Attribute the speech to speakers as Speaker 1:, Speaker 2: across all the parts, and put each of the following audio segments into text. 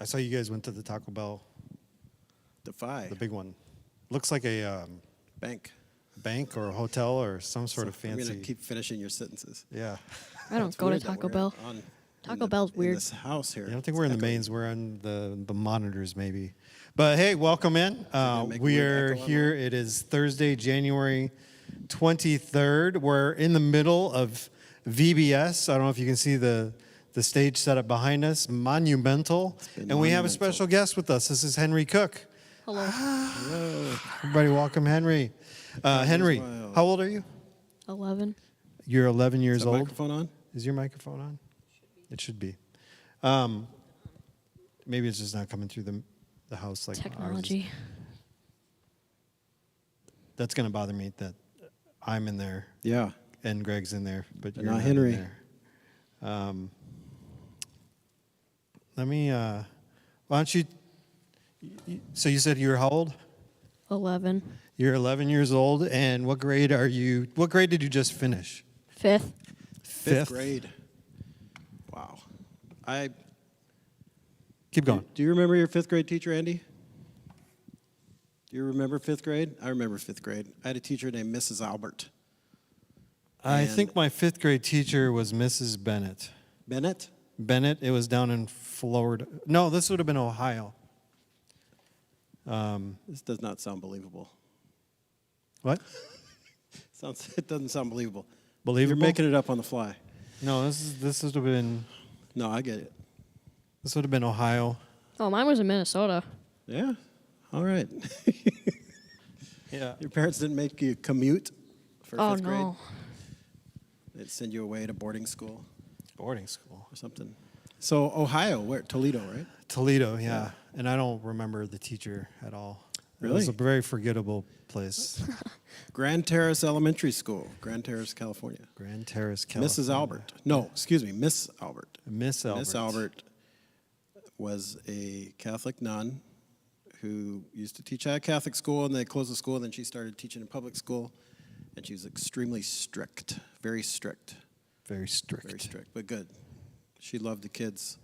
Speaker 1: saw you guys went to the Taco Bell.
Speaker 2: Defy.
Speaker 1: The big one. Looks like a bank or a hotel or some sort of fancy.
Speaker 2: I'm going to keep finishing your sentences.
Speaker 1: Yeah.
Speaker 3: I don't go to Taco Bell. Taco Bell's weird.
Speaker 2: In this house here.
Speaker 1: I don't think we're in the mains. We're on the monitors maybe. But hey, welcome in. We are here. It is Thursday, January 23rd. We're in the middle of VBS. I don't know if you can see the stage set up behind us. Monumental. And we have a special guest with us. This is Henry Cook.
Speaker 3: Hello.
Speaker 2: Hello.
Speaker 1: Everybody welcome Henry. Henry, how old are you?
Speaker 3: 11.
Speaker 1: You're 11 years old.
Speaker 2: Is the microphone on?
Speaker 1: Is your microphone on? It should be. Maybe it's just not coming through the house like
Speaker 3: Technology.
Speaker 1: ours is. That's going to bother me that I'm in there.
Speaker 2: Yeah.
Speaker 1: And Greg's in there, but you're
Speaker 2: not
Speaker 1: not
Speaker 2: Henry.
Speaker 1: in there. Let me, why don't you, so you said you were how old?
Speaker 3: 11.
Speaker 1: You're 11 years old, and what grade did you just finish?
Speaker 3: 5th.
Speaker 2: Fifth grade. Wow.
Speaker 1: Keep going.
Speaker 2: Do you remember your 5th grade teacher, Andy? Do you remember 5th grade? I remember 5th grade. I had a teacher named Mrs. Albert.
Speaker 1: I think my 5th grade teacher was Mrs. Bennett.
Speaker 2: Bennett?
Speaker 1: Bennett, it was down in Florida. No, this would have been Ohio.
Speaker 2: This does not sound believable.
Speaker 1: What?
Speaker 2: It doesn't sound believable.
Speaker 1: Believable?
Speaker 2: You're making it up on the fly.
Speaker 1: No, this would have been.
Speaker 2: No, I get it.
Speaker 1: This would have been Ohio.
Speaker 3: Oh, mine was in Minnesota.
Speaker 2: Yeah? All right.
Speaker 1: Yeah.
Speaker 2: Your parents didn't make you commute for 5th grade?
Speaker 3: No.
Speaker 2: They'd send you away to boarding school
Speaker 1: Boarding school.
Speaker 2: or something. So Ohio, where? Toledo, right?
Speaker 1: Toledo, yeah. And I don't remember the teacher at all.
Speaker 2: Really?
Speaker 1: It was a very forgettable place.
Speaker 2: Grand Terrace Elementary School, Grand Terrace, California.
Speaker 1: Grand Terrace, California.
Speaker 2: Mrs. Albert. No, excuse me, Miss Albert.
Speaker 1: Miss Albert.
Speaker 2: Miss Albert was a Catholic nun who used to teach at a Catholic school, and they closed the school, and then she started teaching in public school, and she was extremely strict, very strict.
Speaker 1: Very strict.
Speaker 2: Very strict, but good. She loved the kids.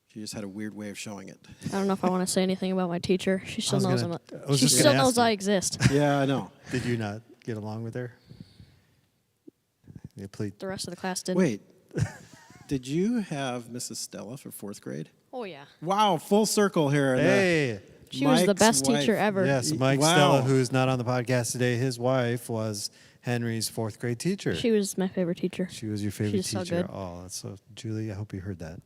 Speaker 2: She just had a weird way of showing it.
Speaker 3: I don't know if I want to say anything about my teacher. She still knows
Speaker 1: I
Speaker 3: I exist.
Speaker 2: Yeah, I know.
Speaker 1: Did you not get along with her?
Speaker 3: The rest of the class did.
Speaker 2: Wait, did you have Mrs. Stella for 4th grade?
Speaker 3: Oh, yeah.
Speaker 2: Wow, full circle here.
Speaker 1: Hey.
Speaker 3: She was the
Speaker 2: Mike's
Speaker 3: best
Speaker 2: wife.
Speaker 3: teacher ever.
Speaker 1: Yes, Mike
Speaker 2: Wow.
Speaker 1: Stella, who's not on the podcast today, his wife was Henry's 4th grade teacher.
Speaker 3: She was my favorite teacher.
Speaker 1: She was your favorite
Speaker 3: She's so
Speaker 1: teacher.
Speaker 3: good.
Speaker 1: Oh, that's so, Julie, I hope you heard that.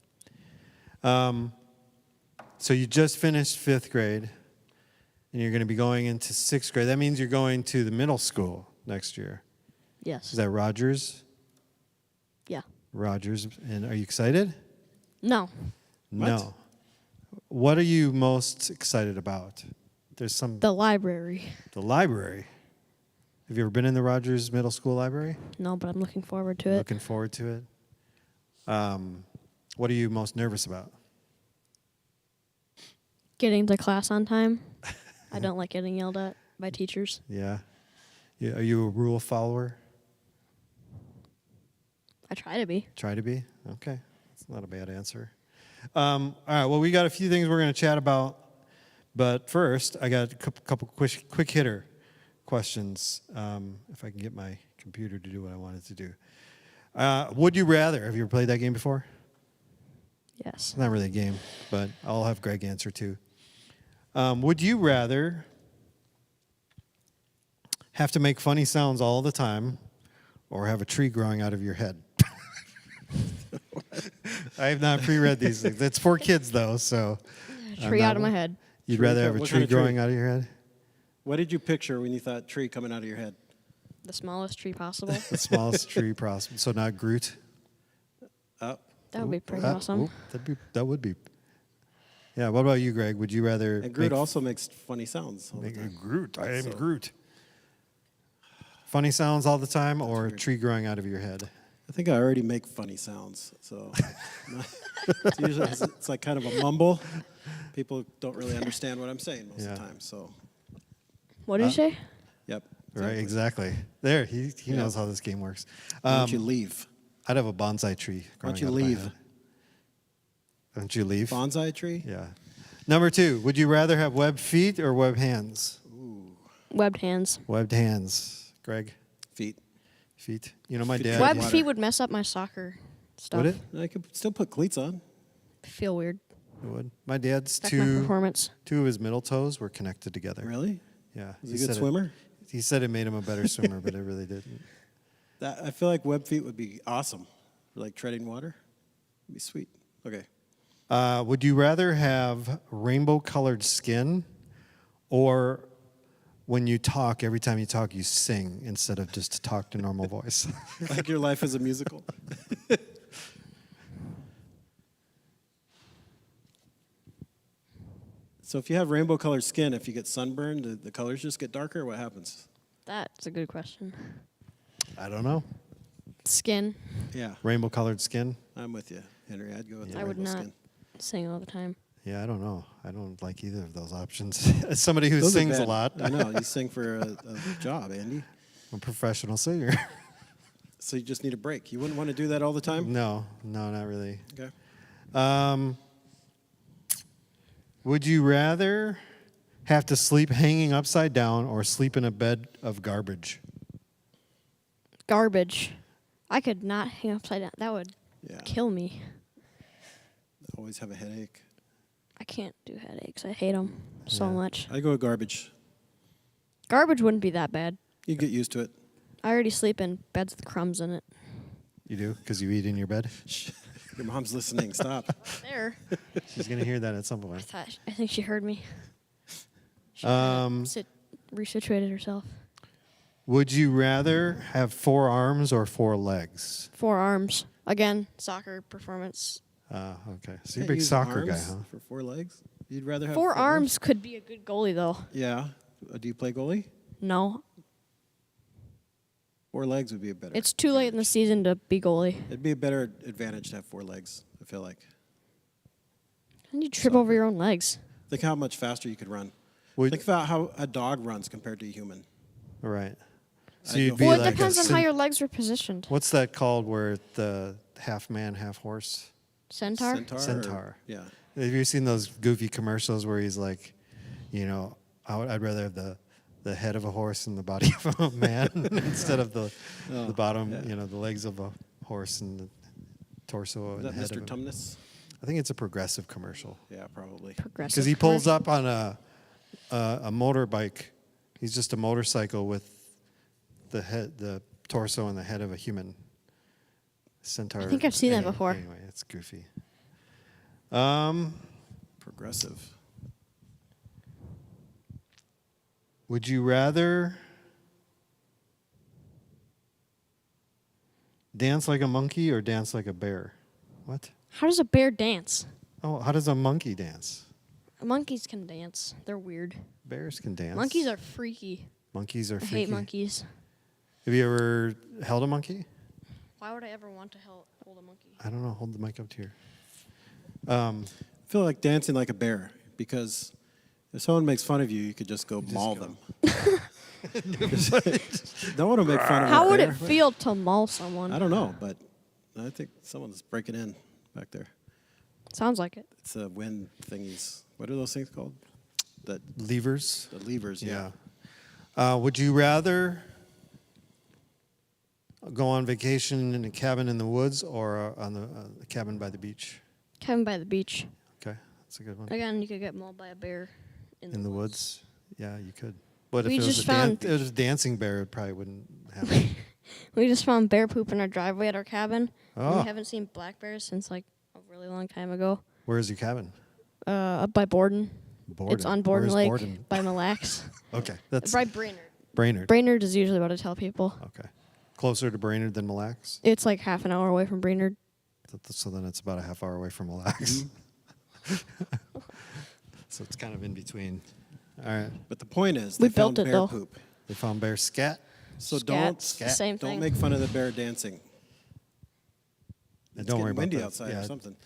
Speaker 1: So you just finished 5th grade, and you're going to be going into 6th grade. That means you're going to the middle school next year.
Speaker 3: Yes.
Speaker 1: Is that Rogers?
Speaker 3: Yeah.
Speaker 1: Rogers. And are you excited?
Speaker 3: No.
Speaker 1: No. What are you most excited about? The
Speaker 3: library.
Speaker 1: The library. Have you ever been in the Rogers Middle School Library?
Speaker 3: No, but I'm looking forward to it.
Speaker 1: Looking forward to it. What are you most nervous about?
Speaker 3: Getting to class on time. I don't like getting yelled at by teachers.
Speaker 1: Yeah. Are you a rule follower?
Speaker 3: I try to be.
Speaker 1: Try to be? Okay. That's not a bad answer. All right. Well, we got a few things we're going to chat about. But first, I got a couple quick hitter questions, if I can get my computer to do what I want it to do. Would you rather? Have you ever played that game before?
Speaker 3: Yes.
Speaker 1: It's not really a game, but I'll have Greg answer too. Would you rather have to make funny sounds all the time or have a tree growing out of your head? I have not pre-read these things. It's for kids, though, so.
Speaker 3: Tree out of my head.
Speaker 1: You'd
Speaker 2: Tree
Speaker 1: rather have a
Speaker 2: what
Speaker 1: tree
Speaker 2: kind of tree?
Speaker 1: growing out of your head?
Speaker 2: What did you picture when you thought tree coming out of your head?
Speaker 3: The smallest tree possible.
Speaker 1: The smallest tree possible. So not Groot?
Speaker 2: Up.
Speaker 3: That would be pretty awesome.
Speaker 1: That would be. Yeah, what about you, Greg? Would you rather...
Speaker 2: And Groot also makes funny sounds.
Speaker 1: Make a Groot. I am Groot. Funny sounds all the time or a tree growing out of your head?
Speaker 2: I think I already make funny sounds, so it's like kind of a mumble. People don't really understand what I'm saying most of the time. So,
Speaker 3: what did you say?
Speaker 2: Yep.
Speaker 1: Right, exactly. There, he knows how this game works.
Speaker 2: Why don't you leave?
Speaker 1: I'd have a bonsai tree.
Speaker 2: Why don't you leave?
Speaker 1: Don't you leave?
Speaker 2: Bonsai tree?
Speaker 1: Yeah. Number 2, would you rather have webbed feet or webbed hands?
Speaker 3: Webbed hands.
Speaker 1: Webbed hands. Greg?
Speaker 2: Feet.
Speaker 1: Feet. You know, my dad.
Speaker 3: Webbed
Speaker 2: water.
Speaker 3: feet would mess up my soccer stuff.
Speaker 1: Would it?
Speaker 2: I could still put cleats on.
Speaker 3: Feel weird.
Speaker 1: It would. My dad's
Speaker 3: Affect my performance.
Speaker 1: two of his middle toes were connected together.
Speaker 2: Really?
Speaker 1: Yeah.
Speaker 2: Is he a good swimmer?
Speaker 1: He said it made him a better swimmer, but it really didn't.
Speaker 2: I feel like web feet would be awesome. For like treading water. It'd be sweet. Okay.
Speaker 1: Would you rather have rainbow-colored skin, or when you talk, every time you talk, you sing instead of just talk to normal voice?
Speaker 2: Like your life is a musical. So if you have rainbow-colored skin, if you get sunburned, the colors just get darker? What happens?
Speaker 3: That's a good question.
Speaker 1: I don't know.
Speaker 3: Skin.
Speaker 2: Yeah,
Speaker 1: Rainbow-colored skin?
Speaker 2: I'm with you, Henry. I'd go with the
Speaker 3: I would
Speaker 2: rainbow
Speaker 3: not
Speaker 2: skin.
Speaker 3: sing all the time.
Speaker 1: Yeah, I don't know. I don't like either of those options. As somebody who
Speaker 2: Those are
Speaker 1: sings a
Speaker 2: bad.
Speaker 1: lot,
Speaker 2: I know. You sing for a job, Andy.
Speaker 1: I'm a professional singer.
Speaker 2: So you just need a break. You wouldn't want to do that all the time?
Speaker 1: No, not really.
Speaker 2: Okay.
Speaker 1: Would you rather have to sleep hanging upside down or sleep in a bed of garbage?
Speaker 3: Garbage. I could not hang upside down. That would
Speaker 2: Yeah.
Speaker 3: kill me.
Speaker 2: Always have a headache.
Speaker 3: I can't do headaches. I hate them so
Speaker 1: Yeah.
Speaker 3: much.
Speaker 2: I go with garbage.
Speaker 3: Garbage wouldn't be that bad.
Speaker 2: You get used to it.
Speaker 3: I already sleep in beds with crumbs in it.
Speaker 1: You do? Because you eat in your bed?
Speaker 2: Your mom's listening. Stop.
Speaker 3: There.
Speaker 1: She's going to hear that at some point.
Speaker 3: I think she heard me. She resituated herself.
Speaker 1: Would you rather have 4 arms or 4 legs?
Speaker 3: 4 arms. Again, soccer performance.
Speaker 1: Okay. So you're a
Speaker 2: Can't
Speaker 1: big
Speaker 2: use
Speaker 1: soccer guy,
Speaker 2: arms
Speaker 1: huh?
Speaker 2: For 4 legs? You'd rather have
Speaker 3: 4 arms could be a good goalie, though.
Speaker 2: Yeah. Do you play goalie?
Speaker 3: No.
Speaker 2: 4 legs would be a better.
Speaker 3: It's too late in the season to be goalie.
Speaker 2: It'd be a better advantage to have 4 legs, I feel like.
Speaker 3: And you trip over your own legs.
Speaker 2: Think how much faster you could run.
Speaker 1: Would-
Speaker 2: Think about how a dog runs compared to a human.
Speaker 1: All right. So
Speaker 2: I'd
Speaker 1: you'd
Speaker 2: go
Speaker 1: be
Speaker 2: for
Speaker 3: Well,
Speaker 1: like
Speaker 3: it depends
Speaker 1: a
Speaker 3: on how your legs are positioned.
Speaker 1: What's that called where the half man, half horse?
Speaker 3: Centaur?
Speaker 1: Centaur.
Speaker 2: Yeah.
Speaker 1: Have you seen those goofy commercials where he's like, you know, I'd rather have the head of a horse and the body of a man instead of the bottom,
Speaker 2: yeah.
Speaker 1: you know, the legs of a horse and the torso
Speaker 2: Is
Speaker 1: and
Speaker 2: that
Speaker 1: head
Speaker 2: Mr.
Speaker 1: of a...
Speaker 2: Tumnus?
Speaker 1: I think it's a Progressive commercial.
Speaker 2: Yeah, probably.
Speaker 3: Progressive.
Speaker 1: Because he pulls
Speaker 3: commercial.
Speaker 1: up on a motorbike. He's just a motorcycle with the torso and the head of a human. Centaur.
Speaker 3: I think I've seen that before.
Speaker 1: Anyway, it's goofy.
Speaker 2: Progressive.
Speaker 1: Would you rather dance like a monkey or dance like a bear? What?
Speaker 3: How does a bear dance?
Speaker 1: Oh, how does a monkey dance?
Speaker 3: Monkeys can dance. They're weird.
Speaker 1: Bears can dance.
Speaker 3: Monkeys are freaky.
Speaker 1: Monkeys are
Speaker 3: I
Speaker 1: freaky.
Speaker 3: hate monkeys.
Speaker 1: Have you ever held a monkey?
Speaker 3: Why would I ever want to hold a monkey?
Speaker 1: I don't know. Hold the mic up to your.
Speaker 2: I feel like dancing like a bear because if someone makes fun of you, you could just go maul them. No one will make fun of
Speaker 3: How
Speaker 2: a
Speaker 3: would
Speaker 2: bear.
Speaker 3: it feel to maul someone?
Speaker 2: I don't know, but I think someone's breaking in back there.
Speaker 3: Sounds like it.
Speaker 2: It's a wind thingies. What are those things called? The
Speaker 1: Levers.
Speaker 2: levers, yeah.
Speaker 1: Would you rather go on vacation in a cabin in the woods or on the cabin by the beach?
Speaker 3: Cabin by the beach.
Speaker 1: Okay, that's a good one.
Speaker 3: Again, you could get mauled by a bear
Speaker 1: In the woods? Yeah, you could. But
Speaker 3: We
Speaker 1: if it was
Speaker 3: just
Speaker 1: a
Speaker 3: found-
Speaker 1: it was a dancing bear, it probably wouldn't happen.
Speaker 3: We just found bear poop in our driveway at our cabin. And
Speaker 1: Oh.
Speaker 3: we haven't seen black bears since like a really long time ago.
Speaker 1: Where is your cabin?
Speaker 3: Up by Borden.
Speaker 1: Borden.
Speaker 3: It's on Borden
Speaker 1: Where's
Speaker 3: Lake
Speaker 1: Borden?
Speaker 3: by Mille Lacs.
Speaker 1: Okay, that's
Speaker 3: By Brainerd.
Speaker 1: Brainerd.
Speaker 3: Brainerd is usually what I tell people.
Speaker 1: Okay. Closer to Brainerd than Mille Lacs?
Speaker 3: It's like half an hour away from Brainerd.
Speaker 1: So then it's about a half hour away from Mille Lacs.
Speaker 2: Mm-hmm.
Speaker 1: So it's kind of in between. All right.
Speaker 2: But the point is,
Speaker 3: We
Speaker 2: they found
Speaker 3: built it,
Speaker 2: bear
Speaker 3: though.
Speaker 2: poop.
Speaker 1: They found bear scat.
Speaker 2: So
Speaker 3: Scats,
Speaker 1: Scat.
Speaker 3: same
Speaker 2: don't
Speaker 3: thing.
Speaker 2: make fun of the bear dancing.
Speaker 1: And
Speaker 2: It's
Speaker 1: don't worry
Speaker 2: getting
Speaker 1: about
Speaker 2: windy
Speaker 1: that.
Speaker 2: outside
Speaker 1: Yeah.
Speaker 2: or something.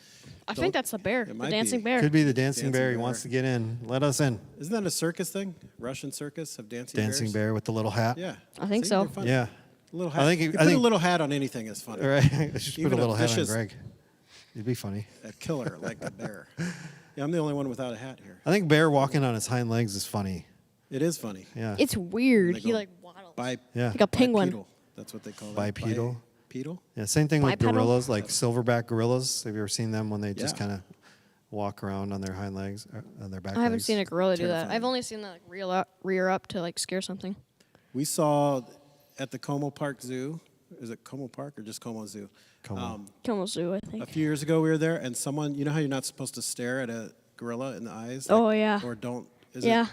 Speaker 3: I
Speaker 2: Don't-
Speaker 3: think that's the bear,
Speaker 2: It
Speaker 3: the
Speaker 2: might
Speaker 3: dancing
Speaker 2: be.
Speaker 3: bear.
Speaker 1: Could be the dancing
Speaker 2: Dancing
Speaker 1: bear. He
Speaker 2: bear.
Speaker 1: wants to get in. Let us in.
Speaker 2: Isn't that a circus thing? Russian circus of dancing
Speaker 1: Dancing
Speaker 2: bears?
Speaker 1: bear with the little hat.
Speaker 2: Yeah.
Speaker 3: I think
Speaker 2: See,
Speaker 3: so.
Speaker 2: they're funny.
Speaker 1: Yeah.
Speaker 2: A little
Speaker 1: I
Speaker 2: hat.
Speaker 1: think he-
Speaker 2: You
Speaker 1: I
Speaker 2: put
Speaker 1: think-
Speaker 2: a little hat on anything is funny.
Speaker 1: All right. I should put
Speaker 2: Even
Speaker 1: a
Speaker 2: a
Speaker 1: little hat on
Speaker 2: vicious-
Speaker 1: Greg. It'd be funny.
Speaker 2: a killer like a bear. Yeah, I'm the only one without a hat here.
Speaker 1: I think bear walking on his hind legs is funny.
Speaker 2: It is funny.
Speaker 1: Yeah.
Speaker 3: It's weird.
Speaker 2: They
Speaker 3: He
Speaker 2: go
Speaker 3: like waddles.
Speaker 1: Yeah.
Speaker 3: Like a penguin.
Speaker 2: Bipedal. That's what they call it.
Speaker 1: Bipedal?
Speaker 2: Bipedal?
Speaker 1: Yeah. Same thing with
Speaker 3: Bipedal?
Speaker 1: gorillas, like silverback gorillas. Have you ever seen them when they just
Speaker 2: Yeah.
Speaker 1: kind of walk around on their hind legs, on their back
Speaker 3: I haven't
Speaker 1: legs?
Speaker 3: seen a gorilla do that.
Speaker 2: Terrifying.
Speaker 3: I've only seen that like rear up to like scare something.
Speaker 2: We saw at the Como Park Zoo. Is it Como Park or just Como Zoo?
Speaker 1: Como.
Speaker 3: Como Zoo, I
Speaker 2: A
Speaker 3: think.
Speaker 2: few years ago, we were there, and someone, you know how you're not supposed to stare at a gorilla in the eyes?
Speaker 3: Oh, yeah.
Speaker 2: Or don't. Is
Speaker 3: Yeah.
Speaker 2: It,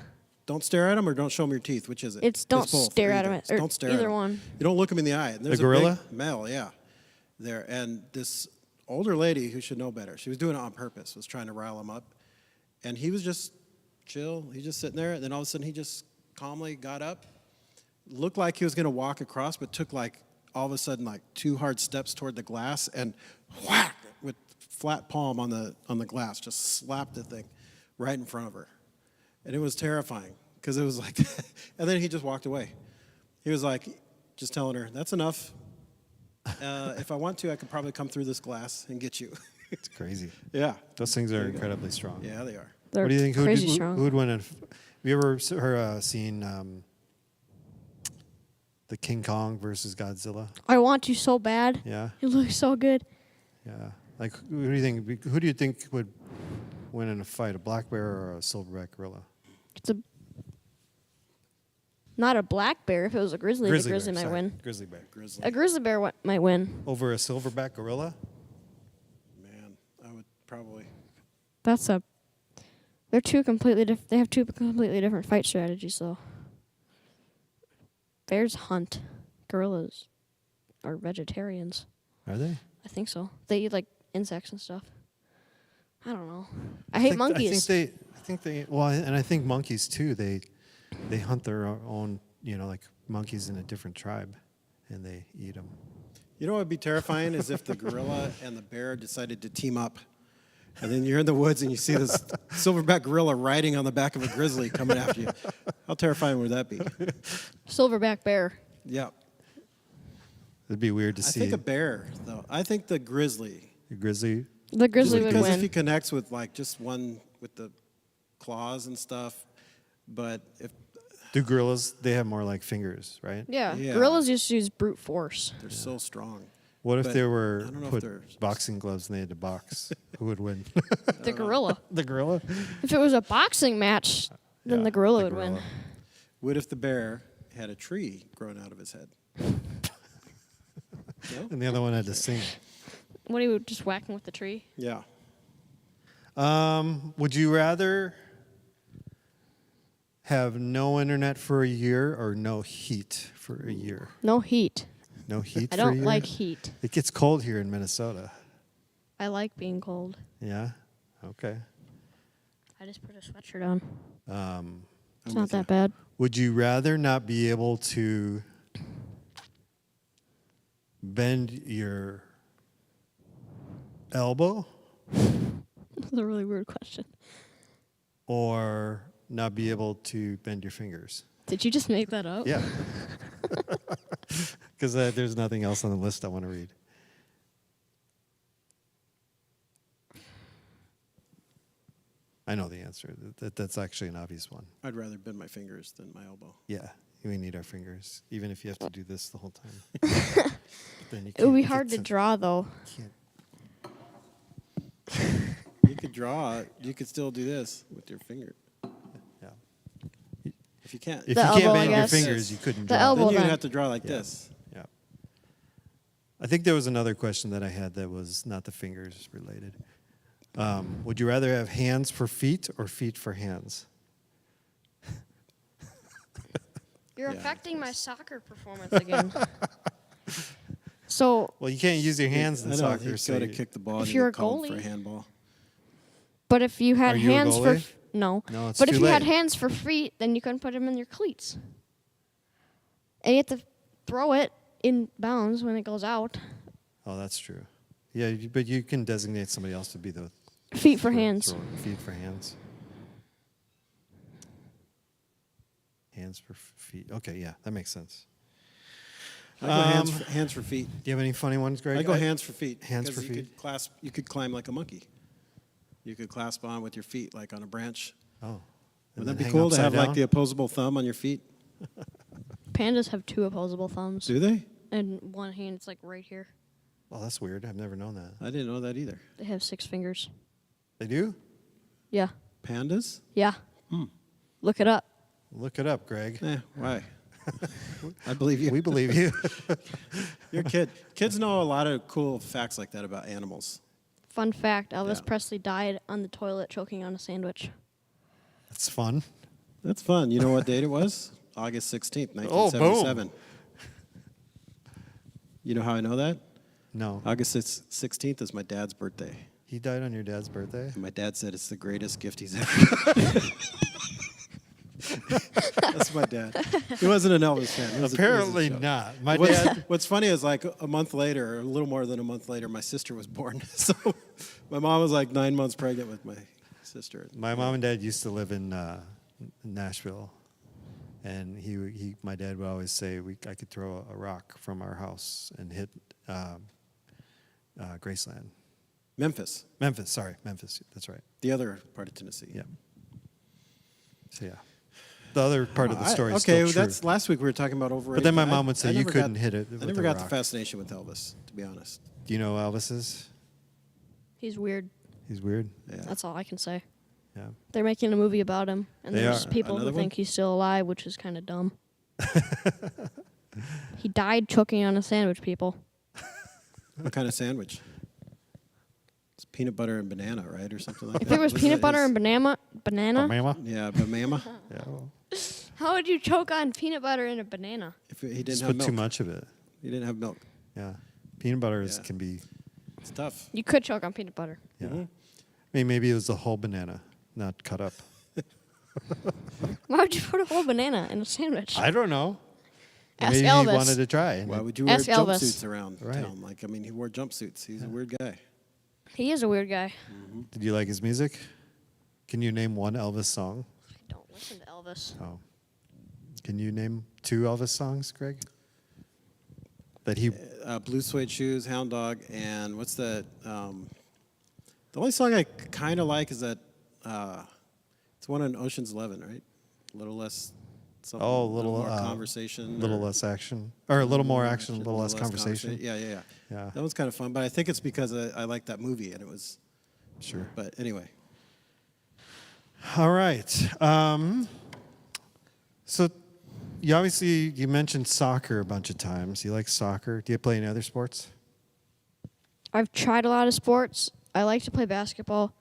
Speaker 2: don't stare at them or don't show them your teeth. Which is it?
Speaker 3: It's don't
Speaker 2: both,
Speaker 3: stare
Speaker 2: or
Speaker 3: at 'em,
Speaker 2: either. It's
Speaker 3: or
Speaker 2: don't stare
Speaker 3: either
Speaker 2: at 'em.
Speaker 3: one.
Speaker 2: You don't look them in the eye. And there's
Speaker 1: gorilla?
Speaker 2: a big male, yeah, there. And this older lady who should know better, she was doing it on purpose, was trying to rile him up. And he was just chill. He's just sitting there. And then all of a sudden, he just calmly got up, looked like he was going to walk across, but took like all of a sudden like 2 hard steps toward the glass and whack with flat palm on the glass, just slapped the thing right in front of her. And it was terrifying because it was like, and then he just walked away. He was like, just telling her, that's enough. If I want to, I could probably come through this glass and get you.
Speaker 1: It's crazy.
Speaker 2: Yeah.
Speaker 1: Those things are
Speaker 2: There you go.
Speaker 1: incredibly strong.
Speaker 2: Yeah, they are.
Speaker 3: They're
Speaker 1: What do you think?
Speaker 3: crazy
Speaker 1: Who
Speaker 3: strong.
Speaker 1: would win? Have you ever seen the King Kong versus Godzilla?
Speaker 3: I want to so bad.
Speaker 1: Yeah,
Speaker 3: It looks so good.
Speaker 1: yeah. Like, who do you think? Who do you think would win in a fight? A black bear or a silverback gorilla?
Speaker 3: It's not a black bear. If it was a grizzly, the grizzly
Speaker 1: bear,
Speaker 3: might
Speaker 1: sorry.
Speaker 3: win.
Speaker 1: Grizzly bear
Speaker 2: Grizzly.
Speaker 3: A grizzly bear might win.
Speaker 1: over a silverback gorilla.
Speaker 2: Man, I would probably.
Speaker 3: They're two completely different. They have two completely different fight strategies, though. Bears hunt. Gorillas are vegetarians.
Speaker 1: Are they?
Speaker 3: I think so. They eat like insects and stuff. I don't know. I hate monkeys.
Speaker 1: I think they. Well, and I think monkeys too. They hunt their own. You know, like monkeys in a different tribe, and they eat them.
Speaker 2: You know what would be terrifying is if the gorilla and the bear decided to team up. And then you're in the woods and you see this silverback gorilla riding on the back of a grizzly coming after you. How terrifying would that be?
Speaker 3: Silverback bear.
Speaker 2: Yeah.
Speaker 1: It'd be weird to
Speaker 2: I
Speaker 1: see
Speaker 2: think a bear, though. I think the grizzly.
Speaker 1: a grizzly.
Speaker 3: The grizzly would
Speaker 2: Because if he
Speaker 3: win.
Speaker 2: connects with like just one with the claws and stuff, but if
Speaker 1: Do gorillas? They have more like fingers, right?
Speaker 3: Yeah.
Speaker 2: Yeah.
Speaker 3: Gorillas just use brute force.
Speaker 2: they're so strong.
Speaker 1: What if
Speaker 2: But
Speaker 1: they were
Speaker 2: I don't know if
Speaker 1: put
Speaker 2: they're-
Speaker 1: boxing gloves and they had to box? Who would win?
Speaker 3: The gorilla.
Speaker 1: The gorilla?
Speaker 3: If it was a boxing match, then
Speaker 1: Yeah,
Speaker 3: the gorilla
Speaker 1: the
Speaker 3: would win.
Speaker 1: gorilla.
Speaker 2: What if the bear had a tree growing out of his head? No?
Speaker 1: And the other one had to sing.
Speaker 3: What, he would just whack him with the tree?
Speaker 2: Yeah.
Speaker 1: Would you rather have no internet for a year or no heat for a year?
Speaker 3: No heat.
Speaker 1: No heat
Speaker 3: I
Speaker 1: for a
Speaker 3: don't
Speaker 1: year?
Speaker 3: like heat.
Speaker 1: It gets cold here in Minnesota.
Speaker 3: I like being cold.
Speaker 1: Yeah? Okay.
Speaker 3: I just put a sweatshirt on. It's
Speaker 2: I'm
Speaker 3: not
Speaker 2: with you.
Speaker 3: that bad.
Speaker 1: Would you rather not be able to bend your elbow
Speaker 3: That's a really weird question.
Speaker 1: or not be able to bend your fingers?
Speaker 3: Did you just make that up?
Speaker 1: Yeah. Because there's nothing else on the list I want to read. I know the answer. That's actually an obvious one.
Speaker 2: I'd rather bend my fingers than my elbow.
Speaker 1: Yeah, we need our fingers, even if you have to do this the whole time. Then you
Speaker 3: It would be
Speaker 1: can't
Speaker 3: hard
Speaker 1: get
Speaker 3: to draw, though.
Speaker 1: can't-
Speaker 2: You could draw. You could still do this with your finger.
Speaker 1: Yeah.
Speaker 2: If you can't,
Speaker 1: If
Speaker 3: The
Speaker 1: you
Speaker 3: elbow,
Speaker 1: can't
Speaker 3: I
Speaker 1: bend your
Speaker 3: guess.
Speaker 1: fingers, you couldn't
Speaker 3: The
Speaker 1: draw.
Speaker 3: elbow.
Speaker 2: then you'd
Speaker 3: then.
Speaker 2: have to draw like
Speaker 1: Yeah.
Speaker 2: this.
Speaker 1: Yeah. I think there was another question that I had that was not the fingers related. Would you rather have hands for feet or feet for hands?
Speaker 3: You're
Speaker 2: Yeah.
Speaker 3: affecting my soccer performance again. So,
Speaker 1: Well, you can't use your hands in
Speaker 2: I know.
Speaker 1: soccer.
Speaker 2: You
Speaker 1: So
Speaker 2: go to
Speaker 1: you-
Speaker 2: kick the ball.
Speaker 3: If
Speaker 2: and
Speaker 3: you're
Speaker 2: you
Speaker 3: a
Speaker 2: get called for
Speaker 3: goalie-
Speaker 2: a handball.
Speaker 3: but if you had
Speaker 1: Are you a
Speaker 3: hands for
Speaker 1: goalie?
Speaker 3: no,
Speaker 1: No, it's
Speaker 3: but if
Speaker 1: too
Speaker 3: you had
Speaker 1: late.
Speaker 3: hands for feet, then you couldn't put them in your cleats, and you have to throw it in bounds when it goes out.
Speaker 1: Oh, that's true. Yeah, but you can designate somebody else to be the
Speaker 3: Feet for hands.
Speaker 1: thrower. Feet for hands. Hands for feet. Okay, yeah, that makes sense.
Speaker 2: I go hands for feet.
Speaker 1: Do you have any funny ones, Greg?
Speaker 2: I go hands for feet.
Speaker 1: Hands for
Speaker 2: because
Speaker 1: feet.
Speaker 2: You could climb like a monkey. You could clasp on with your feet like on a branch.
Speaker 1: Oh.
Speaker 2: Would that be cool to have like the opposable thumb on your feet?
Speaker 3: Pandas have 2 opposable thumbs.
Speaker 2: Do they?
Speaker 3: And one hand, it's like right here.
Speaker 1: Oh, that's weird. I've never known that.
Speaker 2: I didn't know that either.
Speaker 3: They have 6 fingers.
Speaker 1: They do?
Speaker 3: Yeah.
Speaker 2: Pandas?
Speaker 3: Yeah. Look it up.
Speaker 1: Look it up, Greg.
Speaker 2: Why? I believe you.
Speaker 1: We believe you.
Speaker 2: You're a kid. Kids know a lot of cool facts like that about animals.
Speaker 3: Fun fact, Elvis
Speaker 2: Yeah.
Speaker 3: Presley died on the toilet choking on a sandwich.
Speaker 1: That's fun.
Speaker 2: That's fun. You know what date it was? August 16th,
Speaker 1: Oh, boom.
Speaker 2: 1977. You know how I know that?
Speaker 1: No.
Speaker 2: August 16th is my dad's birthday.
Speaker 1: He died on your dad's birthday?
Speaker 2: And my dad said it's the greatest gift he's ever gotten. That's my dad. He wasn't an Elvis fan. He was a
Speaker 1: Apparently
Speaker 2: joke.
Speaker 1: not. My dad.
Speaker 2: What's funny is like a month later, or a little more than a month later, my sister was born. So my mom was like 9 months pregnant with my sister.
Speaker 1: My mom and dad used to live in Nashville, and my dad would always say I could throw a rock from our house and hit Graceland.
Speaker 2: Memphis,
Speaker 1: Memphis. That's right.
Speaker 2: the other part of Tennessee.
Speaker 1: Yeah. So yeah, the other part of the story is
Speaker 2: okay,
Speaker 1: still true.
Speaker 2: that's last week we were talking about overrated.
Speaker 1: But then my mom would say
Speaker 2: I
Speaker 1: you
Speaker 2: never
Speaker 1: couldn't
Speaker 2: got-
Speaker 1: hit it
Speaker 2: I
Speaker 1: with
Speaker 2: never
Speaker 1: a
Speaker 2: got the
Speaker 1: rock.
Speaker 2: fascination with Elvis, to be honest.
Speaker 1: Do you know Elvis is?
Speaker 3: He's weird.
Speaker 1: He's weird.
Speaker 2: Yeah.
Speaker 3: That's all I can say.
Speaker 1: Yeah.
Speaker 3: They're making a movie about him, and
Speaker 1: They
Speaker 3: there's
Speaker 1: are.
Speaker 3: people
Speaker 2: Another
Speaker 3: who
Speaker 2: one?
Speaker 3: think he's still alive, which is kind of dumb. He died choking on a sandwich, people.
Speaker 2: What kind of sandwich? It's peanut butter and banana, right, or something like
Speaker 3: If
Speaker 2: that.
Speaker 3: it was
Speaker 2: Wasn't
Speaker 3: peanut butter
Speaker 2: his-
Speaker 3: and banana,
Speaker 1: Mama?
Speaker 2: Yeah, banana.
Speaker 1: Yeah. Well,
Speaker 3: how would you choke on peanut butter and a banana?
Speaker 2: If he didn't
Speaker 1: just
Speaker 2: have
Speaker 1: put
Speaker 2: milk.
Speaker 1: too much of it.
Speaker 2: He didn't have milk.
Speaker 1: Yeah. Peanut butter
Speaker 2: Yeah.
Speaker 1: can be.
Speaker 2: It's tough.
Speaker 3: You could choke on peanut butter.
Speaker 1: Yeah.
Speaker 2: Mhm.
Speaker 1: I mean, maybe it was the whole banana, not cut up.
Speaker 3: Why would you put a whole banana in a sandwich?
Speaker 1: I don't know.
Speaker 3: Ask
Speaker 1: Maybe
Speaker 3: Elvis.
Speaker 1: he wanted to try.
Speaker 2: Why would you wear
Speaker 3: Ask Elvis.
Speaker 2: jumpsuits around
Speaker 1: Right.
Speaker 2: town? Like, I mean, he wore jumpsuits. He's a weird guy.
Speaker 3: He is a weird guy.
Speaker 1: Did you like his music? Can you name one Elvis song?
Speaker 3: I don't listen to Elvis.
Speaker 1: Oh. Can you name 2 Elvis songs, Greg? That he.
Speaker 2: Blue Suede Shoes, Hound Dog, and what's that? The only song I kind of like is that. It's one on Ocean's 11, right? A little less. Something,
Speaker 1: Oh,
Speaker 2: a little
Speaker 1: little,
Speaker 2: more
Speaker 1: uh,
Speaker 2: conversation.
Speaker 1: A little
Speaker 2: or-
Speaker 1: less action. Or a little more action, a little less conversation.
Speaker 2: Yeah.
Speaker 1: Yeah.
Speaker 2: That one's kind of fun, but I think it's because I like that movie and it was.
Speaker 1: Sure.
Speaker 2: But anyway,
Speaker 1: All right. So you mentioned soccer a bunch of times. You like soccer. Do you play any other sports?
Speaker 3: I've tried a lot of sports. I like to play basketball.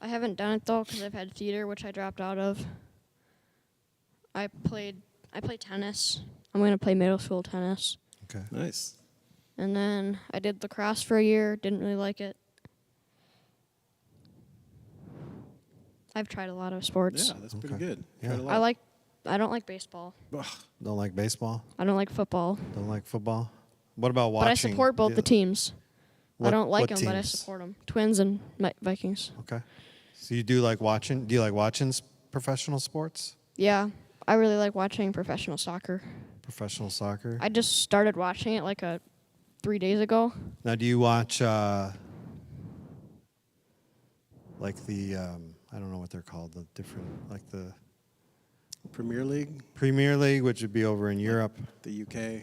Speaker 3: I haven't done it though because I've had theater, which I dropped out of. I play tennis. I'm gonna play middle school tennis,
Speaker 1: Okay.
Speaker 2: nice.
Speaker 3: and then I did lacrosse for a year. Didn't really like it. I've tried a lot of sports.
Speaker 2: Yeah, that's pretty
Speaker 1: Okay.
Speaker 2: good.
Speaker 1: Yeah.
Speaker 2: Tried a lot.
Speaker 3: I don't like baseball.
Speaker 2: Ugh,
Speaker 1: Don't like baseball?
Speaker 3: I don't like football.
Speaker 1: Don't like football? What about watching?
Speaker 3: But I support both the teams. I don't like
Speaker 1: what
Speaker 3: them, but I
Speaker 1: teams?
Speaker 3: support them. Twins and Vikings.
Speaker 1: Okay. So you do like watching? Do you like watching professional sports?
Speaker 3: Yeah, I really like watching professional soccer.
Speaker 1: Professional soccer?
Speaker 3: I just started watching it like 3 days ago.
Speaker 1: Now, do you watch like the I don't know what they're called, the different like the
Speaker 2: Premier League,
Speaker 1: Premier League, which would be over in Europe,
Speaker 2: the UK,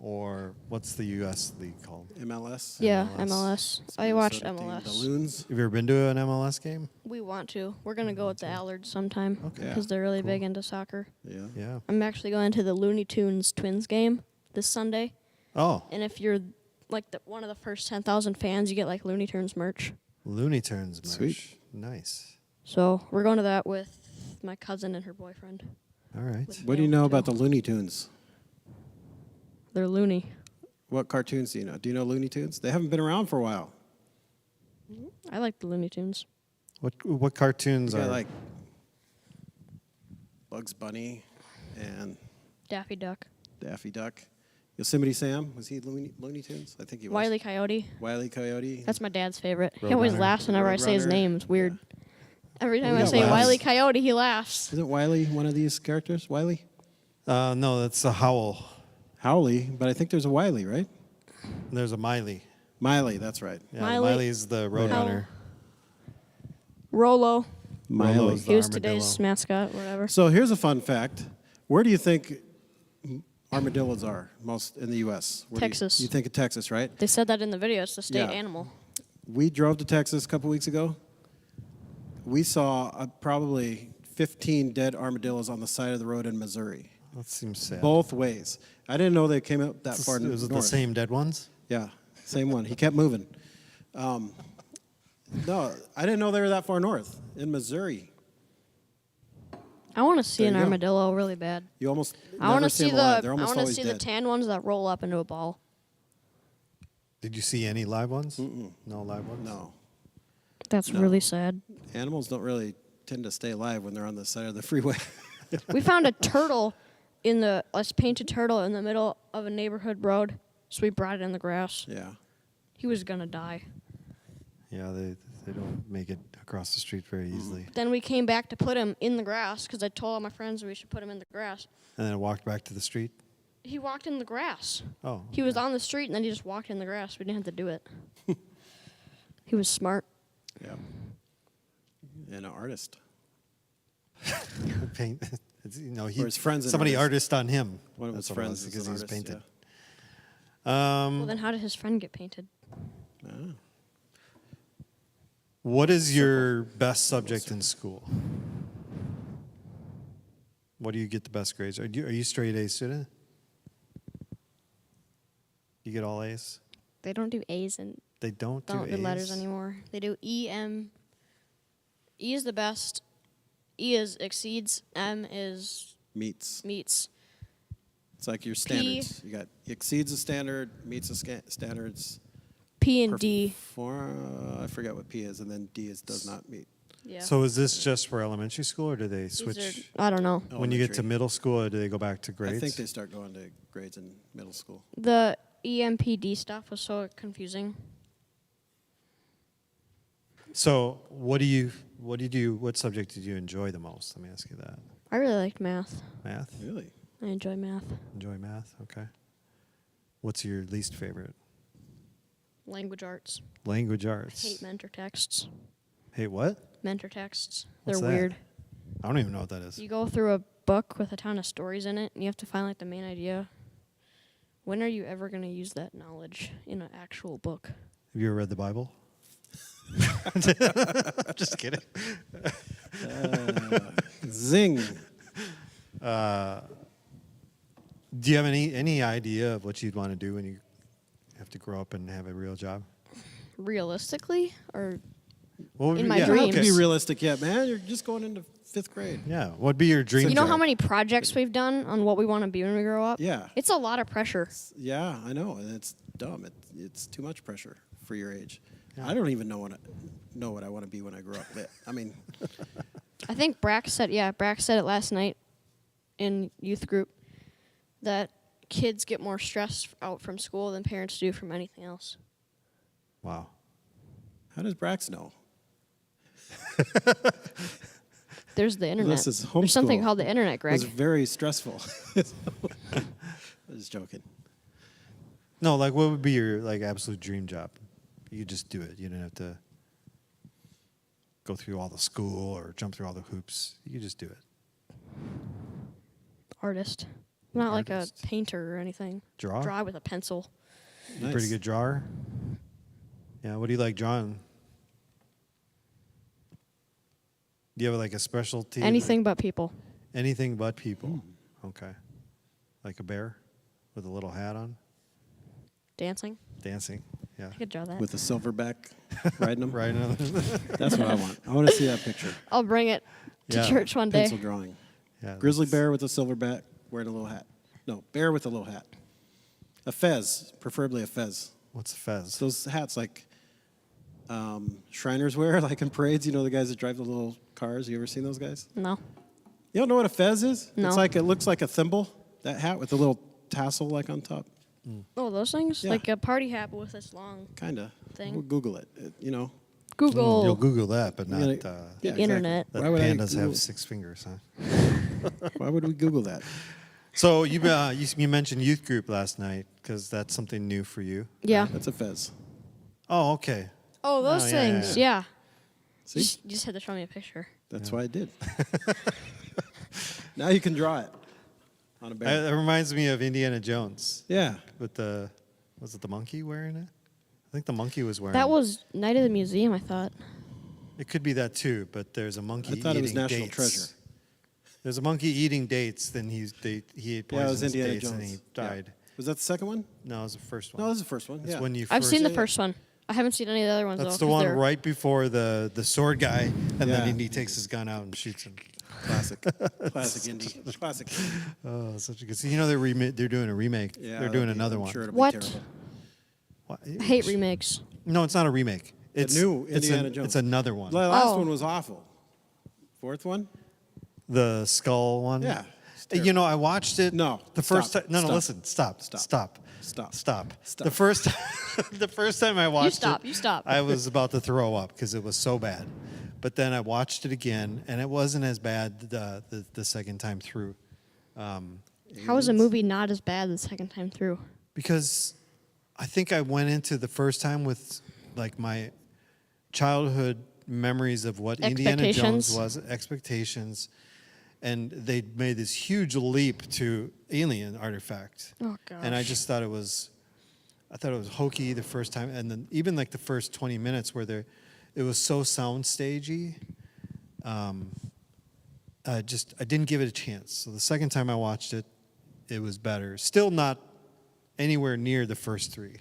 Speaker 1: or what's the U.S. league called?
Speaker 2: MLS.
Speaker 3: Yeah,
Speaker 1: MLS.
Speaker 3: MLS.
Speaker 2: It's
Speaker 3: I watched
Speaker 2: Minnesota team,
Speaker 3: MLS.
Speaker 2: The Loons.
Speaker 1: Have you ever been to an MLS game?
Speaker 3: We want to. We're gonna go with the Allards sometime
Speaker 1: Okay.
Speaker 3: because they're really
Speaker 1: Cool.
Speaker 3: big into soccer.
Speaker 2: Yeah.
Speaker 1: Yeah.
Speaker 3: I'm actually going to the Looney Tunes Twins game this Sunday,
Speaker 1: Oh,
Speaker 3: and if you're like one of the first 10,000 fans, you get like Looney Tunes merch.
Speaker 1: Looney Tunes merch.
Speaker 2: Sweet.
Speaker 1: Nice.
Speaker 3: So we're going to that with my cousin and her boyfriend.
Speaker 1: All right.
Speaker 3: With
Speaker 2: What do you
Speaker 3: Neil,
Speaker 2: know
Speaker 3: too.
Speaker 2: about the Looney Tunes?
Speaker 3: They're loony.
Speaker 2: What cartoons do you know? Do you know Looney Tunes? They haven't been around for a while.
Speaker 3: I like the Looney Tunes.
Speaker 1: What cartoons
Speaker 2: You got
Speaker 1: are
Speaker 2: like Bugs Bunny and
Speaker 3: Daffy Duck.
Speaker 2: Daffy Duck. Yosemite Sam, was he Looney Tunes? I think he was.
Speaker 3: Wile E. Coyote.
Speaker 2: Wile E. Coyote.
Speaker 3: That's my dad's favorite. He always
Speaker 1: Roadrunner.
Speaker 3: laughs whenever I say his
Speaker 2: Roadrunner.
Speaker 3: name. It's weird. Every time
Speaker 2: We
Speaker 3: I
Speaker 2: got
Speaker 3: say
Speaker 2: laughs.
Speaker 3: Wile E. Coyote, he laughs.
Speaker 2: Isn't Wiley one of these characters? Wiley?
Speaker 1: No, that's a Howl.
Speaker 2: Howley, but I think there's a Wiley, right?
Speaker 1: There's a Miley.
Speaker 2: Miley, that's right.
Speaker 1: Yeah,
Speaker 3: Miley.
Speaker 1: Miley's the roadrunner.
Speaker 3: Rolo.
Speaker 2: Miley.
Speaker 1: Rolo's
Speaker 3: He was
Speaker 1: armadillo.
Speaker 3: today's mascot, whatever.
Speaker 2: So here's a fun fact. Where do you think armadillos are most in the U.S.? Where do
Speaker 3: Texas.
Speaker 2: You think of Texas, right?
Speaker 3: They said that in the video. It's the state
Speaker 2: Yeah.
Speaker 3: animal.
Speaker 2: We drove to Texas a couple weeks ago. We saw probably 15 dead armadillos on the side of the road in Missouri.
Speaker 1: That seems sad.
Speaker 2: Both ways. I didn't know they came up that far north.
Speaker 1: Was it the same dead ones?
Speaker 2: Yeah, same one. He kept moving. No, I didn't know they were that far north in Missouri.
Speaker 3: I want to see
Speaker 2: There
Speaker 3: an
Speaker 2: you go.
Speaker 3: armadillo really bad.
Speaker 2: You almost
Speaker 3: I want
Speaker 2: never
Speaker 3: to
Speaker 2: see
Speaker 3: see
Speaker 2: them alive.
Speaker 3: the.
Speaker 2: They're
Speaker 3: I
Speaker 2: almost
Speaker 3: want to
Speaker 2: always
Speaker 3: see the
Speaker 2: dead.
Speaker 3: tan ones that roll up into a ball.
Speaker 1: Did you see any live ones? No live ones?
Speaker 2: No,
Speaker 3: That's
Speaker 2: No.
Speaker 3: really sad.
Speaker 2: animals don't really tend to stay alive when they're on the side of the freeway.
Speaker 3: We found a turtle a painted turtle in the middle of a neighborhood road, so we brought it in the grass.
Speaker 2: Yeah.
Speaker 3: He was gonna die.
Speaker 1: Yeah, they don't make it across the street very easily.
Speaker 3: Then we came back to put him in the grass because I told all my friends we should put him in the grass.
Speaker 1: And then it walked back to the street.
Speaker 3: He walked in the grass.
Speaker 1: Oh.
Speaker 3: He was on the street and then he just walked in the grass. We didn't have to do it. He was smart.
Speaker 2: Yeah. And an artist.
Speaker 1: Paint. Or
Speaker 2: his friend's an
Speaker 1: somebody
Speaker 2: artist.
Speaker 1: artist on him.
Speaker 2: One of his
Speaker 1: That's what it
Speaker 2: friends
Speaker 1: was,
Speaker 2: is
Speaker 1: because
Speaker 2: an
Speaker 1: he was
Speaker 2: artist,
Speaker 1: painted.
Speaker 3: Well, then how did his friend get painted?
Speaker 2: yeah. Ah.
Speaker 1: What is your best subject in school? What do you get the best grades? Are you straight A student? You get all A's?
Speaker 3: They don't do A's and
Speaker 1: They don't do
Speaker 3: don't do
Speaker 1: A's?
Speaker 3: letters anymore. They do E, M. E is the best. E is exceeds. M is
Speaker 2: Meets.
Speaker 3: meets.
Speaker 2: It's like your standards. You got exceeds the standard, meets the standards.
Speaker 3: P and D.
Speaker 2: I forget what P is, and then D is does not meet.
Speaker 3: Yeah.
Speaker 1: So is this just for elementary school, or do they
Speaker 3: These
Speaker 1: switch?
Speaker 3: are, I don't know.
Speaker 1: When you get to
Speaker 2: Elementary.
Speaker 1: middle school, or do they go back to grades?
Speaker 2: I think they start going to grades in middle school.
Speaker 3: The EMPD stuff was so confusing.
Speaker 1: So what subject did you enjoy the most? Let me ask you that.
Speaker 3: I really liked math.
Speaker 1: Math?
Speaker 2: Really?
Speaker 3: I enjoy math.
Speaker 1: Enjoy math? Okay. What's your least favorite?
Speaker 3: Language arts.
Speaker 1: Language arts.
Speaker 3: Hate mentor texts.
Speaker 1: Hate what?
Speaker 3: Mentor texts.
Speaker 1: What's
Speaker 3: They're
Speaker 1: that?
Speaker 3: weird.
Speaker 1: I don't even know what that is.
Speaker 3: You go through a book with a ton of stories in it, and you have to find like the main idea. When are you ever going to use that knowledge in an actual book?
Speaker 1: Have you ever read the Bible? Just kidding.
Speaker 2: Zing.
Speaker 1: Do you have any idea of what you'd want to do when you have to grow up and have a real job?
Speaker 3: Realistically, or
Speaker 1: What would
Speaker 3: In
Speaker 1: be-
Speaker 3: my
Speaker 1: yeah,
Speaker 2: You don't have to
Speaker 3: dreams.
Speaker 2: be realistic yet, man. You're just going into 5th grade.
Speaker 1: Yeah. What'd be your dream
Speaker 3: you know
Speaker 1: job?
Speaker 3: how many projects we've done on what we want to be when we grow up?
Speaker 2: Yeah.
Speaker 3: It's a lot of pressure.
Speaker 2: Yeah, I know, and it's dumb. It's too much pressure for your age.
Speaker 1: Yeah.
Speaker 2: I don't even know what I want to be when I grow up. I mean,
Speaker 3: I think Brack said it last night in youth group that kids get more stressed out from school than parents do from anything else.
Speaker 1: Wow.
Speaker 2: how does Brax know?
Speaker 3: There's the internet.
Speaker 2: This is
Speaker 3: There's something
Speaker 2: homeschool.
Speaker 3: called the internet, Greg.
Speaker 2: It's very stressful. I was joking.
Speaker 1: No, like what would be your absolute dream job? You could just do it. You didn't have to go through all the school or jump through all the hoops. You could just do it.
Speaker 3: Artist. Not like a
Speaker 1: Artist.
Speaker 3: painter or anything.
Speaker 1: Draw?
Speaker 3: Draw with a pencil.
Speaker 2: Nice.
Speaker 1: Pretty good drawer. Yeah. What do you like drawing? Do you have like a specialty?
Speaker 3: Anything but people.
Speaker 1: Anything but people. Okay. Like a bear with a little hat on,
Speaker 3: Dancing.
Speaker 1: dancing. Yeah.
Speaker 3: I could draw that.
Speaker 2: With a silverback riding them.
Speaker 1: Right. Another.
Speaker 2: That's what I want. I want to see that picture.
Speaker 3: I'll bring it to
Speaker 1: Yeah.
Speaker 3: church one day.
Speaker 2: Pencil drawing.
Speaker 1: Yeah.
Speaker 2: Grizzly
Speaker 1: that's-
Speaker 2: bear with a silverback wearing a little hat. No, bear with a little hat. A fez, preferably a fez.
Speaker 1: What's a fez?
Speaker 2: Those hats like Shriners wear, like in parades. You know the guys that drive the little cars. You ever seen those guys?
Speaker 3: No.
Speaker 2: You don't know what a fez is?
Speaker 3: No.
Speaker 2: It looks like a thimble. That hat with the little tassel like on top.
Speaker 3: Oh, those things?
Speaker 2: Yeah.
Speaker 3: Like a party hat but with this long
Speaker 2: Kinda.
Speaker 3: Thing.
Speaker 2: We'll Google it. You know.
Speaker 3: Google.
Speaker 1: You'll Google that, but
Speaker 2: You
Speaker 1: not
Speaker 2: gotta-
Speaker 3: The
Speaker 2: exactly.
Speaker 3: internet.
Speaker 1: that
Speaker 2: Why would I
Speaker 1: pandas
Speaker 2: Google-
Speaker 1: have 6 fingers, huh?
Speaker 2: Why would we Google that?
Speaker 1: So you mentioned youth group last night because that's something new for you.
Speaker 3: Yeah.
Speaker 2: That's a fez.
Speaker 1: Oh, okay.
Speaker 3: Oh, those
Speaker 1: Oh, yeah,
Speaker 3: things. Yeah.
Speaker 2: See?
Speaker 3: You just had to show me a picture.
Speaker 2: That's why I did. Now you can draw it on a bear.
Speaker 1: It reminds me of Indiana Jones
Speaker 2: Yeah.
Speaker 1: with was it the monkey wearing it? I think the monkey was wearing
Speaker 3: That
Speaker 1: it.
Speaker 3: was Night of the Museum, I thought.
Speaker 1: It could be that too, but there's a monkey
Speaker 2: I thought it was
Speaker 1: eating
Speaker 2: National
Speaker 1: dates.
Speaker 2: Treasure.
Speaker 1: There's a monkey eating dates, then he ate
Speaker 2: Yeah, it
Speaker 1: poisonous
Speaker 2: was Indiana
Speaker 1: dates and he
Speaker 2: Jones.
Speaker 1: died.
Speaker 2: Yeah. Was that the second one?
Speaker 1: No, it was the first one.
Speaker 2: No, that was the first one.
Speaker 1: It's
Speaker 2: Yeah.
Speaker 1: when you
Speaker 3: I've
Speaker 1: first,
Speaker 3: seen the
Speaker 2: yeah.
Speaker 3: first one. I haven't seen any of the other ones,
Speaker 1: That's
Speaker 3: though.
Speaker 1: the
Speaker 3: 'cause
Speaker 1: one
Speaker 3: they're-
Speaker 1: right before the sword guy, and
Speaker 2: Yeah.
Speaker 1: then he takes his gun out and shoots him.
Speaker 2: Classic. Classic Indy. Classic.
Speaker 1: Oh, such a good. So they're doing a remake.
Speaker 2: Yeah,
Speaker 1: they're doing
Speaker 2: that'd be-
Speaker 1: another
Speaker 2: I'm
Speaker 1: one.
Speaker 2: Sure it'll
Speaker 3: What?
Speaker 2: Be terrible.
Speaker 1: What?
Speaker 3: I hate remakes.
Speaker 1: No, it's not a remake. It's
Speaker 2: new
Speaker 1: it's
Speaker 2: Indiana Jones.
Speaker 1: It's another one.
Speaker 2: The last
Speaker 3: Oh.
Speaker 2: one was awful. Fourth one?
Speaker 1: The skull one.
Speaker 2: Yeah, it's
Speaker 1: You
Speaker 2: terrible.
Speaker 1: know, I watched it.
Speaker 2: No,
Speaker 1: The first time.
Speaker 2: stop,
Speaker 1: No,
Speaker 2: stop,
Speaker 1: listen. Stop.
Speaker 2: stop,
Speaker 1: Stop.
Speaker 2: stop,
Speaker 1: Stop.
Speaker 2: stop.
Speaker 1: The first. The first time I watched
Speaker 3: stop,
Speaker 1: it,
Speaker 3: you stop.
Speaker 1: I was about to throw up because it was so bad. But then I watched it again, and it wasn't as bad the second time through.
Speaker 3: How is a movie not as bad the second time through?
Speaker 1: Because I think I went into the first time with like my childhood memories of what Indiana Jones was, expectations, and they made this huge leap to alien artifact.
Speaker 3: Oh, gosh.
Speaker 1: And I just thought it was hokey the first time, and then even like the first 20 minutes where it was so soundstagey. I didn't give it a chance. So the second time I watched it, it was better. Still not anywhere near the first three,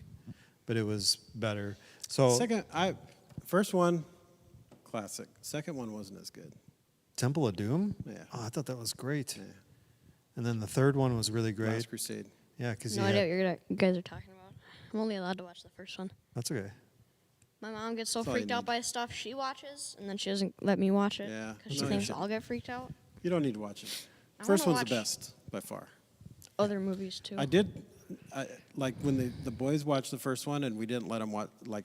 Speaker 1: but it was better. So
Speaker 2: First one, classic. Second one wasn't as good.
Speaker 1: Temple of Doom?
Speaker 2: Yeah.
Speaker 1: Oh, I thought that was great.
Speaker 2: Yeah.
Speaker 1: And then the third one was really great.
Speaker 2: Last Crusade.
Speaker 1: Yeah, because
Speaker 3: No idea what you guys are talking about. I'm only allowed to watch the first one.
Speaker 1: That's okay.
Speaker 3: My mom gets so
Speaker 2: That's all you
Speaker 3: freaked out
Speaker 2: need.
Speaker 3: by stuff she watches, and then she doesn't let me watch it
Speaker 2: Yeah.
Speaker 3: because she
Speaker 2: No, you
Speaker 3: thinks
Speaker 2: shouldn't.
Speaker 3: I'll get freaked out.
Speaker 2: You don't need to watch it.
Speaker 3: I
Speaker 2: First
Speaker 3: wanna
Speaker 2: one's the
Speaker 3: watch-
Speaker 2: best by far.
Speaker 3: Other movies too.
Speaker 2: I did, like when the boys watched the first one and we didn't let them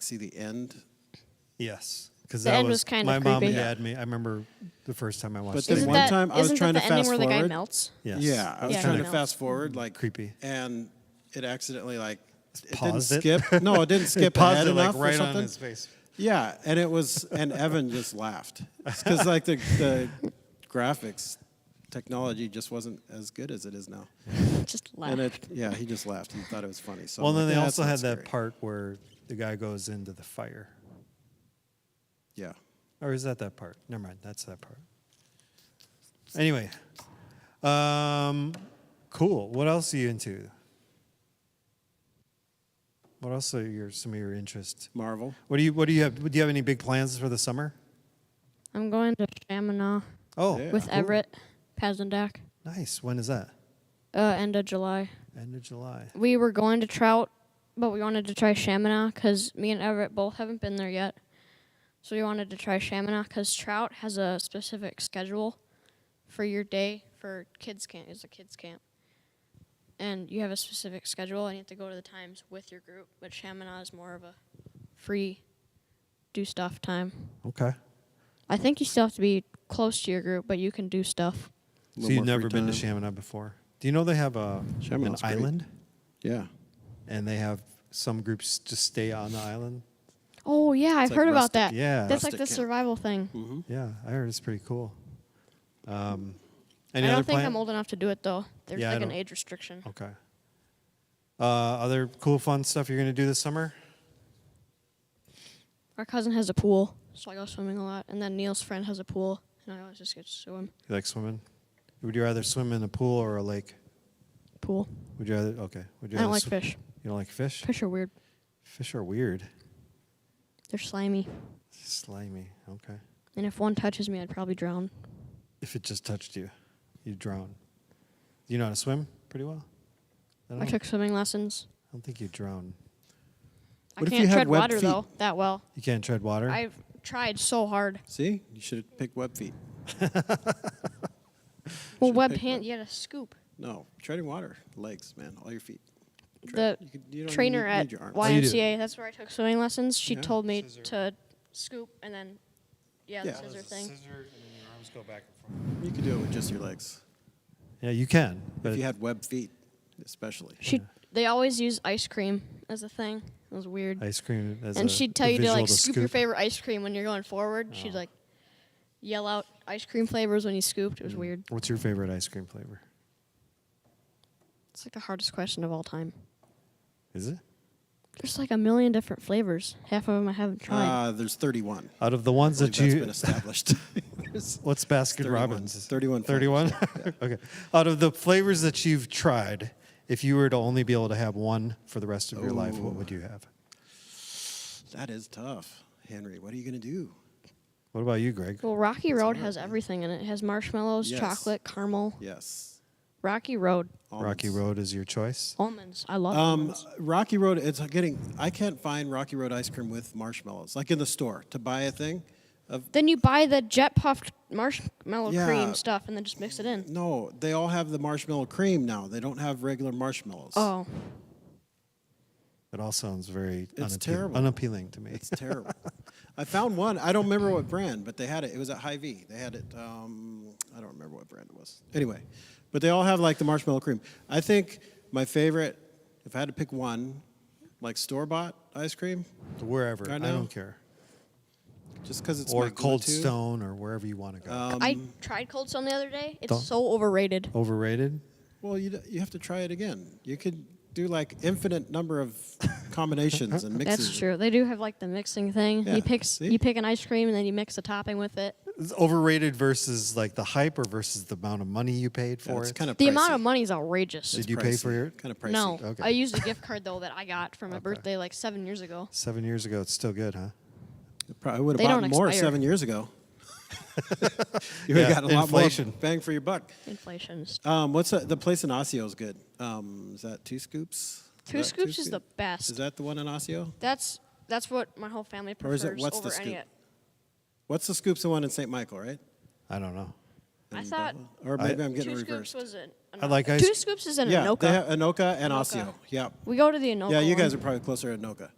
Speaker 2: see the end.
Speaker 1: Yes. Because
Speaker 3: The
Speaker 1: that
Speaker 3: end was kinda
Speaker 1: my mom
Speaker 3: creepy.
Speaker 1: had me. I remember the first time I watched
Speaker 2: But
Speaker 1: it.
Speaker 2: then
Speaker 3: Isn't
Speaker 2: one
Speaker 3: that,
Speaker 2: time I was
Speaker 3: isn't
Speaker 2: trying
Speaker 3: that
Speaker 2: to
Speaker 3: the ending
Speaker 2: fast
Speaker 3: where the guy
Speaker 2: forward.
Speaker 3: melts?
Speaker 1: Yes.
Speaker 2: Yeah, I was
Speaker 3: Yeah,
Speaker 2: trying
Speaker 3: he
Speaker 2: to
Speaker 3: melts.
Speaker 2: fast forward
Speaker 1: Creepy.
Speaker 2: and it accidentally it didn't
Speaker 1: Paused it?
Speaker 2: skip. No, it didn't skip
Speaker 1: Paused
Speaker 2: ahead
Speaker 1: it like
Speaker 2: enough or
Speaker 1: right on
Speaker 2: something.
Speaker 1: his face.
Speaker 2: Yeah, and and Evan just laughed because the graphics technology just wasn't as good as it is now.
Speaker 3: Just laugh.
Speaker 2: And he just laughed. He thought it was funny. So
Speaker 1: Well,
Speaker 2: I'm
Speaker 1: then
Speaker 2: like,
Speaker 1: they
Speaker 2: "Yeah,
Speaker 1: also
Speaker 2: that's
Speaker 1: had
Speaker 2: not
Speaker 1: that
Speaker 2: scary."
Speaker 1: part where the guy goes into the fire.
Speaker 2: Yeah.
Speaker 1: Or is that part? Never mind. That's that part. Anyway. Cool. What else are you into? What else are some of your interests?
Speaker 2: Marvel.
Speaker 1: What do you have? Do you have any big plans for the summer?
Speaker 3: I'm going to Chaminade
Speaker 1: Oh,
Speaker 2: Yeah.
Speaker 3: with
Speaker 1: cool.
Speaker 3: Everett Pazendak,
Speaker 1: Nice. When is that?
Speaker 3: end of July.
Speaker 1: End of July.
Speaker 3: We were going to Trout, but we wanted to try Chaminade because me and Everett both haven't been there yet. So we wanted to try Chaminade because Trout has a specific schedule for your day for kids camp. It's a kids camp. And you have a specific schedule and you have to go to the times with your group. But Chaminade is more of a free do stuff time.
Speaker 1: Okay.
Speaker 3: I think you still have to be close to your group, but you can do stuff.
Speaker 2: A
Speaker 1: So
Speaker 2: little
Speaker 1: you've
Speaker 2: more
Speaker 1: never
Speaker 2: free
Speaker 1: been to
Speaker 2: time.
Speaker 1: Chaminade before? Do you know they have an
Speaker 2: Chaminade's great.
Speaker 1: island?
Speaker 2: Yeah.
Speaker 1: And they have some groups just stay on the island?
Speaker 3: Oh, yeah, I've
Speaker 2: like
Speaker 3: heard about
Speaker 2: rustic-
Speaker 3: that.
Speaker 1: Yeah.
Speaker 3: That's like
Speaker 2: rustic
Speaker 3: the
Speaker 2: camp.
Speaker 3: survival thing.
Speaker 2: Mm-hmm.
Speaker 1: Yeah, I heard it's pretty cool. Any
Speaker 3: I
Speaker 1: other
Speaker 3: don't think
Speaker 1: plan?
Speaker 3: I'm old enough to do it, though. There's
Speaker 1: Yeah, I
Speaker 3: like an
Speaker 1: don't-
Speaker 3: age restriction.
Speaker 1: Okay. Other cool, fun stuff you're going to do this summer?
Speaker 3: Our cousin has a pool, so I go swimming a lot. And then Neil's friend has a pool, and I always just get to swim.
Speaker 1: You like swimming? Would you rather swim in a pool or a lake?
Speaker 3: Pool.
Speaker 1: Would you rather? Okay. Would you
Speaker 3: I don't
Speaker 1: rather
Speaker 3: like
Speaker 1: swim-
Speaker 3: fish.
Speaker 1: You don't like fish?
Speaker 3: Fish are weird.
Speaker 1: Fish are weird.
Speaker 3: They're slimy.
Speaker 1: Slimy. Okay.
Speaker 3: And if one touches me, I'd probably drown.
Speaker 1: If it just touched you, you'd drown. Do you know how to swim pretty well?
Speaker 3: I
Speaker 1: don't,
Speaker 3: took swimming lessons.
Speaker 1: I don't think you'd drown.
Speaker 2: What
Speaker 3: I
Speaker 2: if you
Speaker 3: can't
Speaker 2: had
Speaker 3: tread
Speaker 2: webbed
Speaker 3: water,
Speaker 2: feet?
Speaker 3: though, that well.
Speaker 1: You can't tread water?
Speaker 3: I've tried so hard.
Speaker 2: See, you should have picked web feet.
Speaker 3: Well,
Speaker 2: Should've
Speaker 3: web
Speaker 2: picked
Speaker 3: hand,
Speaker 2: web.
Speaker 3: you gotta scoop.
Speaker 2: No, treading water, legs, man, all your feet.
Speaker 3: The
Speaker 2: You don't
Speaker 3: trainer
Speaker 2: need
Speaker 3: at
Speaker 2: your arms.
Speaker 1: Oh, you do?
Speaker 3: YMCA, that's where I took swimming lessons. She
Speaker 2: Yeah.
Speaker 3: told me
Speaker 1: Scissor.
Speaker 3: to scoop and then,
Speaker 2: Yeah.
Speaker 3: the scissor thing.
Speaker 1: Scissor and then your arms go back and forth.
Speaker 2: You could do it with just your legs.
Speaker 1: Yeah, you can. But
Speaker 2: If you had web feet, especially.
Speaker 3: They always use ice cream as a thing. It was weird.
Speaker 1: ice cream as
Speaker 3: And she'd tell you to
Speaker 1: visual
Speaker 3: like scoop your
Speaker 1: scoop.
Speaker 3: favorite ice cream when you're going forward. She'd like yell out ice cream flavors when you scooped. It was weird.
Speaker 1: What's your favorite ice cream flavor?
Speaker 3: It's like the hardest question of all time.
Speaker 1: Is it?
Speaker 3: There's like a million different flavors. Half of them I haven't tried.
Speaker 2: There's 31.
Speaker 1: Out of the ones
Speaker 2: I
Speaker 1: that
Speaker 2: believe
Speaker 1: you
Speaker 2: that's been established.
Speaker 1: what's Baskin
Speaker 2: 31.
Speaker 1: Robbins?
Speaker 2: 31
Speaker 1: 31? Okay. Out of the flavors that you've tried, if you were to only be able to have one for the rest of your life, what would you have?
Speaker 2: That is tough. Henry, what are you going to do?
Speaker 1: What about you, Greg?
Speaker 3: Well, Rocky Road
Speaker 2: hard,
Speaker 3: has
Speaker 2: man.
Speaker 3: everything in it. It has marshmallows,
Speaker 2: Yes.
Speaker 3: chocolate, caramel.
Speaker 2: Yes.
Speaker 3: Rocky Road.
Speaker 1: Rocky
Speaker 2: Almonds.
Speaker 1: Road is your choice?
Speaker 3: Almonds. I love almonds.
Speaker 2: Rocky Road, I can't find Rocky Road ice cream with marshmallows, like in the store, to buy a thing.
Speaker 3: Then you buy the jet puffed marshmallow
Speaker 2: Yeah.
Speaker 3: cream stuff and then just mix it in.
Speaker 2: No, they all have the marshmallow cream now. They don't have regular marshmallows.
Speaker 3: Oh.
Speaker 1: It all sounds very
Speaker 2: It's terrible.
Speaker 1: unappealing to me.
Speaker 2: It's terrible. I found one. I don't remember what brand, but they had it. It was at Hy-Vee. They had it. I don't remember what brand it was. Anyway, but they all have like the marshmallow cream. I think my favorite, if I had to pick one, like store-bought ice cream,
Speaker 1: Wherever.
Speaker 2: Right
Speaker 1: I
Speaker 2: now?
Speaker 1: don't care.
Speaker 2: just because it's
Speaker 1: Or
Speaker 2: my
Speaker 1: Cold
Speaker 2: go-to.
Speaker 1: Stone or wherever you want to go.
Speaker 3: I tried Cold Stone the other day. It's
Speaker 1: Don't-
Speaker 3: so overrated.
Speaker 1: Overrated?
Speaker 2: Well, you have to try it again. You could do like infinite number of combinations and mixes.
Speaker 3: That's true. They do have like the mixing thing.
Speaker 2: Yeah, see?
Speaker 3: You pick an ice cream and then you mix a topping with it.
Speaker 1: Is overrated versus like the hype or versus the amount of money you paid
Speaker 2: Yeah,
Speaker 1: for
Speaker 2: it's
Speaker 1: it?
Speaker 2: kind of
Speaker 3: The amount of money is outrageous.
Speaker 1: Did you pay for your-
Speaker 2: Kind of pricey.
Speaker 3: No,
Speaker 1: Okay.
Speaker 3: I used a gift card though that I got for my birthday like 7 years ago.
Speaker 1: 7 years ago, it's still good, huh?
Speaker 2: Probably would
Speaker 3: They
Speaker 2: have bought
Speaker 3: don't
Speaker 2: more
Speaker 3: expire.
Speaker 2: 7 years ago. You would
Speaker 1: Yeah,
Speaker 2: have got a lot
Speaker 1: inflation.
Speaker 2: more bang for your buck.
Speaker 3: Inflation is
Speaker 2: What's the place in Osseo is good? Is that Two Scoops?
Speaker 3: Two
Speaker 2: that
Speaker 3: Scoops is the
Speaker 2: Scoop?
Speaker 3: best.
Speaker 2: Is that the one in Osseo?
Speaker 3: That's what my whole family
Speaker 2: Or
Speaker 3: prefers
Speaker 2: is it What's the
Speaker 3: over any.
Speaker 2: Scoop? What's the Scoops? The one in St. Michael, right?
Speaker 1: I don't know.
Speaker 3: I thought
Speaker 2: Or maybe I'm
Speaker 3: Two
Speaker 2: getting
Speaker 3: Scoops
Speaker 2: reversed.
Speaker 3: was in.
Speaker 1: I like ice-
Speaker 3: Two Scoops is in
Speaker 2: Yeah,
Speaker 3: Anoka.
Speaker 2: they have Anoka and
Speaker 3: Anoka.
Speaker 2: Osseo. Yeah.
Speaker 3: We go to the Anoka.
Speaker 2: Yeah, you guys are
Speaker 3: one.
Speaker 2: probably closer to Anoka.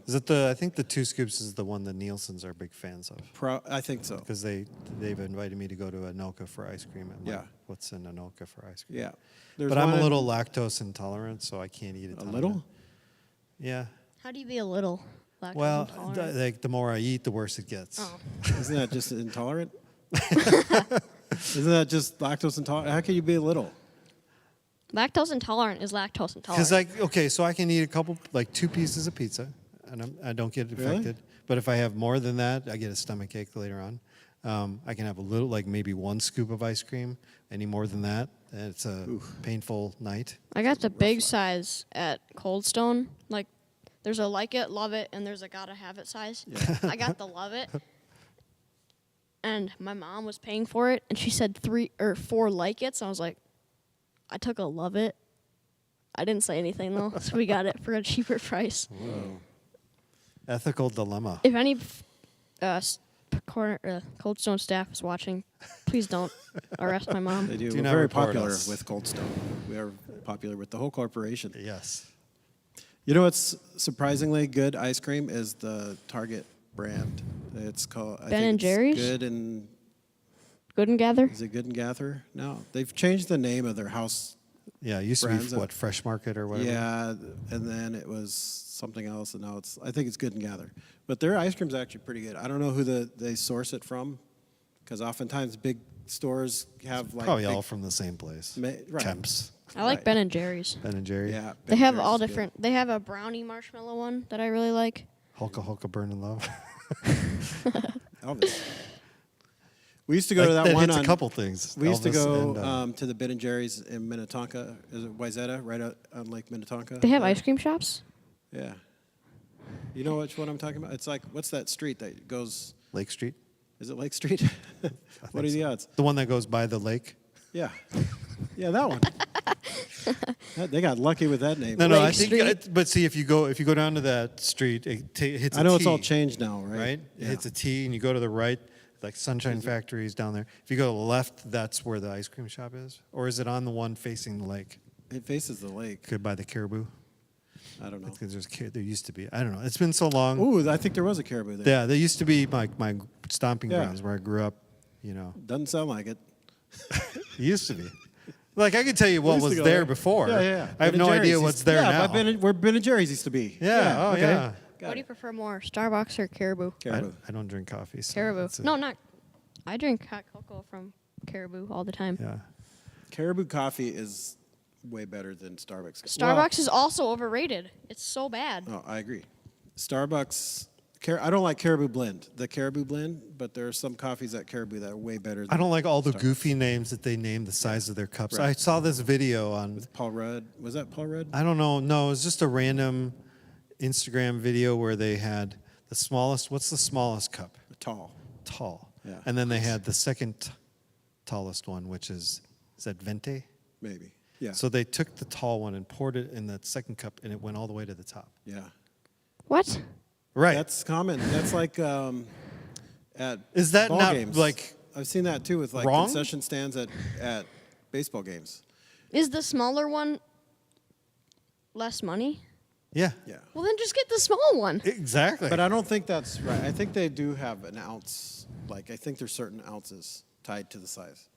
Speaker 1: Is it I think the Two Scoops is the one that Nielsen's are big fans of.
Speaker 2: I think so.
Speaker 1: Because they've invited me to go to Anoka for ice cream. And
Speaker 2: Yeah.
Speaker 1: what's in Anoka for ice cream?
Speaker 2: Yeah. There's
Speaker 1: But I'm
Speaker 2: one
Speaker 1: a
Speaker 2: in-
Speaker 1: little lactose intolerant, so I can't eat a ton of
Speaker 2: little?
Speaker 1: it. Yeah.
Speaker 3: How do you be a little lactose
Speaker 1: Well,
Speaker 3: intolerant?
Speaker 1: like the more I eat, the worse it gets.
Speaker 3: Oh.
Speaker 2: Isn't that just intolerant? Isn't that just lactose intolerant? How can you be a little?
Speaker 3: Lactose intolerant is lactose intolerant.
Speaker 1: Because so I can eat like 2 pieces of pizza, and I don't get
Speaker 2: Really?
Speaker 1: affected. But if I have more than that, I get a stomach ache later on. I can have a little, like maybe 1 scoop of ice cream. Any more than that, and it's a painful night.
Speaker 3: I got the big size at Cold Stone. Like, there's a like it, love it, and there's a gotta have it size. I got the love it. And my mom was paying for it, and she said 3 or 4 like it's. And I was like, I took a love it. I didn't say anything though, so we got it for a cheaper price.
Speaker 1: Ethical dilemma.
Speaker 3: If any Cold Stone staff is watching, please don't arrest my mom.
Speaker 2: They do.
Speaker 1: Do
Speaker 2: We're
Speaker 1: not
Speaker 2: very
Speaker 1: report
Speaker 2: popular
Speaker 1: us.
Speaker 2: with Cold Stone. We are popular with the whole corporation.
Speaker 1: Yes.
Speaker 2: You know what's surprisingly good ice cream is the Target brand. It's called I
Speaker 3: Ben
Speaker 2: think
Speaker 3: and
Speaker 2: it's
Speaker 3: Jerry's?
Speaker 2: Good and
Speaker 3: Good and Gather.
Speaker 2: is it Good and Gather? No, they've changed the name of their house.
Speaker 1: Yeah, it used to
Speaker 2: Brands
Speaker 1: be
Speaker 2: of-
Speaker 1: what, Fresh Market or whatever.
Speaker 2: Yeah, and then it was something else, and now I think it's Good and Gather. But their ice cream's actually pretty good. I don't know who they source it from, because oftentimes big stores have like
Speaker 1: Probably
Speaker 2: big-
Speaker 1: all from the same place.
Speaker 2: right.
Speaker 1: Temps.
Speaker 3: I like
Speaker 2: Right.
Speaker 3: Ben and Jerry's.
Speaker 1: Ben and Jerry.
Speaker 2: Yeah,
Speaker 3: They
Speaker 2: Ben
Speaker 3: have
Speaker 2: Jerry's
Speaker 3: all
Speaker 2: is good.
Speaker 3: different. They have a brownie marshmallow one that I really like.
Speaker 1: Hulka Hulka Burnin' Love.
Speaker 2: Elvis. We used to go to that one
Speaker 1: hits
Speaker 2: on
Speaker 1: a couple things.
Speaker 2: We used to
Speaker 1: Elvis
Speaker 2: go
Speaker 1: and,
Speaker 2: to the Ben and Jerry's in Minnetonka. Is it Wayzata, right out on Lake Minnetonka?
Speaker 3: They have ice cream shops.
Speaker 2: Yeah. You know which one I'm talking about? It's like, what's that street that goes,
Speaker 1: Lake Street.
Speaker 2: is it Lake Street? What are the odds?
Speaker 1: The one that goes by the lake.
Speaker 2: Yeah. Yeah, that one. They got lucky with that name.
Speaker 1: No,
Speaker 3: Lake
Speaker 1: I think.
Speaker 3: Street.
Speaker 1: But see, if you go down to that street, it hits.
Speaker 2: I know
Speaker 1: a
Speaker 2: it's all
Speaker 1: T,
Speaker 2: changed now, right?
Speaker 1: Right. It
Speaker 2: Yeah.
Speaker 1: hits a T, and you go to the right, like Sunshine Factory is down there. If you go to the left, that's where the ice cream shop is. Or is it on the one facing the lake?
Speaker 2: It faces the lake.
Speaker 1: Could by the Caribou.
Speaker 2: I don't know.
Speaker 1: Because there used to be. I don't know. It's been so long.
Speaker 2: Ooh, I think there was a caribou there.
Speaker 1: Yeah, there used to be my stomping
Speaker 2: Yeah.
Speaker 1: grounds where I grew up. You know,
Speaker 2: Doesn't sound like it.
Speaker 1: it used to be. Like I can tell you what
Speaker 2: used to
Speaker 1: was
Speaker 2: go
Speaker 1: there
Speaker 2: there.
Speaker 1: before.
Speaker 2: Yeah.
Speaker 1: I have
Speaker 2: Ben
Speaker 1: no
Speaker 2: and
Speaker 1: idea
Speaker 2: Jerry's
Speaker 1: what's
Speaker 2: used-
Speaker 1: there
Speaker 2: yeah,
Speaker 1: now.
Speaker 2: where Ben and Jerry's used to be.
Speaker 1: Yeah. Oh
Speaker 2: okay.
Speaker 1: yeah.
Speaker 2: Got
Speaker 3: What do you
Speaker 2: it.
Speaker 3: prefer more, Starbucks or Caribou?
Speaker 2: Caribou.
Speaker 1: I don't drink coffee. So
Speaker 3: Caribou.
Speaker 1: that's
Speaker 3: No, not. I drink hot cocoa from Caribou all the time.
Speaker 1: Yeah.
Speaker 2: Caribou coffee is way better than Starbucks.
Speaker 3: Starbucks is also overrated. It's so bad.
Speaker 2: Oh, I agree. Starbucks. I don't like Caribou Blend, the Caribou Blend, but there are some coffees at Caribou that are way better. Than
Speaker 1: I don't like all the
Speaker 2: Starbucks.
Speaker 1: goofy names that they name the size of their cups.
Speaker 2: Right.
Speaker 1: I saw this video on.
Speaker 2: With Paul Rudd. Was that Paul Rudd?
Speaker 1: I don't know. No, it was just a random Instagram video where they had the smallest. What's the smallest cup?
Speaker 2: Tall.
Speaker 1: Tall.
Speaker 2: Yeah.
Speaker 1: And then they had the second tallest one, which is that Venti?
Speaker 2: Maybe. Yeah.
Speaker 1: So they took the tall one and poured it in that second cup, and it went all the way to the top.
Speaker 2: Yeah.
Speaker 3: What?
Speaker 1: Right.
Speaker 2: That's common. That's like at
Speaker 1: Is that
Speaker 2: ball
Speaker 1: not,
Speaker 2: games.
Speaker 1: like,
Speaker 2: I've seen that too with like
Speaker 1: wrong?
Speaker 2: concession stands at baseball games.
Speaker 3: Is the smaller one less money?
Speaker 1: Yeah.
Speaker 2: Yeah.
Speaker 3: Well, then just get the small one.
Speaker 1: Exactly.
Speaker 2: But I don't think that's right. I think they do have an ounce. Like I think there's certain ounces tied to the size.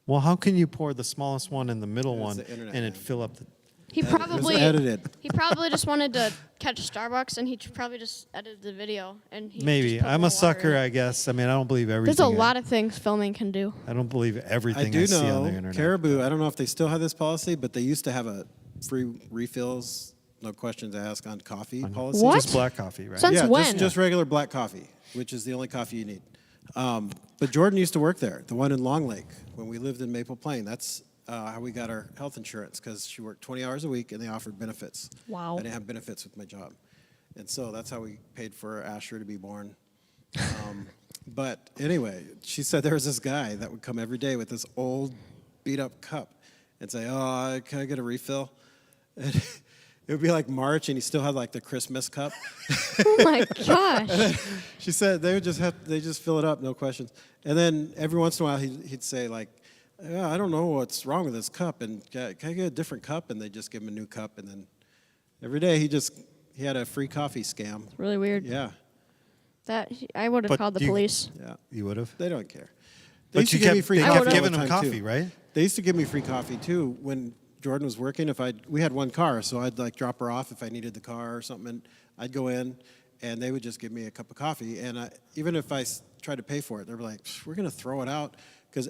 Speaker 1: Well, how can you pour the smallest one in the middle
Speaker 2: It's
Speaker 1: one
Speaker 2: the internet,
Speaker 1: and it
Speaker 2: man.
Speaker 1: fill up the?
Speaker 3: He
Speaker 2: It was
Speaker 3: probably
Speaker 2: edited.
Speaker 3: He probably just wanted to catch Starbucks, and he probably just edited the video. And he
Speaker 1: Maybe.
Speaker 3: just put
Speaker 1: I'm
Speaker 3: more
Speaker 1: a sucker,
Speaker 3: water in it.
Speaker 1: I guess. I mean, I don't believe everything.
Speaker 3: There's a lot of things filming can do.
Speaker 1: I don't believe everything
Speaker 2: I do
Speaker 1: see on the
Speaker 2: know
Speaker 1: internet.
Speaker 2: Caribou. I don't know if they still have this policy, but they used to have a free refills, no questions asked on coffee policy.
Speaker 3: What?
Speaker 1: Just black coffee, right?
Speaker 3: Since
Speaker 2: Yeah,
Speaker 3: when?
Speaker 2: just regular black coffee, which is the only coffee you need. But Jordan used to work there, the one in Long Lake, when we lived in Maple Plain. That's how we got our health insurance, because she worked 20 hours a week and they offered benefits.
Speaker 3: Wow.
Speaker 2: I didn't have benefits with my job. And so that's how we paid for Asher to be born. But anyway, she said there was this guy that would come every day with this old beat up cup and say, "Oh, can I get a refill?" And it would be like March and he still had like the Christmas cup.
Speaker 3: Oh my gosh.
Speaker 2: She said they just fill it up, no questions. And then every once in a while he'd say like, "Yeah, I don't know what's wrong with this cup, and can I get a different cup?" And they just give him a new cup. And then every day he had a free coffee scam.
Speaker 3: Really weird.
Speaker 2: Yeah,
Speaker 3: That I would have
Speaker 1: But
Speaker 3: called the
Speaker 1: you-
Speaker 3: police.
Speaker 2: yeah.
Speaker 1: You would have.
Speaker 2: They don't care. They used
Speaker 1: But you
Speaker 2: to give me
Speaker 1: kept,
Speaker 2: free
Speaker 1: they
Speaker 2: coffee
Speaker 1: kept
Speaker 2: all
Speaker 1: giving
Speaker 2: the
Speaker 1: them
Speaker 2: time,
Speaker 1: coffee,
Speaker 2: too.
Speaker 1: right?
Speaker 2: They used to give me free coffee too when Jordan was working. We had one car, so I'd like drop her off if I needed the car or something. And I'd go in, and they would just give me a cup of coffee. And even if I tried to pay for it, they were like, "We're gonna throw it out," because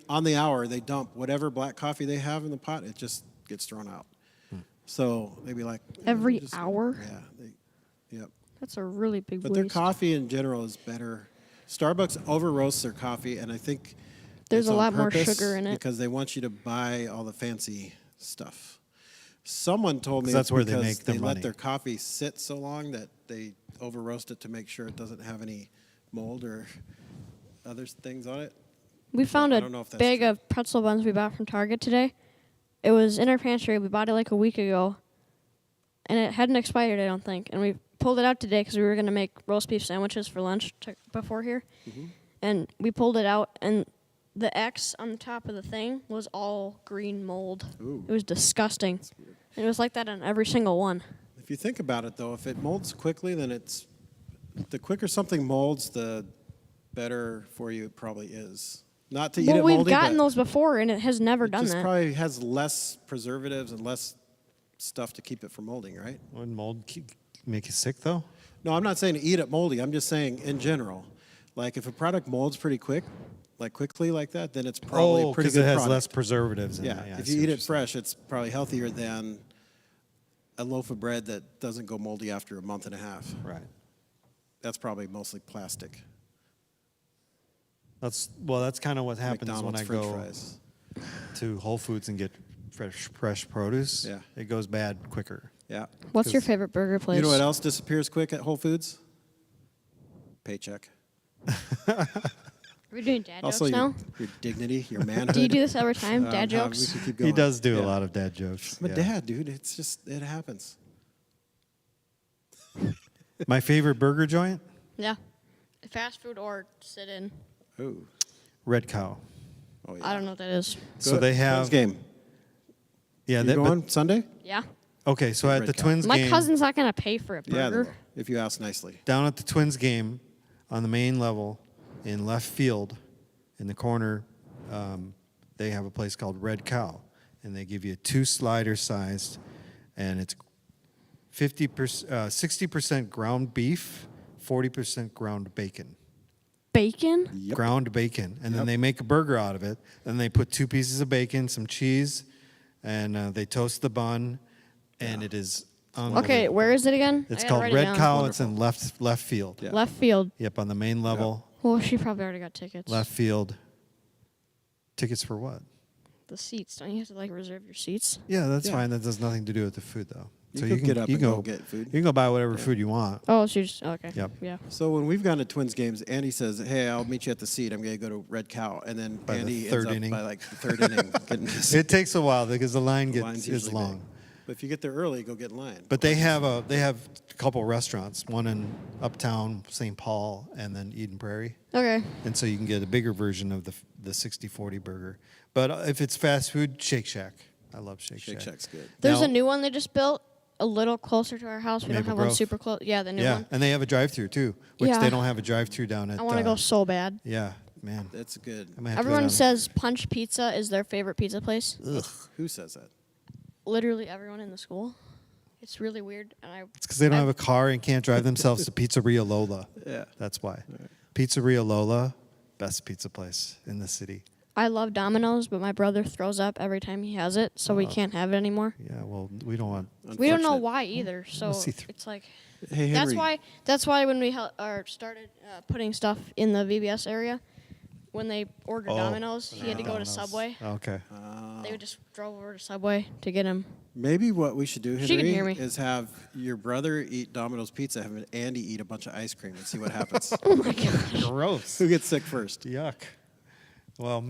Speaker 2: on the hour they dump whatever black coffee they have in the pot. It just gets thrown out. So they'd be like,
Speaker 3: Every hour?
Speaker 2: Yeah. Yep.
Speaker 3: That's a really big
Speaker 2: But their
Speaker 3: waste.
Speaker 2: coffee in general is better. Starbucks over roasts their coffee, and I think
Speaker 3: There's
Speaker 2: it's
Speaker 3: a
Speaker 2: on
Speaker 3: lot more
Speaker 2: purpose
Speaker 3: sugar in it.
Speaker 2: because they want you to buy all the fancy stuff. Someone told me
Speaker 1: 'Cause that's
Speaker 2: it's
Speaker 1: where they
Speaker 2: because
Speaker 1: make their
Speaker 2: they
Speaker 1: money.
Speaker 2: let their coffee sit so long that they over roast it to make sure it doesn't have any mold or other things on it.
Speaker 3: We found
Speaker 2: I
Speaker 3: a
Speaker 2: don't know if that's
Speaker 3: bag
Speaker 2: true.
Speaker 3: of pretzel buns we bought from Target today. It was in our pantry. We bought it like a week ago, and it hadn't expired, I don't think. And we pulled it out today because we were going to make roast beef sandwiches for lunch before here.
Speaker 2: Mm-hmm.
Speaker 3: And we pulled it out, and the X on the top of the thing was all green mold.
Speaker 2: Ooh.
Speaker 3: It was disgusting. And it was like that on every single one.
Speaker 2: If you think about it, though, if it molds quickly, then the quicker something molds, the better for you it probably is. Not to eat
Speaker 3: Well,
Speaker 2: it
Speaker 3: we've
Speaker 2: moldy,
Speaker 3: gotten
Speaker 2: but
Speaker 3: those before, and it has never
Speaker 2: it
Speaker 3: done
Speaker 2: just
Speaker 3: that.
Speaker 2: probably has less preservatives and less stuff to keep it from molding, right?
Speaker 1: Wouldn't mold make you sick, though?
Speaker 2: No, I'm not saying to eat it moldy. I'm just saying in general. Like if a product molds pretty quick, like quickly like that, then it's probably a pretty
Speaker 1: because
Speaker 2: good
Speaker 1: it has
Speaker 2: product.
Speaker 1: less preservatives in
Speaker 2: Yeah,
Speaker 1: it.
Speaker 2: if
Speaker 1: I see
Speaker 2: you
Speaker 1: what
Speaker 2: eat
Speaker 1: you're
Speaker 2: it fresh, it's probably healthier than a loaf of bread that doesn't go moldy after a month and a half.
Speaker 1: saying. Right.
Speaker 2: That's probably mostly plastic.
Speaker 1: That's kind of what happens when
Speaker 2: McDonald's
Speaker 1: I
Speaker 2: French
Speaker 1: go
Speaker 2: fries.
Speaker 1: to Whole Foods and get fresh produce.
Speaker 2: Yeah.
Speaker 1: It goes bad quicker.
Speaker 2: Yeah.
Speaker 3: What's your
Speaker 2: 'Cause
Speaker 3: favorite burger place?
Speaker 2: You know what else disappears quick at Whole Foods? Paycheck.
Speaker 3: Are we doing dad
Speaker 2: Also,
Speaker 3: jokes now?
Speaker 2: your dignity, your manhood.
Speaker 3: Do you do this every time? Dad
Speaker 2: We
Speaker 3: jokes?
Speaker 2: could keep
Speaker 1: He
Speaker 2: going.
Speaker 1: does do a
Speaker 2: Yeah.
Speaker 1: lot of dad jokes.
Speaker 2: I'm a
Speaker 1: yeah.
Speaker 2: dad, dude. It's just, it happens.
Speaker 1: My favorite burger joint,
Speaker 3: Yeah. Fast food or sit in.
Speaker 2: Oh.
Speaker 1: Red Cow.
Speaker 2: Oh, yeah.
Speaker 3: I don't know what that is.
Speaker 1: So they have
Speaker 2: Twins game.
Speaker 1: Yeah,
Speaker 2: You
Speaker 1: that, but-
Speaker 2: going Sunday?
Speaker 3: Yeah.
Speaker 1: okay. So at
Speaker 2: Red
Speaker 1: the
Speaker 2: Cow.
Speaker 1: Twins
Speaker 3: My
Speaker 1: game,
Speaker 3: cousin's not going to pay for a
Speaker 2: Yeah, they
Speaker 3: burger.
Speaker 2: will, if you ask nicely.
Speaker 1: down at the Twins game, on the main level, in left field, in the corner, they have a place called Red Cow, and they give you 2 slider sized, and it's 60% ground beef, 40% ground bacon.
Speaker 3: Bacon?
Speaker 2: Yep.
Speaker 1: Ground bacon, and then they make a burger out of it. Then they put 2 pieces of bacon, some cheese, and they toast the bun, and it is unbelievable.
Speaker 3: Okay, where is it again?
Speaker 1: It's
Speaker 3: I gotta
Speaker 1: called
Speaker 3: write it
Speaker 1: Red
Speaker 3: down.
Speaker 1: Cow. It's in left field.
Speaker 2: Yeah.
Speaker 3: Left field.
Speaker 1: Yep, on the main level,
Speaker 3: Well, she probably already got tickets.
Speaker 1: left field. Tickets for what?
Speaker 3: The seats. Don't you have to like reserve your seats?
Speaker 1: Yeah, that's
Speaker 2: Yeah.
Speaker 1: fine. That does nothing to do with the food, though.
Speaker 2: You could get up and go get food.
Speaker 1: You can go buy whatever food you want.
Speaker 3: Oh, so you just okay.
Speaker 1: Yep.
Speaker 3: Yeah.
Speaker 2: So when we've gone to Twins games, Andy says, "Hey, I'll meet you at the seat. I'm going to go to Red Cow," and then
Speaker 1: By the
Speaker 2: Andy
Speaker 1: third
Speaker 2: ends up
Speaker 1: inning.
Speaker 2: by like the third inning getting his
Speaker 1: It takes a while because the line
Speaker 2: line's
Speaker 1: is
Speaker 2: usually
Speaker 1: long.
Speaker 2: big. But if you get there early, go get in line.
Speaker 1: But they have a couple restaurants, one in Uptown, St. Paul, and then Eden Prairie,
Speaker 3: Okay.
Speaker 1: and so you can get a bigger version of the 60/40 burger. But if it's fast food, Shake Shack. I love Shake Shack.
Speaker 2: Shake Shack's good.
Speaker 3: There's
Speaker 1: Now-
Speaker 3: a new one they just built a little closer to our house. We don't
Speaker 1: Maple
Speaker 3: have one
Speaker 1: Grove.
Speaker 3: super close. Yeah, the new
Speaker 1: Yeah,
Speaker 3: one.
Speaker 1: and they have a drive-through too, which
Speaker 3: Yeah.
Speaker 1: they don't have a drive-through down at.
Speaker 3: I want to go so bad.
Speaker 1: Yeah, man.
Speaker 2: That's good.
Speaker 1: I might have to go
Speaker 3: Everyone
Speaker 1: down.
Speaker 3: says Punch Pizza is their favorite pizza place.
Speaker 1: Ugh.
Speaker 2: Who says that?
Speaker 3: Literally everyone in the school. It's really weird, and
Speaker 1: It's because they don't have a car and can't drive themselves to Pizzeria Lola.
Speaker 2: Yeah.
Speaker 1: That's why. Pizzeria Lola, best pizza place in the city.
Speaker 3: I love Domino's, but my brother throws up every time he has it, so we can't have it anymore.
Speaker 1: Yeah, well, we don't want.
Speaker 3: We don't know
Speaker 2: Unfortunate.
Speaker 3: why either. So
Speaker 1: see through-
Speaker 3: it's like
Speaker 2: Hey, Henry.
Speaker 3: that's why when we started putting stuff in the VBS area, when they ordered
Speaker 1: Oh,
Speaker 3: Domino's, he had to go to
Speaker 1: Domino's.
Speaker 3: Subway.
Speaker 1: Okay.
Speaker 3: They would just drove over to Subway to get him.
Speaker 2: Maybe what we should do,
Speaker 3: She can
Speaker 2: Henry,
Speaker 3: hear me.
Speaker 2: is have your brother eat Domino's pizza, have Andy eat a bunch of ice cream, and see what happens.
Speaker 3: Oh my gosh.
Speaker 1: Gross.
Speaker 2: Who gets sick first?
Speaker 1: Yuck. Well,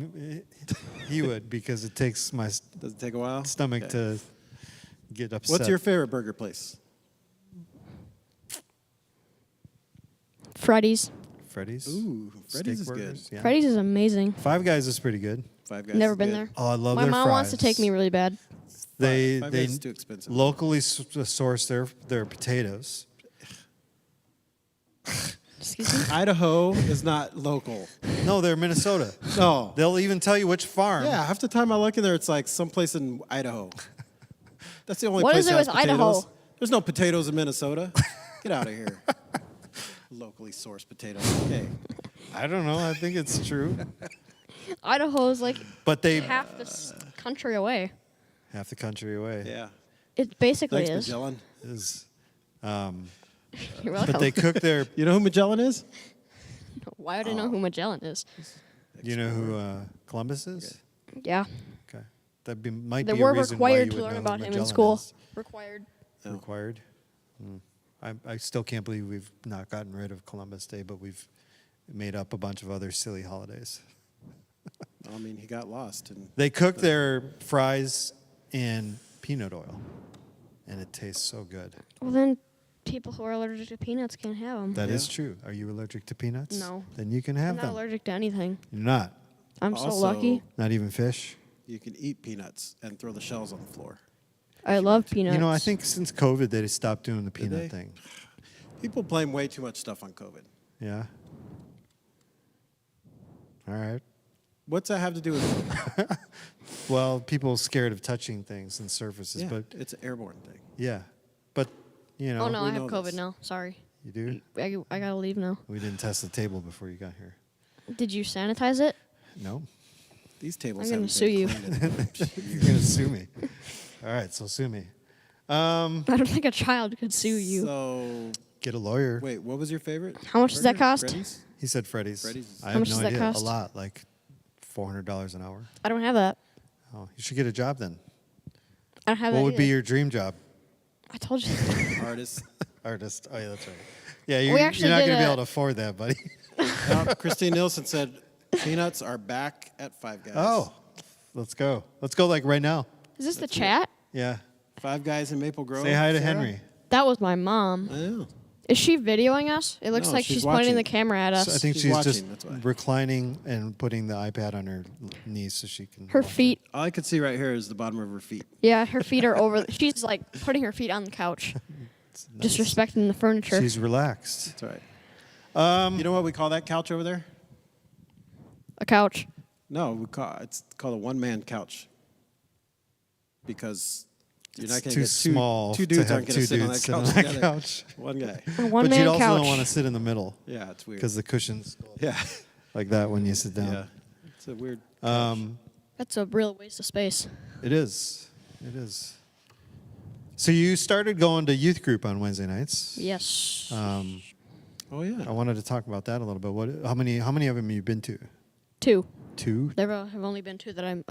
Speaker 1: he would because it takes my
Speaker 2: Does it take a while?
Speaker 1: stomach
Speaker 2: Okay.
Speaker 1: to get upset.
Speaker 2: What's your favorite burger place?
Speaker 3: Freddy's.
Speaker 1: Freddy's?
Speaker 2: Ooh, Freddy's
Speaker 1: Steak
Speaker 2: is good.
Speaker 1: burgers? Yeah.
Speaker 3: Freddy's is amazing.
Speaker 1: Five Guys is pretty good.
Speaker 2: Five Guys.
Speaker 3: Never
Speaker 2: is
Speaker 3: been
Speaker 2: good.
Speaker 3: there.
Speaker 1: Oh, I love
Speaker 3: My
Speaker 1: their
Speaker 3: mom
Speaker 1: fries.
Speaker 3: wants to take me really bad.
Speaker 1: They
Speaker 2: Five
Speaker 1: they
Speaker 2: Guys is too expensive.
Speaker 1: locally source their potatoes.
Speaker 3: Excuse me.
Speaker 2: Idaho is not local.
Speaker 1: No, they're Minnesota.
Speaker 2: No.
Speaker 1: They'll even tell you which farm.
Speaker 2: Yeah, half the time I look in there, it's like someplace in Idaho. That's the only
Speaker 3: What
Speaker 2: place
Speaker 3: is it
Speaker 2: that has
Speaker 3: with
Speaker 2: potatoes.
Speaker 3: Idaho?
Speaker 2: There's no potatoes in Minnesota. Get out of here. Locally sourced potatoes. Okay.
Speaker 1: I don't know. I think it's true.
Speaker 3: Idaho's like
Speaker 1: But they
Speaker 3: half this country away.
Speaker 1: half the country away
Speaker 2: Yeah.
Speaker 3: It basically
Speaker 2: Thanks,
Speaker 3: is.
Speaker 2: Magellan.
Speaker 1: is.
Speaker 3: You're welcome.
Speaker 2: Oh.
Speaker 1: But they cook their.
Speaker 2: You know who Magellan is?
Speaker 3: Why would I know who Magellan is?
Speaker 1: You know who Columbus is?
Speaker 3: Yeah.
Speaker 1: Okay, that might
Speaker 3: They
Speaker 1: be a
Speaker 3: were
Speaker 1: reason why
Speaker 3: required
Speaker 1: you
Speaker 3: to
Speaker 1: would
Speaker 3: learn
Speaker 1: know who
Speaker 3: about him in
Speaker 1: Magellan
Speaker 3: school.
Speaker 1: is.
Speaker 3: Required.
Speaker 2: Oh.
Speaker 1: Required. I still can't believe we've not gotten rid of Columbus Day, but we've made up a bunch of other silly holidays.
Speaker 2: I mean, he got lost. And
Speaker 1: They cook their fries in peanut oil, and it tastes so good.
Speaker 3: Well, then people who are allergic to peanuts can't have them.
Speaker 1: That is
Speaker 2: Yeah.
Speaker 1: true. Are you allergic to peanuts?
Speaker 3: No.
Speaker 1: Then you can
Speaker 3: I'm
Speaker 1: have
Speaker 3: not
Speaker 1: them.
Speaker 3: allergic to anything.
Speaker 1: You're not.
Speaker 3: I'm so
Speaker 2: Also-
Speaker 3: lucky.
Speaker 1: Not even fish.
Speaker 2: you can eat peanuts and throw the shells on the floor.
Speaker 3: I love peanuts.
Speaker 1: You know, I think since COVID they stopped doing the
Speaker 2: Did
Speaker 1: peanut
Speaker 2: they?
Speaker 1: thing.
Speaker 2: People blame way too much stuff on COVID.
Speaker 1: Yeah. All right.
Speaker 2: What's that have to do with
Speaker 1: Well, people are scared of touching things and surfaces,
Speaker 2: Yeah,
Speaker 1: but
Speaker 2: it's an airborne thing.
Speaker 1: yeah. But you know,
Speaker 3: Oh no,
Speaker 2: we
Speaker 3: I have
Speaker 2: know
Speaker 3: COVID
Speaker 2: this.
Speaker 3: now. Sorry.
Speaker 1: you do.
Speaker 3: I gotta leave now.
Speaker 1: We didn't test the table before you got here.
Speaker 3: Did you sanitize it?
Speaker 1: No.
Speaker 2: These tables
Speaker 3: I'm gonna
Speaker 2: haven't
Speaker 3: sue
Speaker 2: been
Speaker 3: you.
Speaker 2: cleaned in-
Speaker 1: You're gonna sue me. All right, so sue me.
Speaker 3: I don't think a child could sue you.
Speaker 2: So,
Speaker 1: Get a lawyer.
Speaker 2: wait, what was your favorite?
Speaker 3: How much does that
Speaker 2: burger?
Speaker 3: cost?
Speaker 2: Freddy's?
Speaker 1: He said Freddy's.
Speaker 2: Freddy's.
Speaker 1: I
Speaker 3: How
Speaker 1: have
Speaker 3: much
Speaker 1: no
Speaker 3: does that
Speaker 1: idea.
Speaker 3: cost?
Speaker 1: A lot, like $400 an hour.
Speaker 3: I don't have that.
Speaker 1: Oh, you should get a job then.
Speaker 3: I don't have
Speaker 1: What
Speaker 3: that.
Speaker 1: would be
Speaker 3: either.
Speaker 1: your dream job?
Speaker 3: I told you.
Speaker 2: Artist.
Speaker 1: Artist. Oh yeah, that's right. Yeah,
Speaker 3: We
Speaker 1: you're
Speaker 3: actually
Speaker 1: not
Speaker 3: did
Speaker 1: gonna be
Speaker 3: a-
Speaker 1: able to afford that, buddy.
Speaker 2: Christine Nielsen said peanuts are back at Five Guys.
Speaker 1: Oh, let's go. Let's go like right now.
Speaker 3: Is this the chat?
Speaker 1: Yeah.
Speaker 2: Five Guys in Maple Grove.
Speaker 1: Say hi to
Speaker 2: Sarah?
Speaker 1: Henry.
Speaker 3: That was my mom.
Speaker 2: I know.
Speaker 3: Is she videoing us? It looks
Speaker 2: No,
Speaker 3: like
Speaker 2: she's
Speaker 3: she's pointing
Speaker 2: watching.
Speaker 3: the camera at us.
Speaker 1: So I think
Speaker 2: She's
Speaker 1: she's
Speaker 2: watching,
Speaker 1: just
Speaker 2: that's why.
Speaker 1: reclining and putting the iPad on her knees so she can.
Speaker 3: Her
Speaker 1: watch it.
Speaker 3: feet.
Speaker 2: All I could see right here is the bottom of her feet.
Speaker 3: Yeah, her feet are over. She's like putting her feet on the couch, disrespecting the furniture.
Speaker 1: She's relaxed.
Speaker 2: That's right. You know what we call that couch over there?
Speaker 3: A couch.
Speaker 2: No, it's called a one-man couch. because you're not
Speaker 1: It's
Speaker 2: going
Speaker 1: too
Speaker 2: to get
Speaker 1: small
Speaker 2: two
Speaker 1: to
Speaker 2: dudes
Speaker 1: have
Speaker 2: aren't going
Speaker 1: two
Speaker 2: to sit on
Speaker 1: dudes
Speaker 2: that couch
Speaker 1: sit on that
Speaker 2: together.
Speaker 1: couch.
Speaker 2: One guy.
Speaker 3: A one
Speaker 1: But
Speaker 3: man
Speaker 1: you'd also
Speaker 3: couch.
Speaker 1: don't want to sit in the middle
Speaker 2: Yeah, it's weird.
Speaker 1: because the cushions go
Speaker 2: Yeah.
Speaker 1: like that when you sit
Speaker 2: Yeah.
Speaker 1: down.
Speaker 2: It's a weird couch.
Speaker 3: That's a real waste of space.
Speaker 1: It is. It is. So you started going to youth group on Wednesday nights.
Speaker 3: Yes.
Speaker 2: Oh, yeah.
Speaker 1: I wanted to talk about that a little bit. How many of them have you been to?
Speaker 3: 2.
Speaker 1: 2?
Speaker 3: There have only been 2 that I'm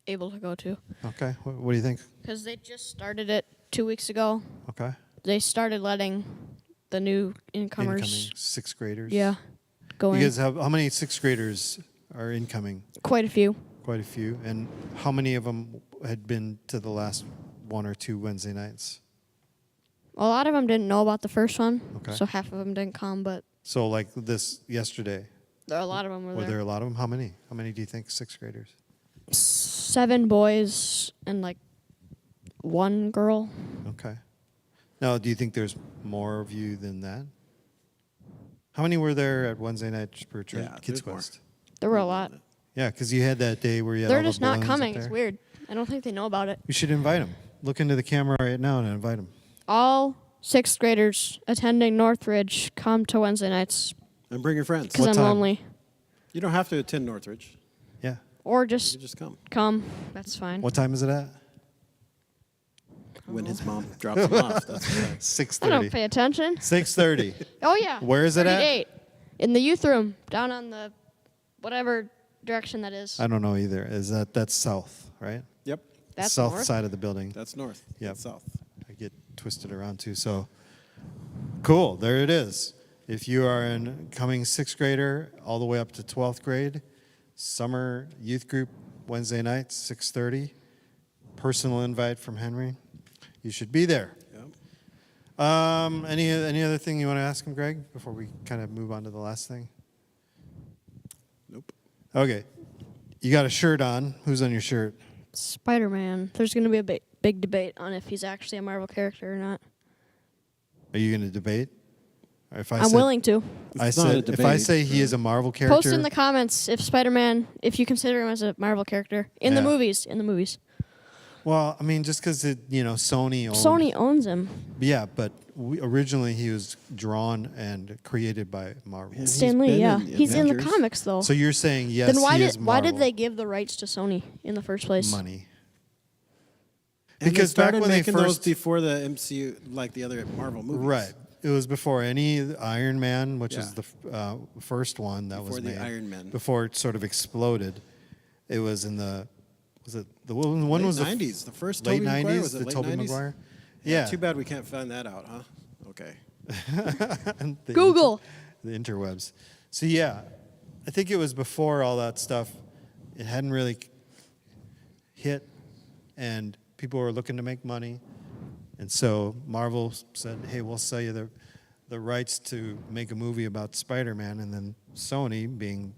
Speaker 3: able to go to.
Speaker 1: Okay. What do you think?
Speaker 3: Because they just started it 2 weeks ago.
Speaker 1: Okay.
Speaker 3: They started letting the new incomers.
Speaker 1: Incoming 6th graders.
Speaker 3: Yeah. Go
Speaker 1: You
Speaker 3: in.
Speaker 1: guys have how many 6th graders are incoming?
Speaker 3: Quite a few.
Speaker 1: Quite a few. And how many of them had been to the last 1 or 2 Wednesday nights?
Speaker 3: A lot of them didn't know about the first one.
Speaker 1: Okay.
Speaker 3: So half of them didn't come, but
Speaker 1: So like this yesterday,
Speaker 3: a lot of them were
Speaker 1: were
Speaker 3: there.
Speaker 1: there a lot of them? How many? How many do you think 6th graders?
Speaker 3: 7 boys and like 1 girl.
Speaker 1: Okay. Now, do you think there's more of you than that? How many were there at Wednesday night for
Speaker 2: Yeah,
Speaker 1: Kids
Speaker 2: there's more.
Speaker 1: Quest?
Speaker 3: There were a lot.
Speaker 1: Yeah, because you had that day where you had
Speaker 3: They're
Speaker 1: all the
Speaker 3: just not
Speaker 1: balloons up
Speaker 3: coming. It's
Speaker 1: there.
Speaker 3: weird. I don't think they know about it.
Speaker 1: You should invite them. Look into the camera right now and invite them.
Speaker 3: All 6th graders attending Northridge come to Wednesday nights
Speaker 2: And bring your friends.
Speaker 3: because I'm
Speaker 1: time?
Speaker 3: lonely.
Speaker 2: You don't have to attend Northridge.
Speaker 1: Yeah.
Speaker 3: Or
Speaker 2: You
Speaker 3: just
Speaker 2: just come.
Speaker 3: come. That's fine.
Speaker 1: What time is it at?
Speaker 2: When his mom drops him off. That's right.
Speaker 1: 6:30.
Speaker 3: I don't pay attention.
Speaker 1: 6:30.
Speaker 3: Oh, yeah.
Speaker 1: Where is it at?
Speaker 3: 38. In the youth room, down on the whatever direction that is.
Speaker 1: I don't know either. That's south, right?
Speaker 2: Yep.
Speaker 3: That's
Speaker 1: south
Speaker 3: north.
Speaker 1: side of the building.
Speaker 2: That's north.
Speaker 1: Yep.
Speaker 2: That's south.
Speaker 1: I get twisted around too. So cool. There it is. If you are an coming 6th grader all the way up to 12th grade, summer youth group Wednesday nights, 6:30. Personal invite from Henry. You should be there.
Speaker 2: Yep.
Speaker 1: Any other thing you want to ask him, Greg, before we kind of move on to the last thing?
Speaker 2: Nope.
Speaker 1: Okay. You got a shirt on. Who's on your shirt?
Speaker 3: Spider-Man. There's going to be a big debate on if he's actually a Marvel character or not.
Speaker 1: Are you going to debate? Or if
Speaker 3: I'm willing to.
Speaker 2: It's not a
Speaker 1: if I
Speaker 2: debate.
Speaker 1: say he is a Marvel character,
Speaker 3: Post in the comments if Spider-Man, if you consider him as a Marvel character in the
Speaker 1: Yeah.
Speaker 3: movies. In the movies,
Speaker 1: well, I mean, just because Sony owned.
Speaker 3: Sony owns him.
Speaker 1: Yeah, but originally he was drawn and created by Marvel.
Speaker 2: Yeah. He's
Speaker 3: Stan Lee,
Speaker 2: been
Speaker 3: yeah,
Speaker 2: in the
Speaker 3: he's in the
Speaker 2: Avengers.
Speaker 3: comics though.
Speaker 1: So you're saying yes?
Speaker 3: then why
Speaker 1: he
Speaker 3: did
Speaker 1: is
Speaker 3: why did
Speaker 1: Marvel.
Speaker 3: they give the rights to Sony in the first place?
Speaker 1: money?
Speaker 2: And
Speaker 1: Because
Speaker 2: they
Speaker 1: back
Speaker 2: started
Speaker 1: when they
Speaker 2: making those
Speaker 1: first-
Speaker 2: before the MCU, like the other Marvel movies.
Speaker 1: Right. It was before any Iron Man, which is
Speaker 2: Yeah.
Speaker 1: the first one that
Speaker 2: Before
Speaker 1: was
Speaker 2: the
Speaker 1: made.
Speaker 2: Iron Man.
Speaker 1: Before it sort of exploded. It was in the. Was it the one?
Speaker 2: Late
Speaker 1: Was the
Speaker 2: 90s. The first
Speaker 1: late
Speaker 2: Tobey Maguire
Speaker 1: 90s?
Speaker 2: was it
Speaker 1: The
Speaker 2: late
Speaker 1: Tobey
Speaker 2: 90s?
Speaker 1: Maguire. Yeah.
Speaker 2: Too bad we can't find that out, huh? Okay.
Speaker 1: And the
Speaker 3: Google.
Speaker 1: the interwebs. So yeah, I think it was before all that stuff. It hadn't really hit, and people were looking to make money, and so Marvel said, "Hey, we'll sell you the rights to make a movie about Spider-Man," and then Sony, being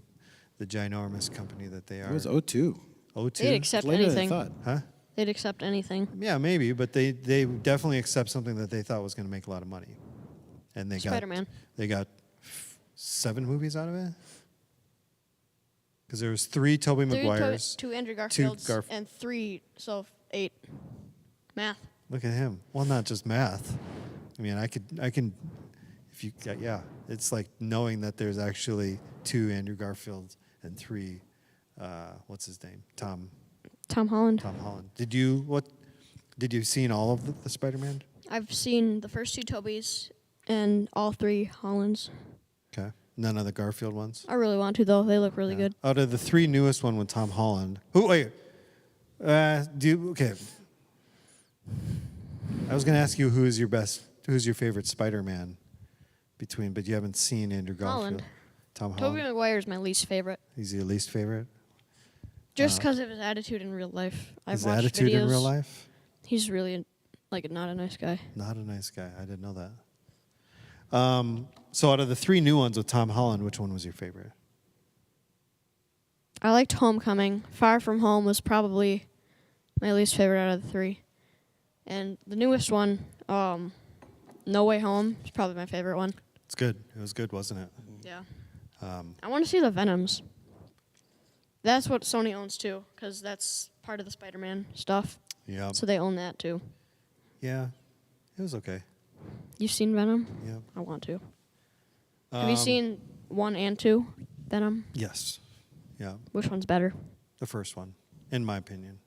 Speaker 1: the ginormous company that they are,
Speaker 2: It was 02.
Speaker 1: O2.
Speaker 3: They'd accept
Speaker 2: Later than I
Speaker 3: anything.
Speaker 2: thought.
Speaker 1: Huh?
Speaker 3: They'd accept anything.
Speaker 1: Yeah, maybe, but they definitely accept something that they thought was going to make a lot of money, and they
Speaker 3: Spider-Man.
Speaker 1: got 7 movies out of it. Because there was 3 Tobey Maguires.
Speaker 3: 2 Andrew Garfields,
Speaker 1: Garf-
Speaker 3: and 3, so 8. Math.
Speaker 1: Look at him. Well, not just math. I mean, I can. If you, yeah, it's like knowing that there's actually 2 Andrew Garfields and 3. What's his name? Tom
Speaker 3: Tom
Speaker 1: Holland. Did you seen all of the Spider-Man?
Speaker 3: I've seen the first 2 Tobys and all 3 Hollands.
Speaker 1: Okay. None of the Garfield ones.
Speaker 3: I really want to though. They look really
Speaker 1: Yeah.
Speaker 3: good.
Speaker 1: Out of the 3 newest one with Tom Holland. Okay. I was going to ask you who's your favorite Spider-Man but you haven't seen Andrew Garfield.
Speaker 3: Holland.
Speaker 1: Tom
Speaker 3: Tobey
Speaker 1: Holland.
Speaker 3: Maguire is my least favorite.
Speaker 1: He's your least favorite?
Speaker 3: Just because of his attitude in real life. I've
Speaker 1: His
Speaker 3: watched
Speaker 1: attitude
Speaker 3: videos.
Speaker 1: in real life?
Speaker 3: He's really not a nice guy.
Speaker 1: Not a nice guy. I didn't know that. So out of the 3 new ones with Tom Holland, which one was your favorite?
Speaker 3: I liked Homecoming. Far From Home was probably my least favorite out of the 3. And the newest one, No Way Home, is probably my favorite one.
Speaker 1: It's good. It was good, wasn't it?
Speaker 3: Yeah. I want to see the Venoms. That's what Sony owns too, because that's part of the Spider-Man stuff.
Speaker 1: Yeah.
Speaker 3: So they own that too.
Speaker 1: Yeah. It was okay.
Speaker 3: You've seen Venom?
Speaker 1: Yeah.
Speaker 3: I want to. Have you seen 1 and 2 Venom?
Speaker 1: Yes. Yeah.
Speaker 3: Which one's better?
Speaker 1: The first one, in my opinion.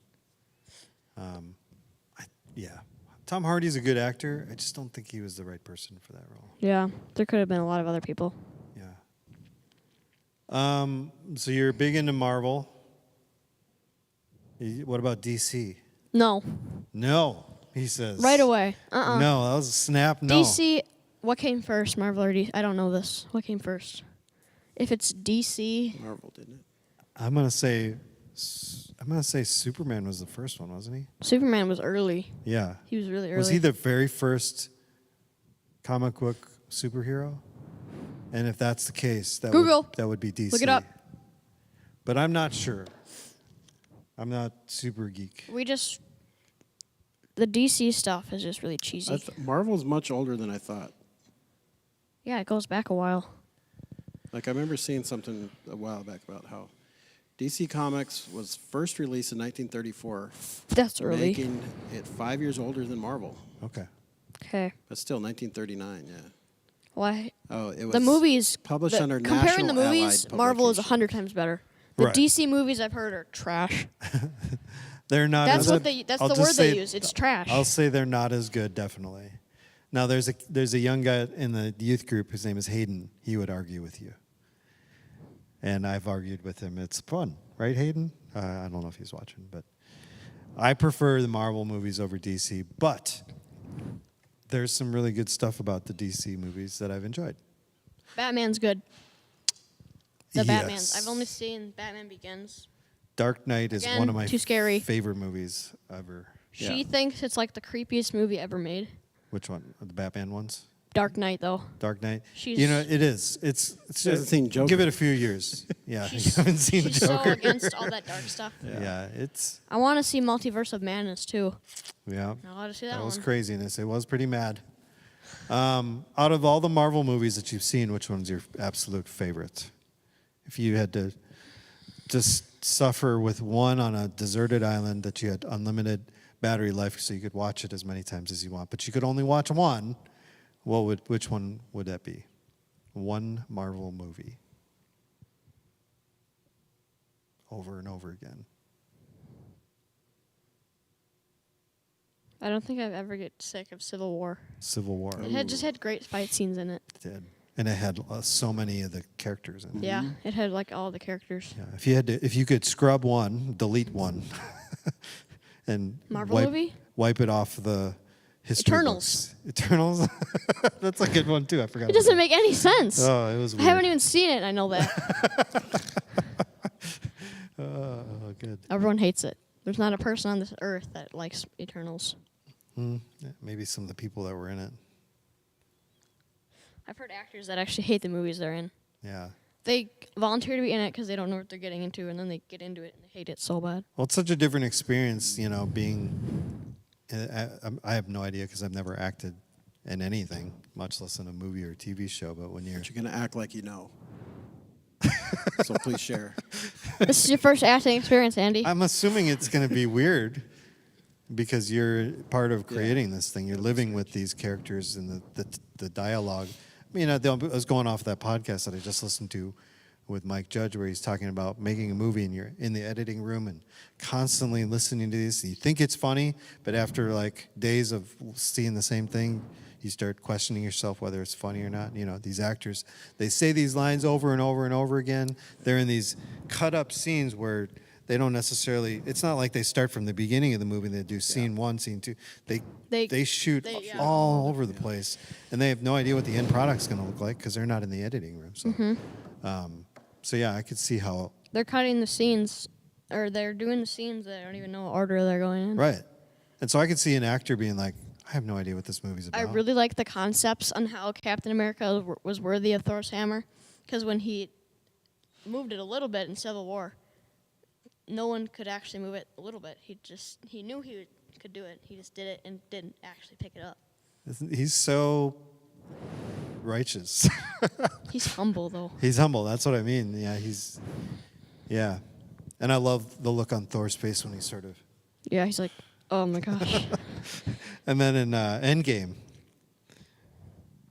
Speaker 1: Yeah. Tom Hardy's a good actor. I just don't think he was the right person for that role.
Speaker 3: Yeah, there could have been a lot of other people.
Speaker 1: Yeah. So you're big into Marvel. What about DC?
Speaker 3: No,
Speaker 1: No, he says.
Speaker 3: right away.
Speaker 1: No, that was a snap. No.
Speaker 3: DC, what came first, Marvel or DC? I don't know this. What came first? If it's DC,
Speaker 2: Marvel, didn't it?
Speaker 1: I'm gonna say Superman was the first one, wasn't he?
Speaker 3: Superman was early.
Speaker 1: Yeah.
Speaker 3: He was really early.
Speaker 1: Was he the very first comic book superhero? And if that's the case, that
Speaker 3: Google.
Speaker 1: that would be DC.
Speaker 3: Look it up.
Speaker 1: But I'm not sure. I'm not super geek.
Speaker 3: The DC stuff is just really cheesy.
Speaker 2: Marvel's much older than I thought.
Speaker 3: Yeah, it goes back a while.
Speaker 2: Like, I remember seeing something a while back about how DC Comics was first released in 1934.
Speaker 3: That's early.
Speaker 2: Making it 5 years older than Marvel.
Speaker 1: Okay.
Speaker 3: Okay.
Speaker 2: But still, 1939, yeah.
Speaker 3: Why?
Speaker 2: Oh, it was
Speaker 3: The movies
Speaker 2: published under
Speaker 3: comparing the
Speaker 2: National
Speaker 3: movies,
Speaker 2: Allied
Speaker 3: Marvel is
Speaker 2: Publication.
Speaker 3: 100 times better. The
Speaker 1: Right.
Speaker 3: DC movies I've heard are trash.
Speaker 1: They're not
Speaker 3: That's
Speaker 1: as
Speaker 3: what
Speaker 1: good.
Speaker 3: that's
Speaker 1: I'll
Speaker 3: the
Speaker 1: just
Speaker 3: word they
Speaker 1: say-
Speaker 3: use. It's trash.
Speaker 1: I'll say they're not as good, definitely. Now there's a young guy in the youth group, his name is Hayden. He would argue with you. And I've argued with him. It's fun, right, Hayden? I don't know if he's watching, but I prefer the Marvel movies over DC, but there's some really good stuff about the DC movies that I've enjoyed.
Speaker 3: Batman's good. The
Speaker 1: Yes.
Speaker 3: Batman's. I've only seen Batman Begins.
Speaker 1: Dark Knight is
Speaker 3: Again,
Speaker 1: one of my
Speaker 3: too scary.
Speaker 1: favorite movies ever.
Speaker 3: She thinks it's like the creepiest movie ever made.
Speaker 1: Which one? The Batman ones?
Speaker 3: Dark Knight, though.
Speaker 1: Dark Knight.
Speaker 3: She's-
Speaker 1: You know, it is. It's
Speaker 2: She hasn't seen Joker.
Speaker 1: Give it a few years. Yeah, you
Speaker 3: She's,
Speaker 1: haven't seen
Speaker 3: she's
Speaker 1: Joker.
Speaker 3: so against all that dark stuff.
Speaker 1: Yeah, it's
Speaker 3: I want to see Multiverse of Madness, too.
Speaker 1: yeah.
Speaker 3: Not allowed to see that
Speaker 1: That was
Speaker 3: one.
Speaker 1: craziness. It was pretty mad. Out of all the Marvel movies that you've seen, which one's your absolute favorite? If you had to just suffer with one on a deserted island that you had unlimited battery life, so you could watch it as many times as you want, but you could only watch one, which one would that be? One Marvel movie. Over and over again.
Speaker 3: I don't think I've ever get sick of Civil War.
Speaker 1: Civil War.
Speaker 3: It just had great fight scenes in it.
Speaker 1: It did. And it had so many of the characters in it.
Speaker 3: Yeah, it had like all the characters.
Speaker 1: Yeah, if you could scrub one, delete one, and
Speaker 3: Marvel movie?
Speaker 1: wipe it off the history
Speaker 3: Eternals.
Speaker 1: books. Eternals. That's a good one too. I forgot.
Speaker 3: It doesn't make any sense.
Speaker 1: Oh, it was
Speaker 3: I
Speaker 1: weird.
Speaker 3: haven't even seen it. I know that.
Speaker 1: Oh, good.
Speaker 3: Everyone hates it. There's not a person on this earth that likes Eternals.
Speaker 1: Yeah, maybe some of the people that were in it.
Speaker 3: I've heard actors that actually hate the movies they're in.
Speaker 1: Yeah.
Speaker 3: They volunteer to be in it because they don't know what they're getting into, and then they get into it and they hate it so bad.
Speaker 1: Well, it's such a different experience, being. I have no idea because I've never acted in anything, much less in a movie or TV show. But when you're
Speaker 2: But you're going to act like you know. So please share.
Speaker 3: This is your first acting experience, Andy.
Speaker 1: I'm assuming it's going to be weird because you're part of creating this thing. You're living with these characters and the dialogue. I mean, I was going off that podcast that I just listened to with Mike Judge where he's talking about making a movie and you're in the editing room and constantly listening to this. You think it's funny, but after like days of seeing the same thing, you start questioning yourself whether it's funny or not. These actors, they say these lines over and over and over again. They're in these cut up scenes where they don't necessarily, it's not like they start from the beginning of the movie and they do scene one, scene two. They shoot all over the place and they have no idea what the end product's going to look like because they're not in the editing room. So, so yeah, I could see how.
Speaker 3: They're cutting the scenes, or they're doing the scenes that I don't even know what order they're going in.
Speaker 1: Right. And so I could see an actor being like, I have no idea what this movie's about.
Speaker 3: I really like the concepts on how Captain America was worthy of Thor's hammer, because when he moved it a little bit in Civil War, no one could actually move it a little bit. He knew he could do it. He just did it and didn't actually pick it up.
Speaker 1: He's so righteous.
Speaker 3: He's humble, though.
Speaker 1: He's humble. That's what I mean. Yeah. And I love the look on Thor's face when he sort of,
Speaker 3: Yeah, he's like, Oh my gosh.
Speaker 1: And then in Endgame,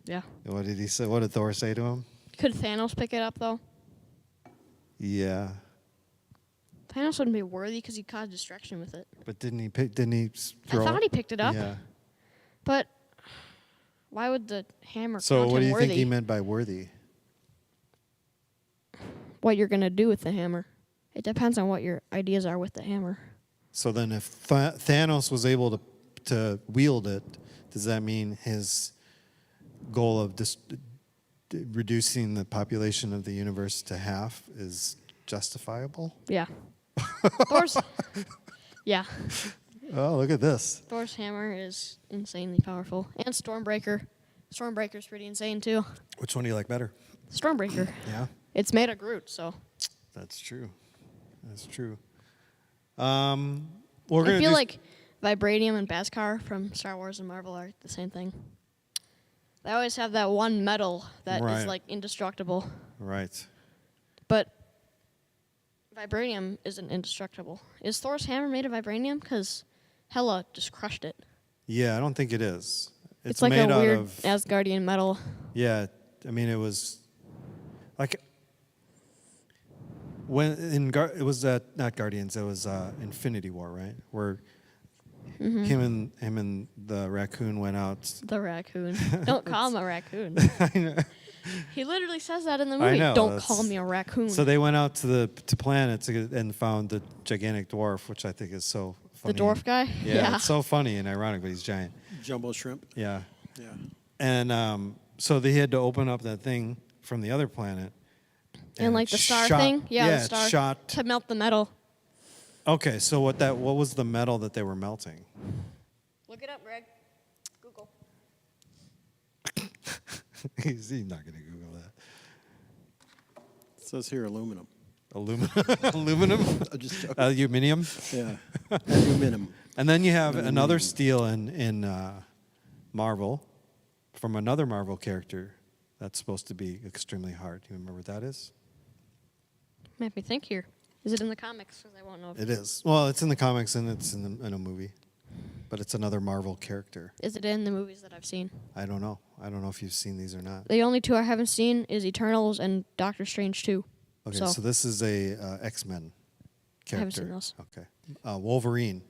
Speaker 3: Yeah.
Speaker 1: what did he say? What did Thor say to him?
Speaker 3: Could Thanos pick it up though?
Speaker 1: Yeah,
Speaker 3: Thanos wouldn't be worthy because he caused destruction with it.
Speaker 1: but didn't he pick? Didn't he throw?
Speaker 3: I thought he picked it up,
Speaker 1: Yeah.
Speaker 3: but why would the hammer
Speaker 1: So
Speaker 3: count
Speaker 1: what do
Speaker 3: him
Speaker 1: you
Speaker 3: worthy?
Speaker 1: think he meant by worthy?
Speaker 3: What you're gonna do with the hammer? It depends on what your ideas are with the hammer.
Speaker 1: So then, if Thanos was able to wield it, does that mean his goal of reducing the population of the universe to half is justifiable?
Speaker 3: Yeah. Thor's. Yeah.
Speaker 1: Oh, look at this.
Speaker 3: Thor's hammer is insanely powerful, and Stormbreaker. Stormbreaker's pretty insane too.
Speaker 1: Which one do you like better?
Speaker 3: Stormbreaker.
Speaker 1: Yeah,
Speaker 3: It's made of Groot, so
Speaker 1: that's true. That's true. We're
Speaker 3: I
Speaker 1: gonna
Speaker 3: feel
Speaker 1: do
Speaker 3: like Vibranium and Beskar from Star Wars and Marvel are the same thing. They always have that one metal that is
Speaker 1: Right.
Speaker 3: like indestructible,
Speaker 1: right.
Speaker 3: but Vibranium isn't indestructible. Is Thor's hammer made of Vibranium? Because Hela just crushed it.
Speaker 1: Yeah, I don't think it is.
Speaker 3: It's like
Speaker 1: made
Speaker 3: a
Speaker 1: out
Speaker 3: weird
Speaker 1: of
Speaker 3: Asgardian metal.
Speaker 1: Yeah, I mean, it was like when it was not Guardians, it was Infinity War, right? Where him and the raccoon went out.
Speaker 3: The raccoon. Don't call him a raccoon.
Speaker 1: I know.
Speaker 3: He literally says that in the
Speaker 1: I
Speaker 3: movie.
Speaker 1: know,
Speaker 3: Don't
Speaker 1: that's-
Speaker 3: call me a raccoon.
Speaker 1: So they went out to planets and found the gigantic dwarf, which I think is so
Speaker 3: the
Speaker 1: funny.
Speaker 3: dwarf guy?
Speaker 1: Yeah, it's so funny and ironic, but he's giant.
Speaker 2: Jumbo shrimp.
Speaker 1: Yeah,
Speaker 2: Yeah.
Speaker 1: and so they had to open up that thing from the other planet.
Speaker 3: And like the star
Speaker 1: shot-
Speaker 3: thing? Yeah, the
Speaker 1: it
Speaker 3: star.
Speaker 1: shot.
Speaker 3: To melt the metal.
Speaker 1: Okay, so what was the metal that they were melting?
Speaker 3: Look it up, Greg. Google.
Speaker 1: He's not going to Google that.
Speaker 2: It says here aluminum.
Speaker 1: Aluminum, aluminum,
Speaker 2: I'm just joking.
Speaker 1: aluminium,
Speaker 2: Yeah. Aluminum.
Speaker 1: and then you have another steel in Marvel from another Marvel character that's supposed to be extremely hard. You remember what that is?
Speaker 3: Make me think here. Is it in the comics? Because I won't know.
Speaker 1: It is. Well, it's in the comics and it's in a movie, but it's another Marvel character.
Speaker 3: Is it in the movies that I've seen?
Speaker 1: I don't know. I don't know if you've seen these or not.
Speaker 3: The only two I haven't seen is Eternals and Doctor Strange 2.
Speaker 1: Okay, so this is a X-Men character.
Speaker 3: I haven't seen those.
Speaker 1: Okay, Wolverine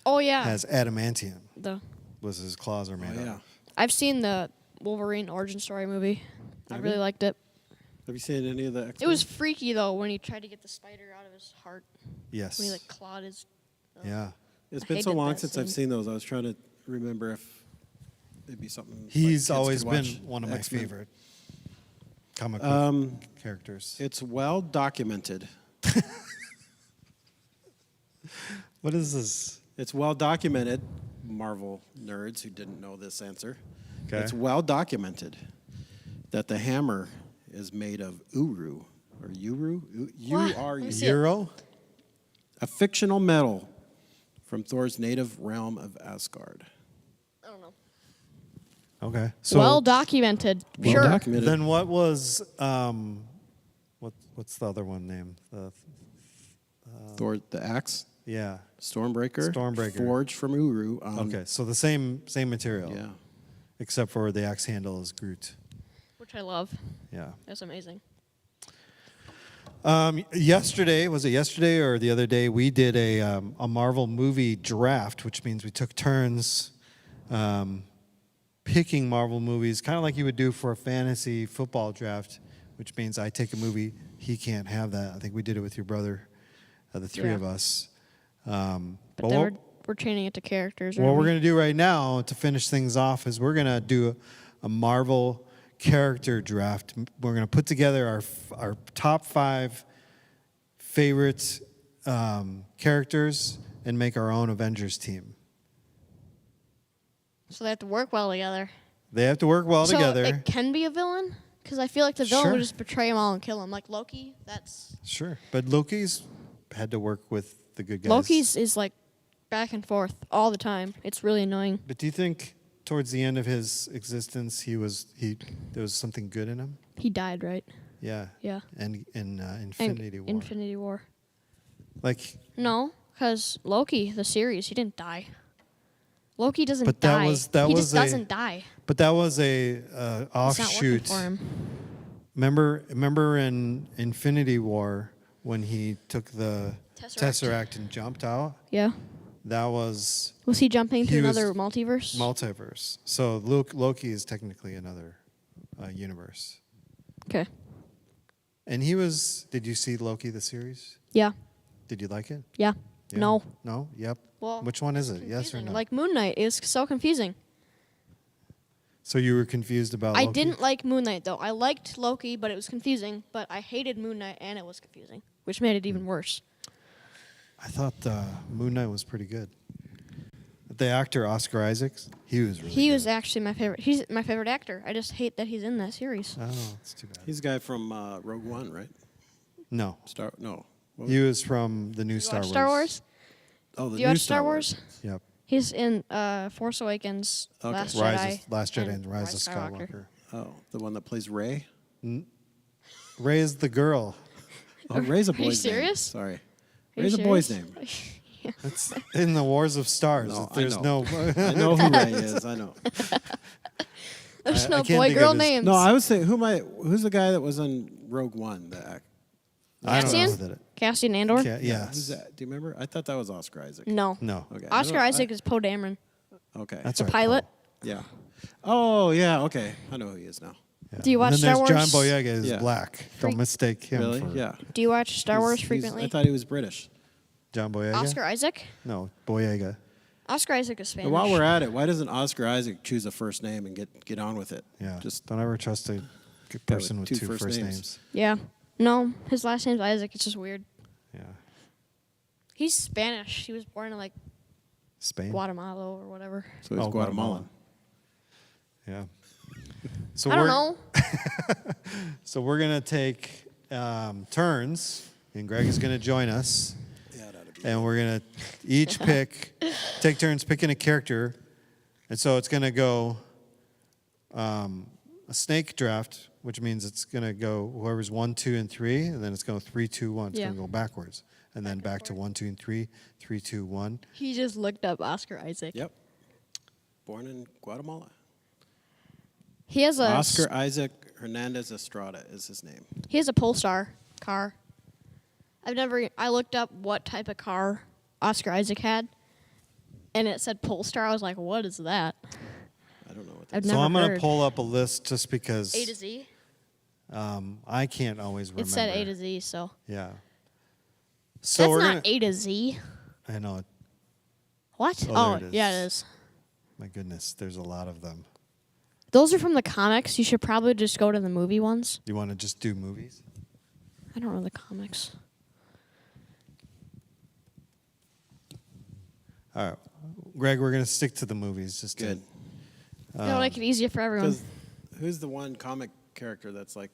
Speaker 3: Oh, yeah.
Speaker 1: has adamantium.
Speaker 3: The
Speaker 1: Was his claws are made
Speaker 2: yeah.
Speaker 1: of.
Speaker 3: I've seen the Wolverine origin story movie. I
Speaker 2: Have
Speaker 3: really
Speaker 2: you?
Speaker 3: liked it.
Speaker 2: Have you seen any of the X-Men?
Speaker 3: It was freaky, though, when he tried to get the spider out of his heart.
Speaker 1: Yes.
Speaker 3: When he, like, clawed his...
Speaker 1: Yeah.
Speaker 2: It's
Speaker 3: I
Speaker 2: been so
Speaker 3: hated
Speaker 2: long
Speaker 3: that
Speaker 2: since I've
Speaker 3: scene.
Speaker 2: seen those. I was trying to remember if it'd be something. like
Speaker 1: He's
Speaker 2: kids
Speaker 1: always
Speaker 2: could
Speaker 1: been
Speaker 2: watch.
Speaker 1: one of my
Speaker 2: X-Men.
Speaker 1: favorite comic book characters.
Speaker 2: It's well documented.
Speaker 1: What is this?
Speaker 2: It's well documented, Marvel nerds who didn't know this answer.
Speaker 1: Okay.
Speaker 2: It's well documented that the hammer is made of Uru, or Uru?
Speaker 3: What?
Speaker 2: U-R-U.
Speaker 3: Let me see it.
Speaker 1: Euro?
Speaker 2: A fictional metal from Thor's native realm of Asgard.
Speaker 3: I don't know.
Speaker 1: Okay. So
Speaker 3: Well documented.
Speaker 2: Well
Speaker 3: Sure.
Speaker 2: documented.
Speaker 1: then what was what's the other one named?
Speaker 2: Thor, the axe,
Speaker 1: Yeah.
Speaker 2: Stormbreaker,
Speaker 1: Stormbreaker.
Speaker 2: forged from Uru.
Speaker 1: Okay. So the same material.
Speaker 2: Yeah.
Speaker 1: Except for the axe handle is Groot.
Speaker 3: Which I love.
Speaker 1: Yeah.
Speaker 3: That's amazing.
Speaker 1: Yesterday, was it yesterday or the other day? We did a Marvel movie draft, which means we took turns picking Marvel movies, kind of like you would do for a fantasy football draft, which means I take a movie, he can't have that. I think we did it with your brother, the three
Speaker 3: Yeah.
Speaker 1: of us.
Speaker 3: But then we're changing it to characters.
Speaker 1: What
Speaker 3: aren't
Speaker 1: we're
Speaker 3: we?
Speaker 1: going to do right now to finish things off is we're going to do a Marvel character draft. We're going to put together our top 5 favorite characters and make our own Avengers team.
Speaker 3: So they have to work well together.
Speaker 1: They have to work well
Speaker 3: so
Speaker 1: together.
Speaker 3: it can be a villain? Because I feel like the villain
Speaker 1: Sure.
Speaker 3: would just betray them all and kill them. Like Loki, that's...
Speaker 1: Sure. But Loki's had to work with the good guys.
Speaker 3: Loki's is like back and forth all the time. It's really annoying.
Speaker 1: But do you think towards the end of his existence there was something good in him?
Speaker 3: He died, right?
Speaker 1: Yeah.
Speaker 3: Yeah.
Speaker 1: And in
Speaker 3: And
Speaker 1: Infinity War.
Speaker 3: Infinity War.
Speaker 1: Like
Speaker 3: No, because Loki, the series, he didn't die. Loki doesn't
Speaker 1: But
Speaker 3: die.
Speaker 1: that
Speaker 3: he
Speaker 1: was
Speaker 3: just
Speaker 1: a-
Speaker 3: doesn't die.
Speaker 1: But that was a
Speaker 3: It's not working
Speaker 1: offshoot.
Speaker 3: for him.
Speaker 1: Remember in Infinity War when he took the
Speaker 3: Tesseract.
Speaker 1: and jumped out?
Speaker 3: Yeah.
Speaker 1: That was
Speaker 3: Was he jumping to
Speaker 1: He was
Speaker 3: another multiverse?
Speaker 1: multiverse. So Loki is technically another universe.
Speaker 3: Okay.
Speaker 1: And he was. Did you see Loki the series?
Speaker 3: Yeah.
Speaker 1: Did you like it?
Speaker 3: Yeah.
Speaker 1: Yeah.
Speaker 3: No.
Speaker 1: No. Yep.
Speaker 3: Well,
Speaker 1: Which one is it? Yes or
Speaker 3: confusing.
Speaker 1: no?
Speaker 3: Like Moon Knight is so confusing.
Speaker 1: So you were confused about
Speaker 3: I
Speaker 1: Loki?
Speaker 3: didn't like Moon Knight though. I liked Loki, but it was confusing. But I hated Moon Knight, and it was confusing, which made it even worse.
Speaker 1: I thought Moon Knight was pretty good. The actor Oscar Isaacs, he was really
Speaker 3: He
Speaker 1: good.
Speaker 3: was actually my favorite. He's my favorite actor. I just hate that he's in that series.
Speaker 1: Oh, it's too bad.
Speaker 2: He's the guy from Rogue One, right?
Speaker 1: No.
Speaker 2: No. What
Speaker 1: He was from the new
Speaker 3: You
Speaker 1: Star
Speaker 3: watch
Speaker 1: Wars.
Speaker 3: Star Wars?
Speaker 2: Oh, the
Speaker 3: Do you
Speaker 2: new
Speaker 3: watch Star Wars?
Speaker 1: Yep.
Speaker 3: He's in Force Awakens,
Speaker 2: Okay.
Speaker 3: Last
Speaker 1: Last Jedi,
Speaker 3: and
Speaker 1: and Rise of Skywalker.
Speaker 2: Oh, the one that plays Rey?
Speaker 1: Rey is the girl.
Speaker 2: Oh, Rey's a
Speaker 3: Are you
Speaker 2: boy's name.
Speaker 3: serious?
Speaker 2: Sorry.
Speaker 3: Are you
Speaker 2: Rey's a boy's name.
Speaker 3: serious?
Speaker 1: It's in the Wars of Stars.
Speaker 2: No, I
Speaker 1: There's
Speaker 2: know.
Speaker 1: no.
Speaker 2: I know who Rey is. I know.
Speaker 3: There's
Speaker 1: I
Speaker 3: no
Speaker 1: can't think
Speaker 3: boy-girl
Speaker 1: of his-
Speaker 3: names.
Speaker 2: No, I would say who's the guy that was on Rogue One?
Speaker 1: I don't know
Speaker 3: Cassian?
Speaker 1: who that is.
Speaker 3: Cassian Andor?
Speaker 1: Yeah, yes.
Speaker 2: Who's that? Do you remember? I thought that was Oscar Isaac.
Speaker 3: No.
Speaker 1: No.
Speaker 2: Okay.
Speaker 3: Oscar Isaac is Poe Dameron,
Speaker 2: Okay.
Speaker 1: That's
Speaker 3: the
Speaker 1: right.
Speaker 3: pilot.
Speaker 2: Yeah. Oh, yeah. Okay. I know who he is now.
Speaker 1: Yeah.
Speaker 3: Do you watch
Speaker 1: and then
Speaker 3: Star
Speaker 1: there's
Speaker 3: Wars?
Speaker 1: John Boyega is
Speaker 2: Yeah.
Speaker 1: black. Don't mistake him
Speaker 2: Really?
Speaker 1: for
Speaker 2: Yeah.
Speaker 3: Do you watch Star Wars
Speaker 2: He's-
Speaker 3: frequently?
Speaker 2: I thought he was British.
Speaker 1: John Boyega.
Speaker 3: Oscar Isaac?
Speaker 1: No, Boyega.
Speaker 3: Oscar Isaac is Spanish.
Speaker 2: And while we're at it, why doesn't Oscar Isaac choose a first name and get on with it?
Speaker 1: Yeah.
Speaker 2: Just
Speaker 1: Don't ever trust a good
Speaker 2: with
Speaker 1: person with
Speaker 2: two
Speaker 1: two
Speaker 2: first
Speaker 1: first
Speaker 2: names.
Speaker 1: names.
Speaker 3: Yeah. No, his last name's Isaac. It's just weird.
Speaker 1: Yeah.
Speaker 3: He's Spanish. He was born in like
Speaker 1: Spain.
Speaker 3: Guatemala or whatever.
Speaker 2: so he's
Speaker 1: Oh,
Speaker 2: Guatemalan.
Speaker 1: Yeah. So
Speaker 3: I don't
Speaker 1: we're-
Speaker 3: know.
Speaker 1: So we're gonna take turns, and Greg is gonna join us,
Speaker 2: Yeah, that'd be.
Speaker 1: and we're gonna each take turns picking a character, and so it's gonna go a snake draft, which means it's gonna go whoever's 1, 2, and 3, and then it's going 3, 2, 1. It's
Speaker 3: Yeah.
Speaker 1: gonna go backwards, and then back to 1, 2, and 3, 3, 2, 1.
Speaker 3: He just looked up Oscar Isaac.
Speaker 2: Yep. Born in Guatemala.
Speaker 3: He has a
Speaker 2: Oscar Isaac Hernandez Estrada is his name.
Speaker 3: He has a Polestar car. I looked up what type of car Oscar Isaac had, and it said Polestar. I was like, what is that?
Speaker 2: I don't know what
Speaker 3: I've
Speaker 2: that is.
Speaker 1: So
Speaker 3: never
Speaker 1: I'm gonna
Speaker 3: heard.
Speaker 1: pull up a list just because
Speaker 3: A to Z.
Speaker 1: I can't always remember.
Speaker 3: It said A to Z, so
Speaker 1: Yeah. So
Speaker 3: that's
Speaker 1: we're
Speaker 3: not
Speaker 1: gonna.
Speaker 3: A to Z.
Speaker 1: I know.
Speaker 3: What?
Speaker 1: Oh, there it
Speaker 3: yeah, it
Speaker 1: is.
Speaker 3: is.
Speaker 1: My goodness, there's a lot of them.
Speaker 3: Those are from the comics. You should probably just go to the movie ones.
Speaker 1: You want to just do movies?
Speaker 3: I don't know the comics.
Speaker 1: All right, Greg, we're gonna stick to the movies. Just
Speaker 2: Good.
Speaker 3: That'll make it easier for everyone.
Speaker 2: Because who's the one comic character that's like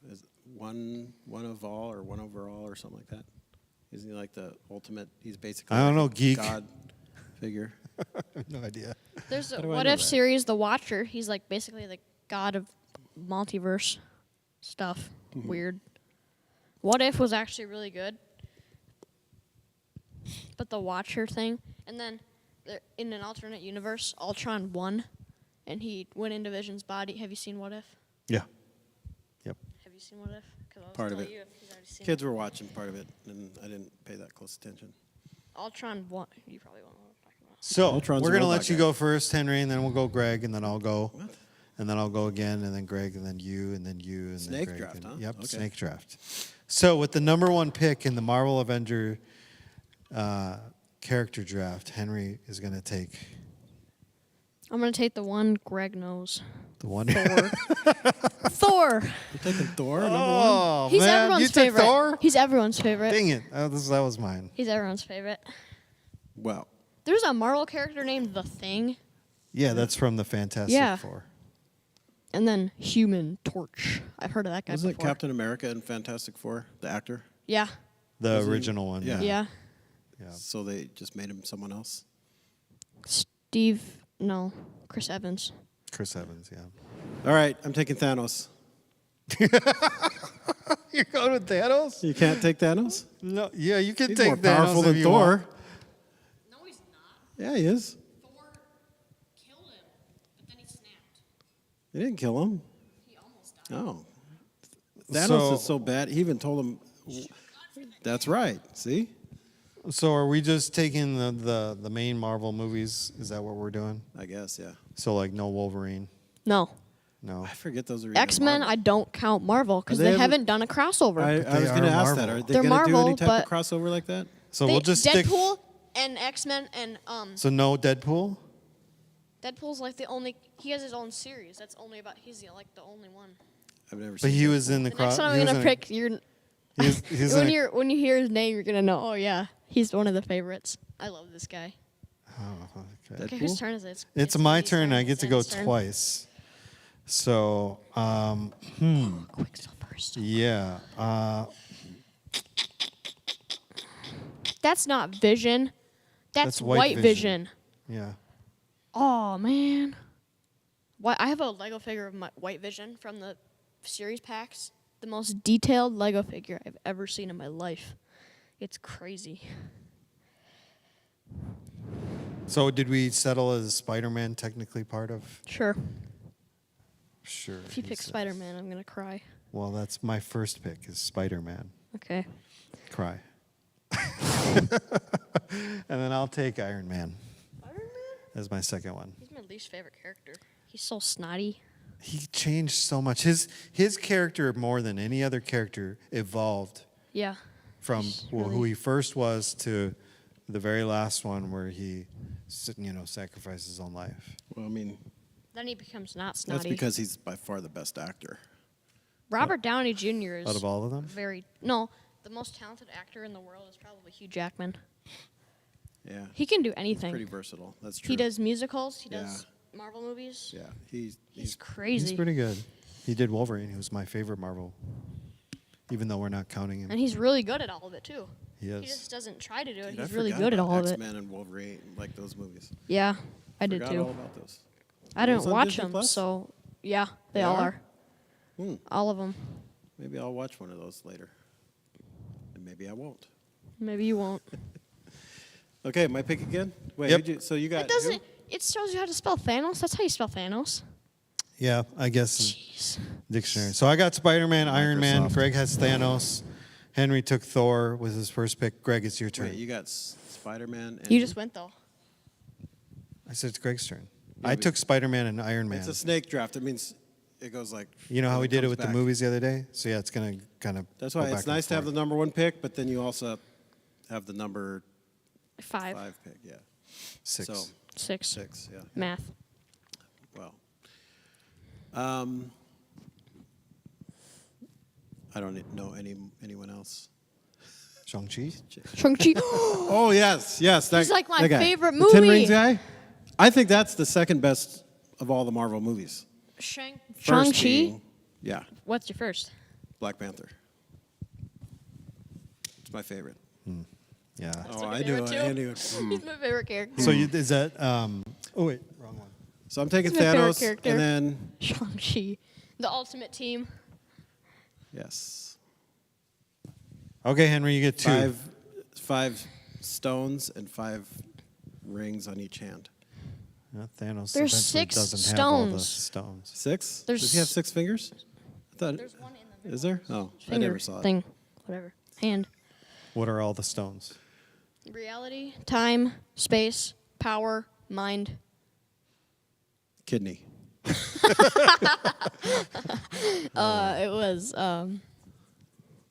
Speaker 2: is one of all or one overall or something like that? Isn't he like the ultimate? He's basically
Speaker 1: I don't
Speaker 2: like
Speaker 1: know,
Speaker 2: a
Speaker 1: geek.
Speaker 2: God figure.
Speaker 1: I have no idea.
Speaker 3: There's a
Speaker 2: How do I
Speaker 3: What
Speaker 2: know
Speaker 3: If
Speaker 2: that?
Speaker 3: series, The Watcher. He's like basically the god of multiverse stuff.
Speaker 2: Mm-hmm.
Speaker 3: Weird. What If was actually really good. But the Watcher thing, and then in an alternate universe, Ultron won, and he went into Vision's body. Have you seen What If?
Speaker 1: Yeah. Yep.
Speaker 3: Have you seen What If? 'Cause I'll
Speaker 2: Part of
Speaker 3: tell
Speaker 2: it.
Speaker 3: you if he's already seen
Speaker 2: Kids were watching part of it, and I didn't pay that close attention.
Speaker 3: Ultron won. You probably won't know what I'm talking about.
Speaker 1: So
Speaker 2: Ultron's
Speaker 1: we're
Speaker 2: a
Speaker 1: gonna
Speaker 2: robot
Speaker 1: let you
Speaker 2: guy.
Speaker 1: go first, Henry, and then we'll go Greg, and then I'll go,
Speaker 2: What?
Speaker 1: and then I'll go again, and then Greg, and then you, and then you, and
Speaker 2: Snake
Speaker 1: then Greg.
Speaker 2: draft,
Speaker 1: and,
Speaker 2: huh?
Speaker 1: Yep.
Speaker 2: Okay.
Speaker 1: Snake draft. So with the number 1 pick in the Marvel Avenger character draft, Henry is gonna take
Speaker 3: I'm gonna take the one Greg knows.
Speaker 1: the one.
Speaker 3: Thor. Thor.
Speaker 2: You're taking Thor, number one?
Speaker 1: Oh
Speaker 3: He's
Speaker 1: man,
Speaker 3: everyone's
Speaker 1: you took
Speaker 3: favorite.
Speaker 1: Thor?
Speaker 3: He's everyone's favorite.
Speaker 1: Dang it! That was mine.
Speaker 3: He's everyone's favorite.
Speaker 2: Well,
Speaker 3: There's a Marvel character named The Thing,
Speaker 1: Yeah, that's from the Fantastic
Speaker 3: Yeah.
Speaker 1: Four.
Speaker 3: and then Human Torch. I've heard of that guy
Speaker 2: wasn't it
Speaker 3: before.
Speaker 2: Captain America and Fantastic Four, the actor?
Speaker 3: Yeah.
Speaker 1: The
Speaker 2: Was he-
Speaker 1: original one.
Speaker 2: yeah.
Speaker 3: Yeah.
Speaker 1: Yeah.
Speaker 2: So they just made him someone else?
Speaker 3: Chris Evans.
Speaker 1: Chris Evans. Yeah.
Speaker 2: All right, I'm taking Thanos.
Speaker 1: You're going with Thanos?
Speaker 2: You can't take Thanos?
Speaker 1: No. Yeah, you can
Speaker 2: He's
Speaker 1: take
Speaker 2: more
Speaker 1: Thanos
Speaker 2: powerful
Speaker 1: if
Speaker 2: than
Speaker 1: you
Speaker 2: Thor.
Speaker 1: want.
Speaker 3: No, he's not.
Speaker 2: Yeah, he is.
Speaker 3: Thor
Speaker 2: They didn't kill him.
Speaker 3: He almost died.
Speaker 2: Oh. Thanos
Speaker 1: So-
Speaker 2: is so bad. He even told him. That's right. See?
Speaker 1: So are we just taking the main Marvel movies? Is that what we're doing?
Speaker 2: I guess, yeah.
Speaker 1: So like no Wolverine,
Speaker 3: No.
Speaker 1: no.
Speaker 2: I forget those are even
Speaker 3: X-Men,
Speaker 2: Marvel.
Speaker 3: I don't count Marvel because
Speaker 2: Are
Speaker 3: they
Speaker 2: they ever-
Speaker 3: haven't done a crossover.
Speaker 2: I
Speaker 1: They
Speaker 2: was going to
Speaker 1: are
Speaker 2: ask that.
Speaker 1: Marvel.
Speaker 2: Are they
Speaker 3: They're
Speaker 2: going to do any
Speaker 3: Marvel,
Speaker 2: type of
Speaker 3: but-
Speaker 2: crossover like that?
Speaker 1: So we'll just stick.
Speaker 3: Deadpool and X-Men and
Speaker 1: So no Deadpool.
Speaker 3: Deadpool's like the only. He has his own series. That's only about. He's the only one.
Speaker 2: I've never
Speaker 1: But
Speaker 2: seen
Speaker 1: he
Speaker 2: that.
Speaker 1: was in the
Speaker 3: The
Speaker 1: cross.
Speaker 3: next one I'm gonna pick. You're
Speaker 1: He's in a-
Speaker 3: when you hear his name, you're gonna know. Oh yeah, he's one of the favorites. I love this guy.
Speaker 1: Oh, okay.
Speaker 3: Okay, whose
Speaker 2: Deadpool?
Speaker 3: turn is it?
Speaker 1: It's my
Speaker 3: Andy's
Speaker 1: turn. I get to go
Speaker 3: Andy's turn.
Speaker 1: twice. So,
Speaker 3: Quicksilver.
Speaker 1: yeah.
Speaker 3: That's not Vision. That's
Speaker 1: White
Speaker 3: White
Speaker 1: Vision.
Speaker 3: Vision.
Speaker 1: Yeah.
Speaker 3: Oh man. Why I have a Lego figure of my White Vision from the series packs. The most detailed Lego figure I've ever seen in my life. It's crazy.
Speaker 1: So did we settle as Spider-Man technically part of?
Speaker 3: Sure.
Speaker 1: Sure.
Speaker 3: If you pick
Speaker 1: he's-
Speaker 3: Spider-Man, I'm gonna cry.
Speaker 1: Well, that's my first pick is Spider-Man.
Speaker 3: Okay.
Speaker 1: Cry. And then I'll take Iron Man
Speaker 3: Iron Man?
Speaker 1: as my second one.
Speaker 3: He's my least favorite character. He's so snotty.
Speaker 1: He changed so much. His character more than any other character evolved
Speaker 3: Yeah.
Speaker 1: from
Speaker 3: He's
Speaker 1: who
Speaker 3: really-
Speaker 1: he first was to the very last one where he sacrificed his own life.
Speaker 2: Well, I mean,
Speaker 3: Then he becomes not snotty.
Speaker 2: that's because he's by far the best actor.
Speaker 3: Robert Downey Jr. is
Speaker 1: Out of all of them?
Speaker 3: the most talented actor in the world is probably Hugh Jackman.
Speaker 2: Yeah.
Speaker 3: He can do
Speaker 2: He's
Speaker 3: anything.
Speaker 2: pretty versatile. That's true.
Speaker 3: He does musicals. He
Speaker 2: Yeah.
Speaker 3: does Marvel movies.
Speaker 2: Yeah.
Speaker 3: He's
Speaker 1: He's
Speaker 3: crazy.
Speaker 1: pretty good. He did Wolverine. He was my favorite Marvel, even though we're not counting him.
Speaker 3: And he's really good at all of it too.
Speaker 1: He
Speaker 3: He
Speaker 1: is.
Speaker 3: just doesn't try to do it.
Speaker 2: Dude, I
Speaker 3: He's really
Speaker 2: forgot
Speaker 3: good at
Speaker 2: about
Speaker 3: all of it.
Speaker 2: X-Men and Wolverine, like those movies.
Speaker 3: Yeah, I did
Speaker 2: Forgot
Speaker 3: too.
Speaker 2: all about those.
Speaker 3: I
Speaker 2: Are
Speaker 3: didn't
Speaker 2: those on
Speaker 3: watch
Speaker 2: Disney
Speaker 3: them,
Speaker 2: Plus?
Speaker 3: so yeah, they
Speaker 2: They
Speaker 3: all
Speaker 2: are?
Speaker 3: are.
Speaker 2: Hmm.
Speaker 3: All of them.
Speaker 2: Maybe I'll watch one of those later. And maybe I won't.
Speaker 3: Maybe you won't.
Speaker 2: Okay, my pick again? Wait,
Speaker 1: Yep.
Speaker 2: so you got
Speaker 3: It doesn't.
Speaker 2: who?
Speaker 3: It shows you how to spell Thanos. That's how you spell Thanos.
Speaker 1: Yeah, I guess
Speaker 3: Jeez.
Speaker 1: dictionary. So I got Spider-Man, Iron Man.
Speaker 2: Microsoft.
Speaker 1: Greg has Thanos. Henry took Thor with his first pick. Greg, it's your turn.
Speaker 2: Wait, you got Spider-Man and
Speaker 3: You just went though.
Speaker 1: I said it's Greg's turn.
Speaker 2: Yeah,
Speaker 1: I
Speaker 2: but-
Speaker 1: took Spider-Man and Iron Man.
Speaker 2: It's a snake draft. It means it goes like
Speaker 1: You know how we did it
Speaker 2: comes
Speaker 1: with
Speaker 2: back.
Speaker 1: the movies the other day? So yeah, it's gonna kind of.
Speaker 2: That's why it's nice to have the number one pick, but then you also have the number
Speaker 3: 5,
Speaker 2: 5 pick. Yeah.
Speaker 1: 6.
Speaker 2: So
Speaker 3: 6.
Speaker 2: 6. Yeah.
Speaker 3: Math.
Speaker 2: Well. I don't know anyone else.
Speaker 1: Shang-Chi.
Speaker 3: Shang-Chi.
Speaker 2: Oh yes. That,
Speaker 3: He's like my
Speaker 2: that guy.
Speaker 3: favorite
Speaker 2: The Ten
Speaker 3: movie.
Speaker 2: Rings guy. I think that's the second best of all the Marvel movies. First
Speaker 3: Shang-Chi.
Speaker 2: being- Yeah.
Speaker 3: What's your first?
Speaker 2: Black Panther. It's my favorite.
Speaker 1: Yeah.
Speaker 2: Oh,
Speaker 3: my
Speaker 2: I do.
Speaker 3: favorite, too.
Speaker 2: I knew.
Speaker 3: He's my favorite character.
Speaker 1: So is that? Oh wait, wrong one.
Speaker 2: So I'm taking
Speaker 3: He's my favorite
Speaker 2: Thanos,
Speaker 3: character.
Speaker 2: and then
Speaker 3: Shang-Chi. The ultimate team.
Speaker 2: yes,
Speaker 1: Okay, Henry, you get 2.
Speaker 2: five stones and 5 rings on each hand.
Speaker 1: Yeah, Thanos
Speaker 3: There's
Speaker 1: eventually
Speaker 3: 6
Speaker 1: doesn't have all the
Speaker 3: stones.
Speaker 1: stones.
Speaker 2: 6?
Speaker 3: There's
Speaker 2: Does he have 6 fingers? I thought.
Speaker 3: There's one in the
Speaker 2: Is there? Oh, I
Speaker 3: finger
Speaker 2: never saw it.
Speaker 3: thing. Whatever. Hand.
Speaker 1: What are all the stones?
Speaker 3: Reality, time, space, power, mind.
Speaker 2: Kidney.
Speaker 3: It was